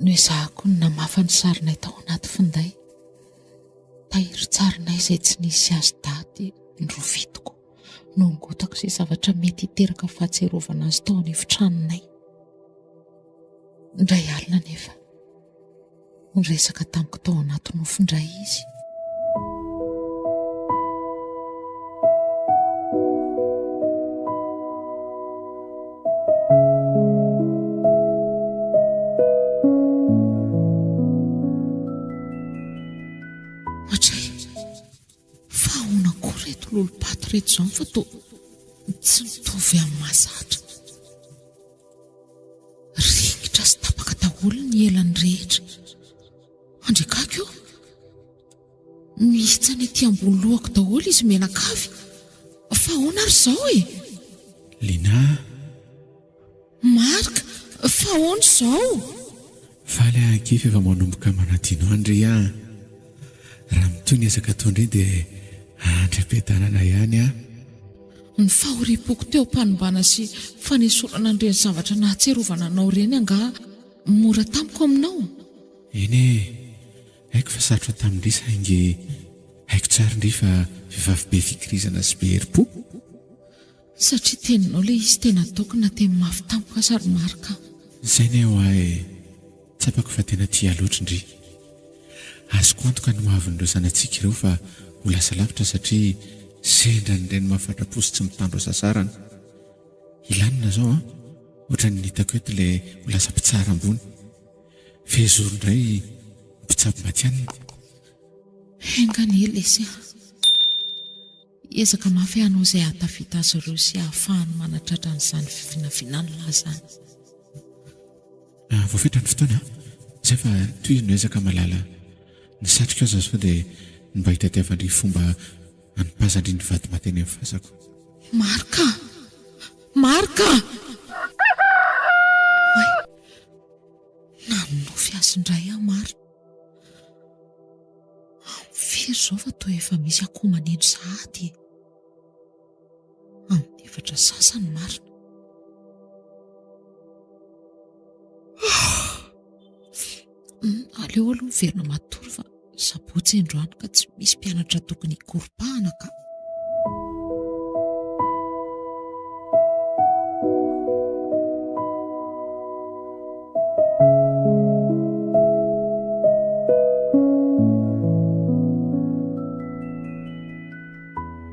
G: Noezahako ny namafa ny sarinay tao anaty finday. Tahiry tsarinay izay tsy nisy azy daty nyrovitiko. Nongotako izay zavatra mety hiteraka fahatserovana azy tao an'efitranonay. Ndray alina nefa niresaka tamiko tao anaty nofindray izy. reto izao fa toa tsy mitovy amin'ny mahazatra. Rikitra sy tapaka daholo ny elany rehetra. Andrekako io, mihitsy any aty ambony lohako daholo izy menakavy. Fa ahoana ary izao e?
C: Lina,
G: Marika, fa ahoana izao?
C: faly ankify efa manomboka manadino andry raha mitoy ny ezaka atao indray dia andram-piadanana ihany
G: Ny fahoriam-poko teo mpanombana sy fanesorana an'ireny zavatra nahatserovana anao ireny anga mora tamiko aminao.
C: eny haiko fa sarotra tamindry saingy haiko tsara indray fa vehivavy be fikirizana sy be herim-po.
G: Satria teninao ilay izy tena ataoko na teny mafy tampoka sary Marika.
C: Izay ny ho ahy tsapako fa tena tia loatra indry. Azoko antoka ny mahavin'ireo zanantsika ireo fa ho lasa lavitra satria sendra ny reny mahafatra-po sy tsy mitandro sasarana. Ilanina zao ohatra ny hitako eto ilay ho lasa mpitsara ambony. Fehizoro indray mpitsabo matianina.
G: Engany elesy ezaka mafy hanao izay hatafita azy ireo sy ahafahany manatratra an'izany fivinavinany lazany.
C: Voafetra ny fotoana izay fa toy no ezaka malala ny satrika aza sao dia mba hitatiavandry fomba anipazandry ny vady mateny amin'ny fasako.
G: Marika! Marika! Oay, nanofy azy indray Marika. Firy zao fa toa efa misy akoho manendry sahady. Amin'ny efatra sasany Marina. Aleo aloha miverina matory fa sabotsy androany ka tsy misy mpianatra tokony hikoropahana ka.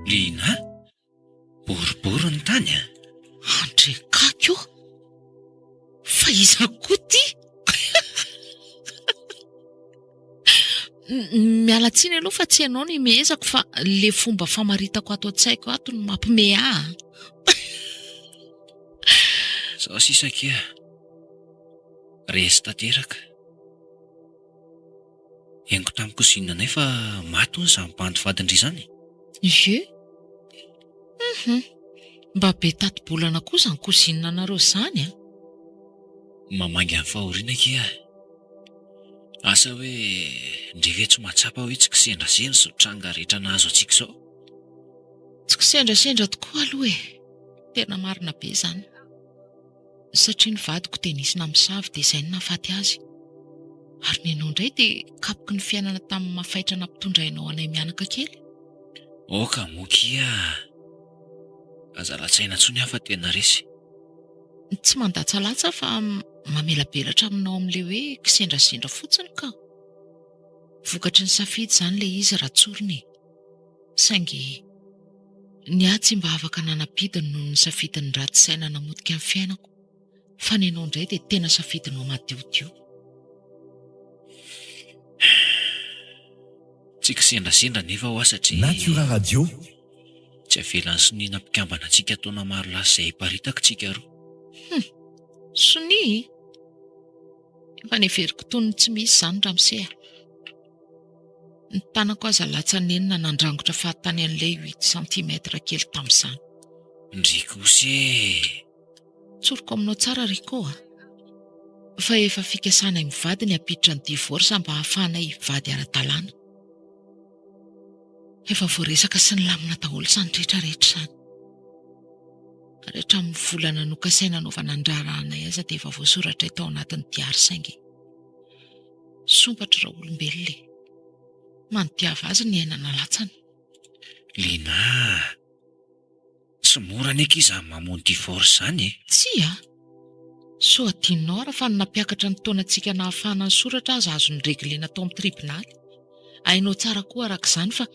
C: Lina, boribory ny tany
G: Andrekako fa iza koa ty? Miala tsiny aloha fa tsy ianao ny miezako fa le fomba famaritako ato an-tsaiko ato no mampime ahy.
C: Zaho sisaka resy tanteraka. Hengo tamin'ny kozinanay fa maty hono izany mpandy vadindry izany.
G: Je? Mba be tato-bolana koa izany kozinina anareo izany
C: Mamangy amin'ny fahoriana kia. Asa hoe ndreve tsy mahatsapa hoe tsy kisendrasendra zao tranga rehetra nahazo antsika izao.
G: Tsy kisendrasendra tokoa aloha tena marina be izany. Satria ny vadiko tenisina misavy dia izay no nahafaty azy. Ary ny anao indray dia kapoky ny fiainana tamin'ny mafaitra nampitondrainao anay mianaka kely.
C: Oka mokia. Aza latsaina intsony aho fa tena resy.
G: Tsy mandatsalatsa fa mamelabelatra aminao amin'ilay hoe kisendrasendra fotsiny ka. Vokatry ny safidy izany ilay izy ratsoriny. Saingy ny ahy tsy mba afaka nanapidiny noho ny safidiny ratsy saina namotika amin'ny fiainako. Fa ny anao indray dia tena safidinao madiodio.
C: Tsy kisendrasendra nefa ho satria
H: Natura Radio.
C: Tsy avelan'ny soniana mpikambana antsika taona maro lasa izay hiparitaka tsika roa.
G: Soni? Efa neveriko toy ny tsy misy izany ramosea. Ny tanako aza latsanenina nandrangotra fahatany an'ilay 8 cm kely tamin'izany.
C: Ndrikose.
G: Tsoroko aminao tsara Riko fa efa fikasanay mivady ny apiditra ny divorce mba hahafahanay hivady ara-dalàna. Efa voaresaka sy ny lamina daholo izany rehetrarehetra izany. Rehetra amin'ny volana nokasaina naovana andraranay aza dia efa voasoratra tao anatin'ny diary saingy. Sompatra raha olombelona. Manodiava azy ny ainana latsana.
C: Lina, tsy mora ny ankizy mamono divorce izany
G: Tsy so adinonao ara fa nampiakatra ny taonantsika nahafahana ny soratra aza azo ny regliana tao amin'ny tribonaly. Hainao tsara koa araka izany fa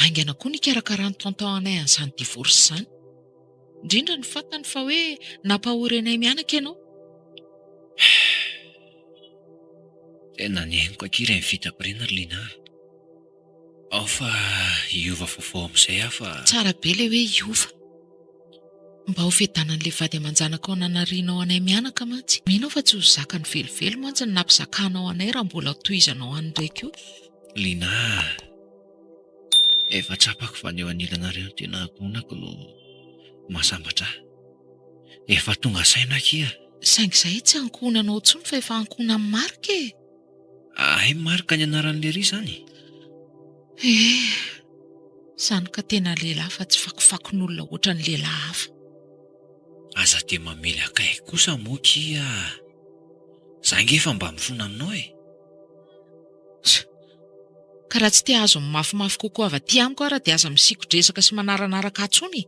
G: aingana koa ny karakarany tantao anay an'izany divorce izany. Indrindra ny fantany fa hoe nampahory anay mianaka ianao.
C: Tena ny henoko akira ny fitapirina Lina. ao fa iova vaovao amin'izay afa
G: tsara be le hoe iova mba ho fiadanan'le vady aman-janaka ao nanarianao anay mianaka mantsy mino fa tsy ho zaka ny velively mantsy ny nampizakanao anay raha mbola tohizanao an'ndraiky io
C: Lina efa tsapako fa ny eo anilanareo tena akonako no masambatra efa tonga saina kia
G: saingy izay tsy ankonanao tsony fa efa ankona amin'ny marika e
C: ay marika ny anaran'le ry zany
G: izany ka tena lehilahy fa tsy fakofakon'olona ohatra ny lehilahy hafa
C: aza dia mamely akay kosa moa kia zange efa mba mifona aminao e
G: ka raha tsy te azo mafimafy kokoa avy aty amiko raha dia aza misikodresaka sy manaranaraka atsony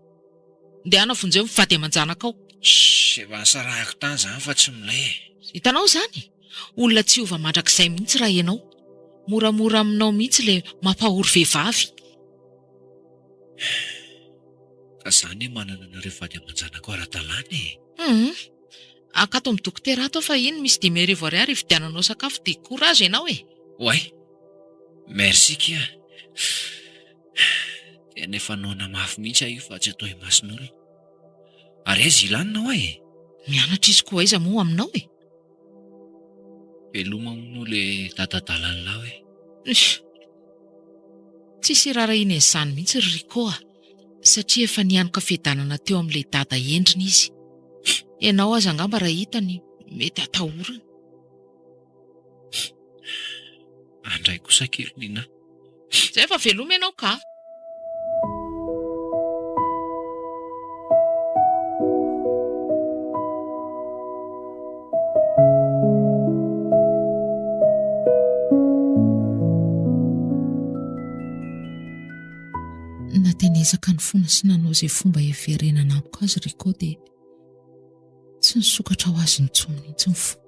G: dia ana vonjeo mivady aman-janaka ao
C: efa nisarahako tany zany fa tsy milay
G: hitanao zany olona tsy ova mandrakizay mihitsy raha ianao moramora aminao mihitsy le mampahory vehivavy
C: ka zany manana anareo vady aman-janaka ara-dalàna
G: akato amin'ny dokotera ato fa iny misy 10,000 ariary ividiananao sakafo dia courage ianao e
C: oay merci kia tena efa noana mafy mihitsy aho io fa tsy atao imasin'olona ary aiza ilanina e
G: mianatra izy koa aiza moa aminao e
C: veloma aminao le dadadalanilao e
G: tsisy rarahina izany mihitsy ry Rikoa satria efa nianoka fiadanana teo amin'ilay dada endriny izy ianao aza angamba raha hitany mety atahorana
C: andray kosa kely Lina
G: zay efa veloma ianao ka natenezaka ny fona sy nanao izay fomba hiverenana amiko azy Riko dia tsy nisokatra ho azy intsony mihitsy ny foko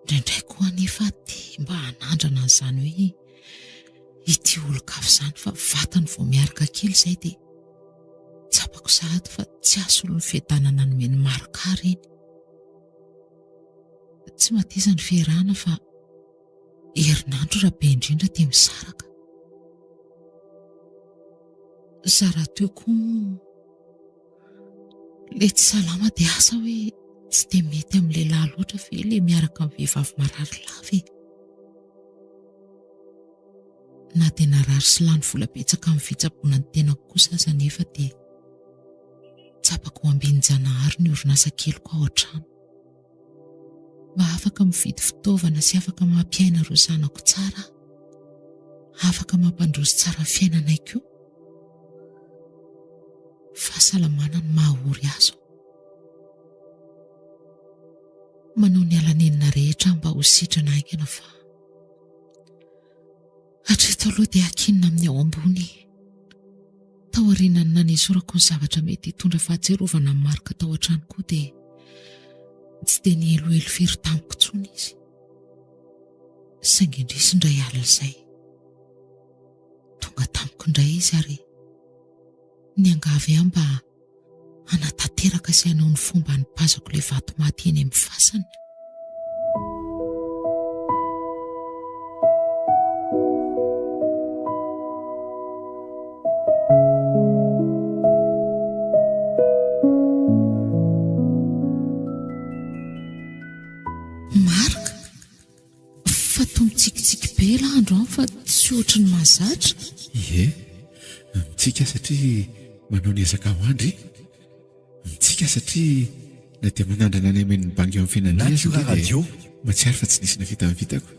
G: indraindray koa anefa dia mba hanandrana an'izany hoe ity olon-kafy izany fa vatany vao miaraka kely izay dia tsapako sahady fa tsy asolo ny fiadanana nomeny marika reny tsy mateza ny fiarahana fa herinandro raha be indrindra dia misaraka zaraha teo koa le tsy salama dia asa hoe tsy dia mety amin'ny lehilahy loatra ve le miaraka amin'ny vehivavy marary lava na dia narary sy lany vola betsaka amin'ny fitsaboana ny tenako kosa aza nefa dia tsapako ambin-janahary ny orinasa keliko ao an-trano mba afaka mividy fitaovana sy afaka mampiaina ireo zanako tsara afaka mampandrozy tsara fiainanay koa fahasalamana ny mahahory azo manao ny alanenina rehetra mba ho sitrana aingana fa hatreto aloha dia akinina amin'ny ao ambony taorianany nanezorako ny zavatra mety hitondra fahatserovana amin'ny marika tao an-trano koa dia tsy dia ny eloelo firy tamiko tsony izy saingy indrisy indray alina izay tonga tamiko indray izy ary ny angavy aho mba hanatanteraka sy hanao ny fomba hanipazako ilay vato maty eny amin'ny fasany marika fa toa mitsikitsiky be lahandro ao fa tsy ohatra ny mahazatra
F: mitsika satria manao ny ezaka ho andry mitsika satria na dia manandrana any amen'ny bangy amin'ny fiainanadio matsiary fa tsy nisy navita mivitako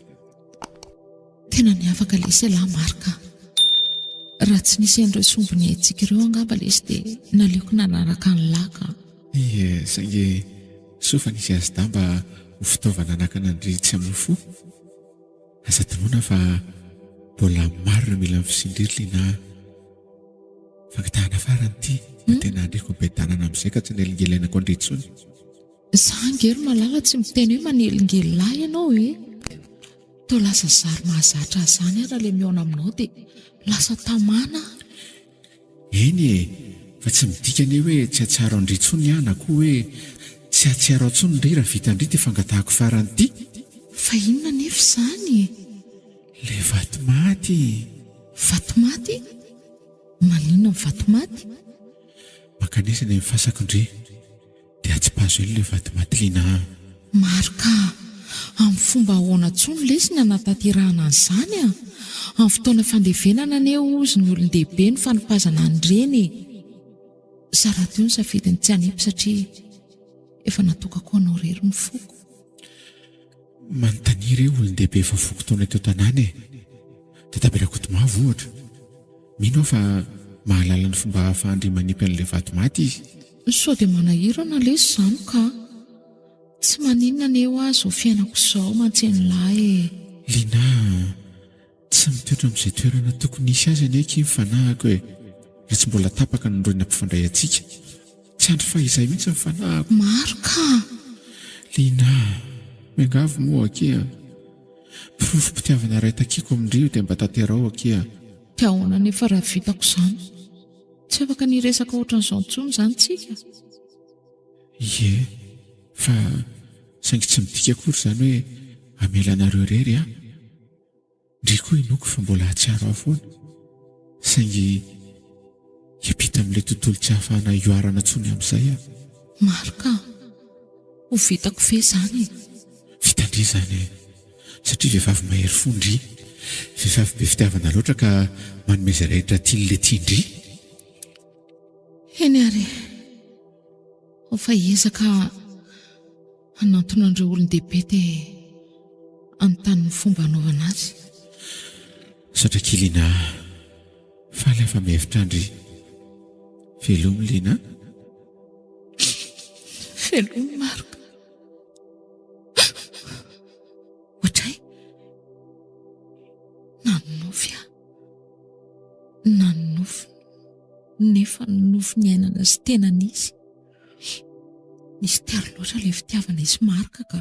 G: tena ny afaka lesy lahy marika raha tsy nisy an'ireo sombony haitsika ireo angamba lesy dia naleoko nanaraka ny laka
F: saingy sofa nisy azy damba ho fitaovana anakana ndry tsy amin'ny fo aza tonoana fa mbola marina mila amin'ny fisindrirylina fankitahana farany ity tena andreko mibedanana amin'izay ka tsy nelingelainako andretsony
G: zangery malala tsy miteny hoe manelingely lahy ianao tao lasa zary mahazatra azany raha le miaona aminao dia lasa tamana
F: eny fa tsy midikany hoe tsy atsiaro andritsony aho na koa hoe tsy atsiaro antsony ndray raha vita ndry ty fangatahako farany ity
G: fa inona nefa izany
F: Le vatomaty.
G: Vatomaty? Maninona ny vatomaty?
F: Makanesana ny fasako ndre dia tsy pazo elo le vatomaty Lina.
G: Marika, amin'ny fomba ahoana tsony lesina nataterahana an'izany a? Amin'ny fotoana fandevenana anie ozy ny olon-dehibe ny fanopazana an'ireny. Zarato ny safidiny tsy hanepy satria efa natokako anao rery ny foko.
F: Manontaniry eo olon-dehibe efa foko taona teo tanàny e. Dia Tabelakotomavo ohatra. Mino aho fa mahalala ny fomba hahafahandry manipy an'ilay vatomaty izy.
G: Sao dia manahirana lesy izany ka. Tsy maninona ny eo azy ho fiainako izao mantsenilahy e.
F: Lina, tsy mitoetra amin'izay toerana tokony hisy azy anie kivy fanahako e. Raha tsy mbola tapaka ny ndroina mpifandray antsika. Tsy andro fahizay mihitsy ny fanahako.
G: Marika!
F: Lina, miangavy moa akia. Pirofo-pitiavana iray takiako amin'ireo dia mba tanterao akia.
G: Dia ahoana nefa raha vitako izany? Tsy afaka niresaka ohatran'izao intsony izany tsika.
F: Ie, fa saingy tsy midika akory izany hoe amelanareo rery a. Ndry koa inoko fa mbola hatsiaro aho foana. Saingy hiampita amin'ilay tontolo tsy hahafahana ioarana intsony amin'izay a.
G: Marika, ho vitako ve izany?
F: Vitandry izany satria vehivavy mahery fondry. Vehivavy be fitiavana loatra ka manome izay rehetra tian'ilay tiandry.
G: Eny ary, fa hiezaka hanantona an'ireo olon-dehibe dia anontany ny fomba hanaovana azy.
F: Saotra Lina, faly afa mihevitra andry. Velomy Lina.
G: Velomy Marika. Ohatray, nanonofy aho. Nanonofy nefa nonofy ny ainana sy tena nisy. Nisy tiaro loatra ilay fitiavana izy Marika ka.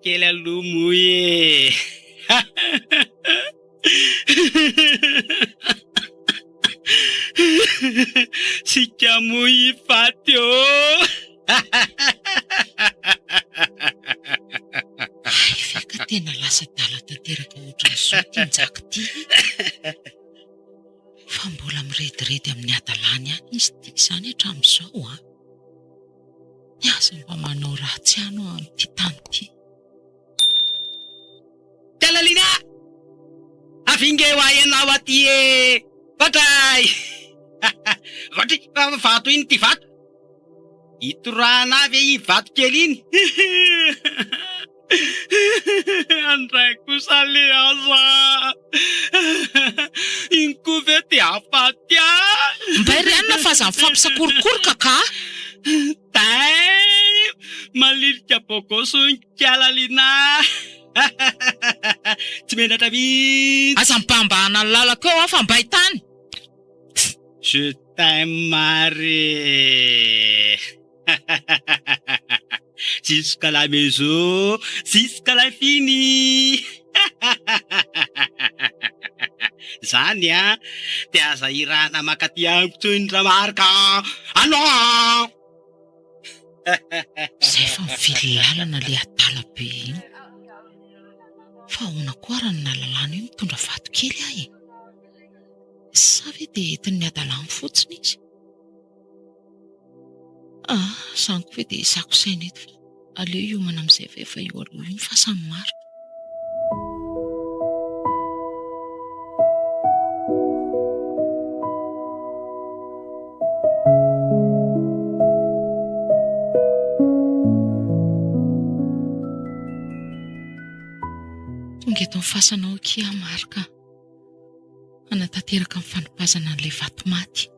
I: Kely aloha moe. Sika moa ifaty eo.
G: Ka tena lasa dala tanteraka ohatran'izao tianjako ty. Fa mbola mirediredy amin'ny adalany any izy ty izany hatramin'izao a. Niasa mba manao ratsy ano amin'ity tany ty.
I: Lina, avinge ho ianao aty e. Vatray. Vatray, vato iny ty vato. Itorahana avy i vato kely iny. Andray kosa le aza. Iny koa ve ty afaty a.
G: Mba irianina fa aza mifampisakorokorika ka.
I: Tai, malirika bokosonka Lina. Tsy menatra mihitsy.
G: Aza mipambahana ny lalako eo afa mba hitany.
I: Je t'aime mare. Jusqu'à la maison, jusqu'à la fini. Zany a, dia aza irana makaty amiko indra Marika. Ano!
G: Zay fa mivily lalana le adala be iny. Fa ahoana koa raha ny nalalana io mitondra vato kely ahy e. Sa ve dia entin'ny adalany fotsiny izy? Izany koa ve dia isako saina eto fa aleo hiomana amin'izay efa eo aloha iny fa samy maro. Tonga eto mifasanao kia Marika. Anatanteraka amin'ny fanopazana an'ilay vatomaty.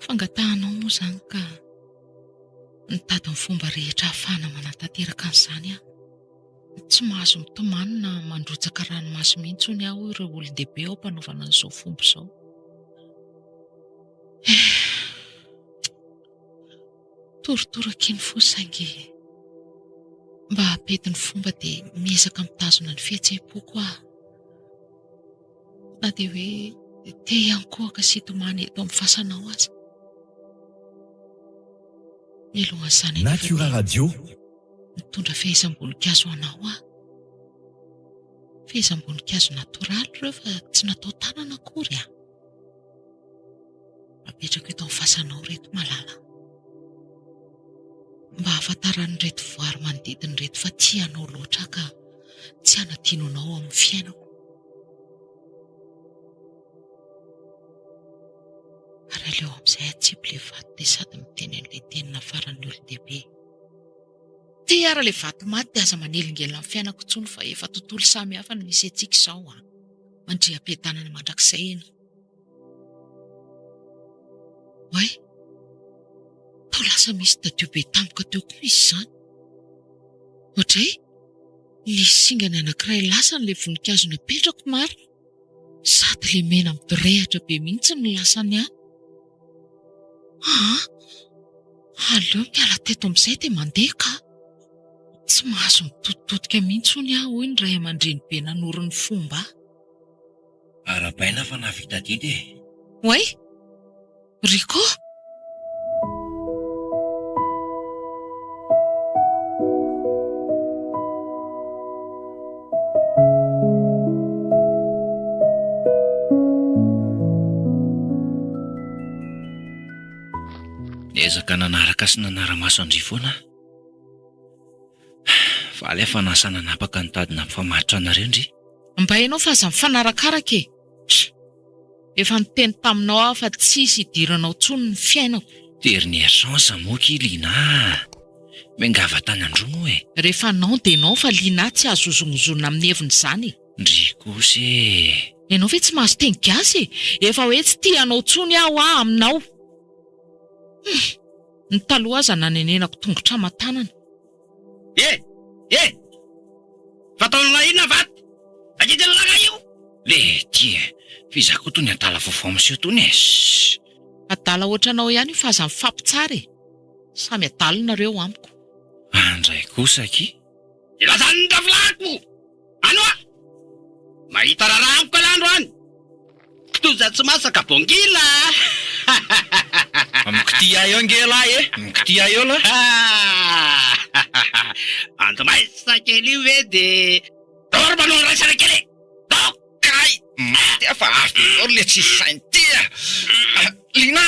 G: Fangatahanao moa izany ka nitady ny fomba rehetra ahafahana manatanteraka an'izany aho. Tsy mahazo mitomany na mandrotsaka ranomasy mihitsy aho ireo olon-dehibe ao mpanaovana an'izao fomba izao. Torotorakiny fosaingy mba hapety ny fomba dia miezaka mitazona ny fihetseham-poko aho. Na dia hoe te iankohaka sy tomany eto amin'ny fasanao aza. Mialohan'izany
H: Natura Radio
G: mitondra fehezam-boninkazo anao aho. Fehezam-boninkazo natoraly ireo fa tsy natao tanana akory aho. Apetraka eto amin'ny fasanao reto malala. Mba hahafantaran'ny reto voary manodidina reto fa tianao loatra ka tsy hanadinonao amin'ny fiainako. Ary aleo amin'izay atsipy le vato dia sady miteny an'ilay tenina faran'ny olon-dehibe. Ty ara le vato maty dia aza manelingela amin'ny fiainako intsony fa efa tontolo samy hafa no misy antsika izao mandriam-piadanana mandrakizay eny. Hoay, tao lasa misy dadio be tampoka teo koa izy izany. Ohatray, nisy singany anankiray lasa n'ilay voninkazo napetrako marina. Sady le mena midorehatra be mihitsy ny lasany ahy. Aleo miala teto amin'izay dia mandeha ka. Tsy mahazo mitototodika mihitsy hony aho hoy ny ray aman-dreny be nanoro ny fomba.
C: Arabaina fa navita didy.
G: Hoay, Riko?
C: Ezaka nanaraka sy nanara-maso andrivoana. Fa alefa nasana napaka nitadina mifamaritra anareo ndry.
G: Mba hainao fa aza mifanarakaraka e. Efa niteny taminao aho fa tsisy idiranao tsony ny fiainako.
C: Dernière chance moky Lina. Mengava tany andromo e.
G: Rehefa nao dia nao fa Lina tsy azo zongozona amin'ny heviny izany.
C: Ndry kosy.
G: Ianao ve tsy mahazo teny gasy? Efa hoe tsy tianao tsony aho aminao. Ny taloha aza nanenenako tongotra aman-tanana.
I: Fataonana inona vaty? Akidina laga io?
C: Le tia, fizako tony adala vaovao monsieur tony e.
G: Adala ohatranao ihany fa aza mifampitsara e. Samy adalonareo amiko.
C: Andray kosa ki.
I: Ilazany ny tafilako! Ano a? Mahita raraha amiko alandro any. Kitoza tsy masaka bongila.
C: Mkitia io ngela e. Mkitia io la.
I: Anto maisa kely io ve de dor manao raisana kely.
C: Dokay. Maty fa afo le tsy saintia. Lina.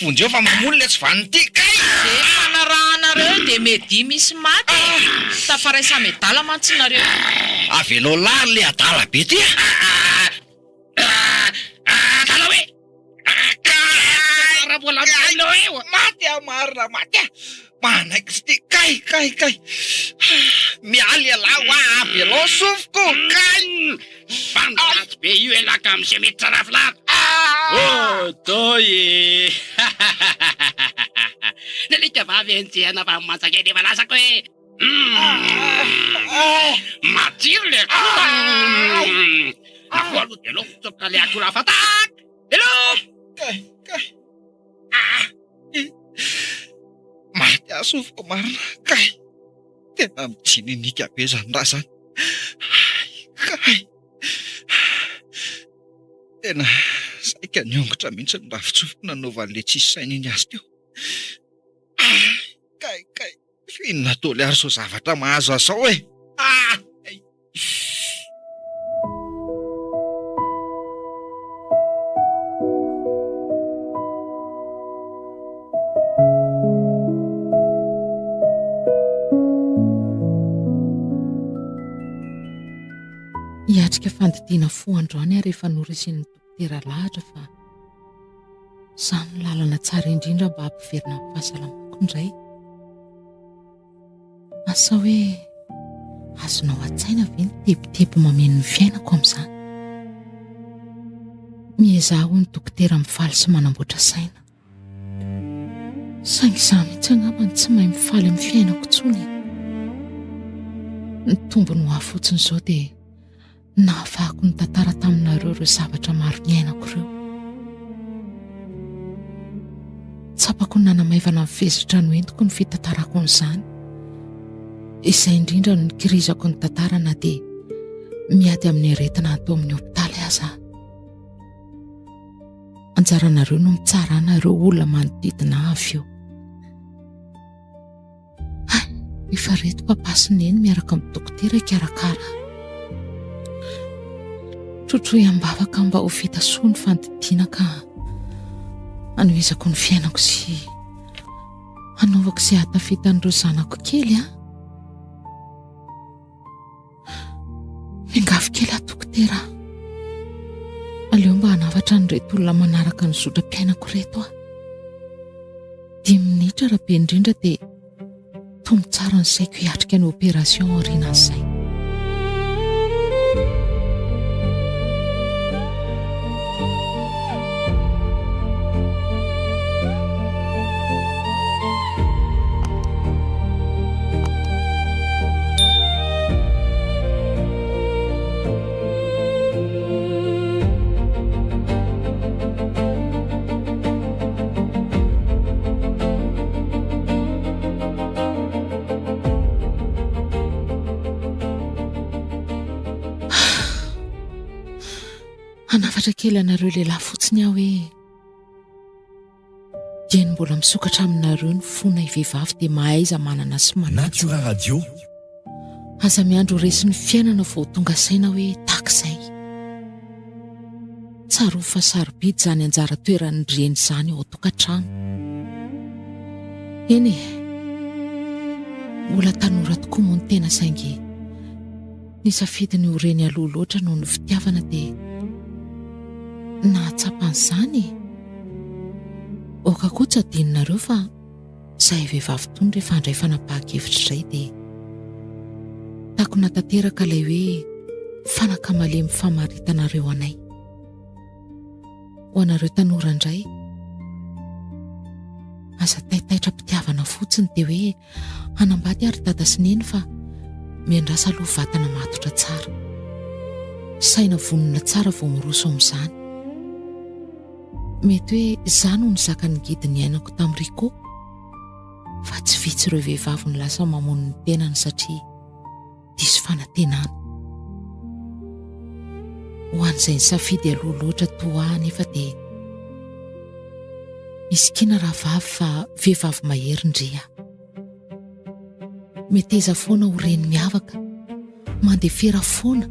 C: Vondreo fa mamono le tsy vanity kay.
G: Zay fanarahanareo dia medy misy maty. Tafaray samy adala mantsinareo.
C: Avelo lary le adala be tia.
I: Tala hoe.
C: Maty amarina maty. Manaiky sy kay. Mialy ala wa avelo sofiko kay.
I: Fandatsy be io elaka amin'izay mety tsara filako. Toy. Nalika vavy enjehana fa matsaka eny efa lasako hoe. Matsiro le koa. Nafolo dia aloha tsoka le akora fatak. Hello.
C: Kay. Maty asofiko marina kay. Tena mijininika be zany raha zany. Kay. Tena saika niongotra mihitsy ny ravitsofiko nanaovan'le tsisy saina iny azy teo. Kay. Fihinana toly ary so zavatra mahazo azao e.
G: Hiatrika fandidiana fo androany ary efa norisiny dokotera lahatra fa samy lalana tsara indrindra mba hampiverina amin'ny fahasalamako indray. Asa hoe azonao an-tsaina ve ny tebotebo mameno ny fiainako amin'izany? Miezaho ny dokotera mifaly sy manamboatra saina. saingy izaho mihitsy angambany tsy mahay mifaly amin'ny fiainako intsony. Ny tombony ho ahy fotsiny izao dia nahafahako ny tantara taminareo ireo zavatra maro ny ainako ireo. Tsapako ny nanamaivana mifezitra no entiko ny fitantarako n'izany. Izay indrindra no nikirizako ny tantarana dia miady amin'ny aretina atao amin'ny hopitaly aza. Anjaranareo no mitsarana ireo olona manodidina avy eo. Efa reto papa sy neny miaraka amin'ny dokotera ikarakara. Trotroy ambavaka mba ho vita soa ny fandidiana ka anoezako ny fiainako sy anaovako izay hatafitan'ireo zanako kely a. Miangavy kely a dokotera. Aleo mba hanavatra ny reto olona manaraka ny zodram-piainako reto a. 10 minitra raha be indrindra dia tombo tsara ny saiko hiatrika ny opération aorianan'izay. Hanafatra kely anareo lehilahy fotsiny aho hoe dia ny mbola misokatra aminareo ny fona ivehivavy dia mahaiza manana sy manana.
H: Natura Radio.
G: Aza miandro resy ny fiainana vao tonga saina hoe takizay. Tsaro fa sarobidy izany anjara toeran'ny reny izany ao tokantrano. Eny mbola tanora tokoa moa ny tena saingy nisafidiny ho reny aloha loatra noho ny fitiavana dia nahatsapan'izany. Oka koa tsy adinonareo fa izahay vehivavy tony rehefa handray fanapahan-kevitra izay dia taako natanteraka ilay hoe fanaka-malemy famaritanareo anay. Ho anareo tanora indray, aza taitaitra mpitiavana fotsiny dia hoe hanambady ary dada sy neny fa miandrasa aloha vatana matotra tsara, saina vonona tsara vao miroso amin'izany. Mety hoe izany ho nizaka ny gidiny ainako tamin'ny Riko, fa tsy vitsy ireo vehivavy ny lasa mamono ny tenany satria diso fanantenana. Ho an'izay ny safidy aloha loatra toa nefa dia miskina raha vavy fa vehivavy mahery ndrea. Meteza foana ho reny miavaka, mandefera foana,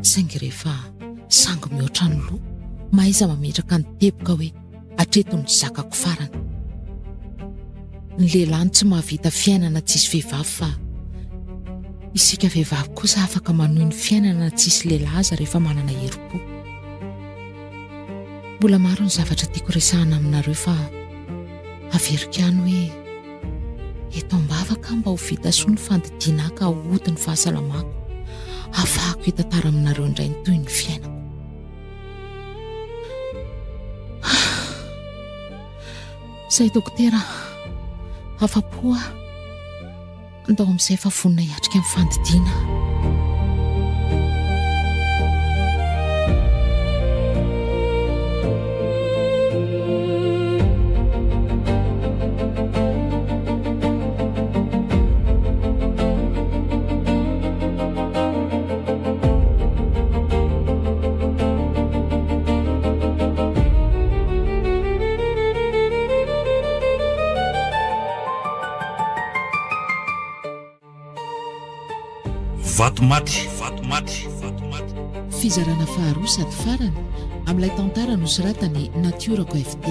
G: saingy rehefa sango mihoatra ny loha mahaiza mametraka ny teboka hoe hatreto ny zakako farany. Ny lehilahy tsy mahavita fiainana tsisy vehivavy fa isika vehivavy kosa afaka manohy ny fiainana tsisy lehilahy aza rehefa manana herim-po. Mbola maro ny zavatra tiako resahana aminareo fa averiko ihany hoe eto ambavaka mba ho vita soa ny fandidiana ka hody ny fahasalamako, afahako hitantara aminareo indray ny toy ny fiainako. Zay dokotera, afa-po aho ndao amin'izay efa vonona hiatrika amin'ny fandidiana.
A: Vatomaty.
G: Fizarana faharoa sady farany amin'ilay tantara nosoratany Natura FD.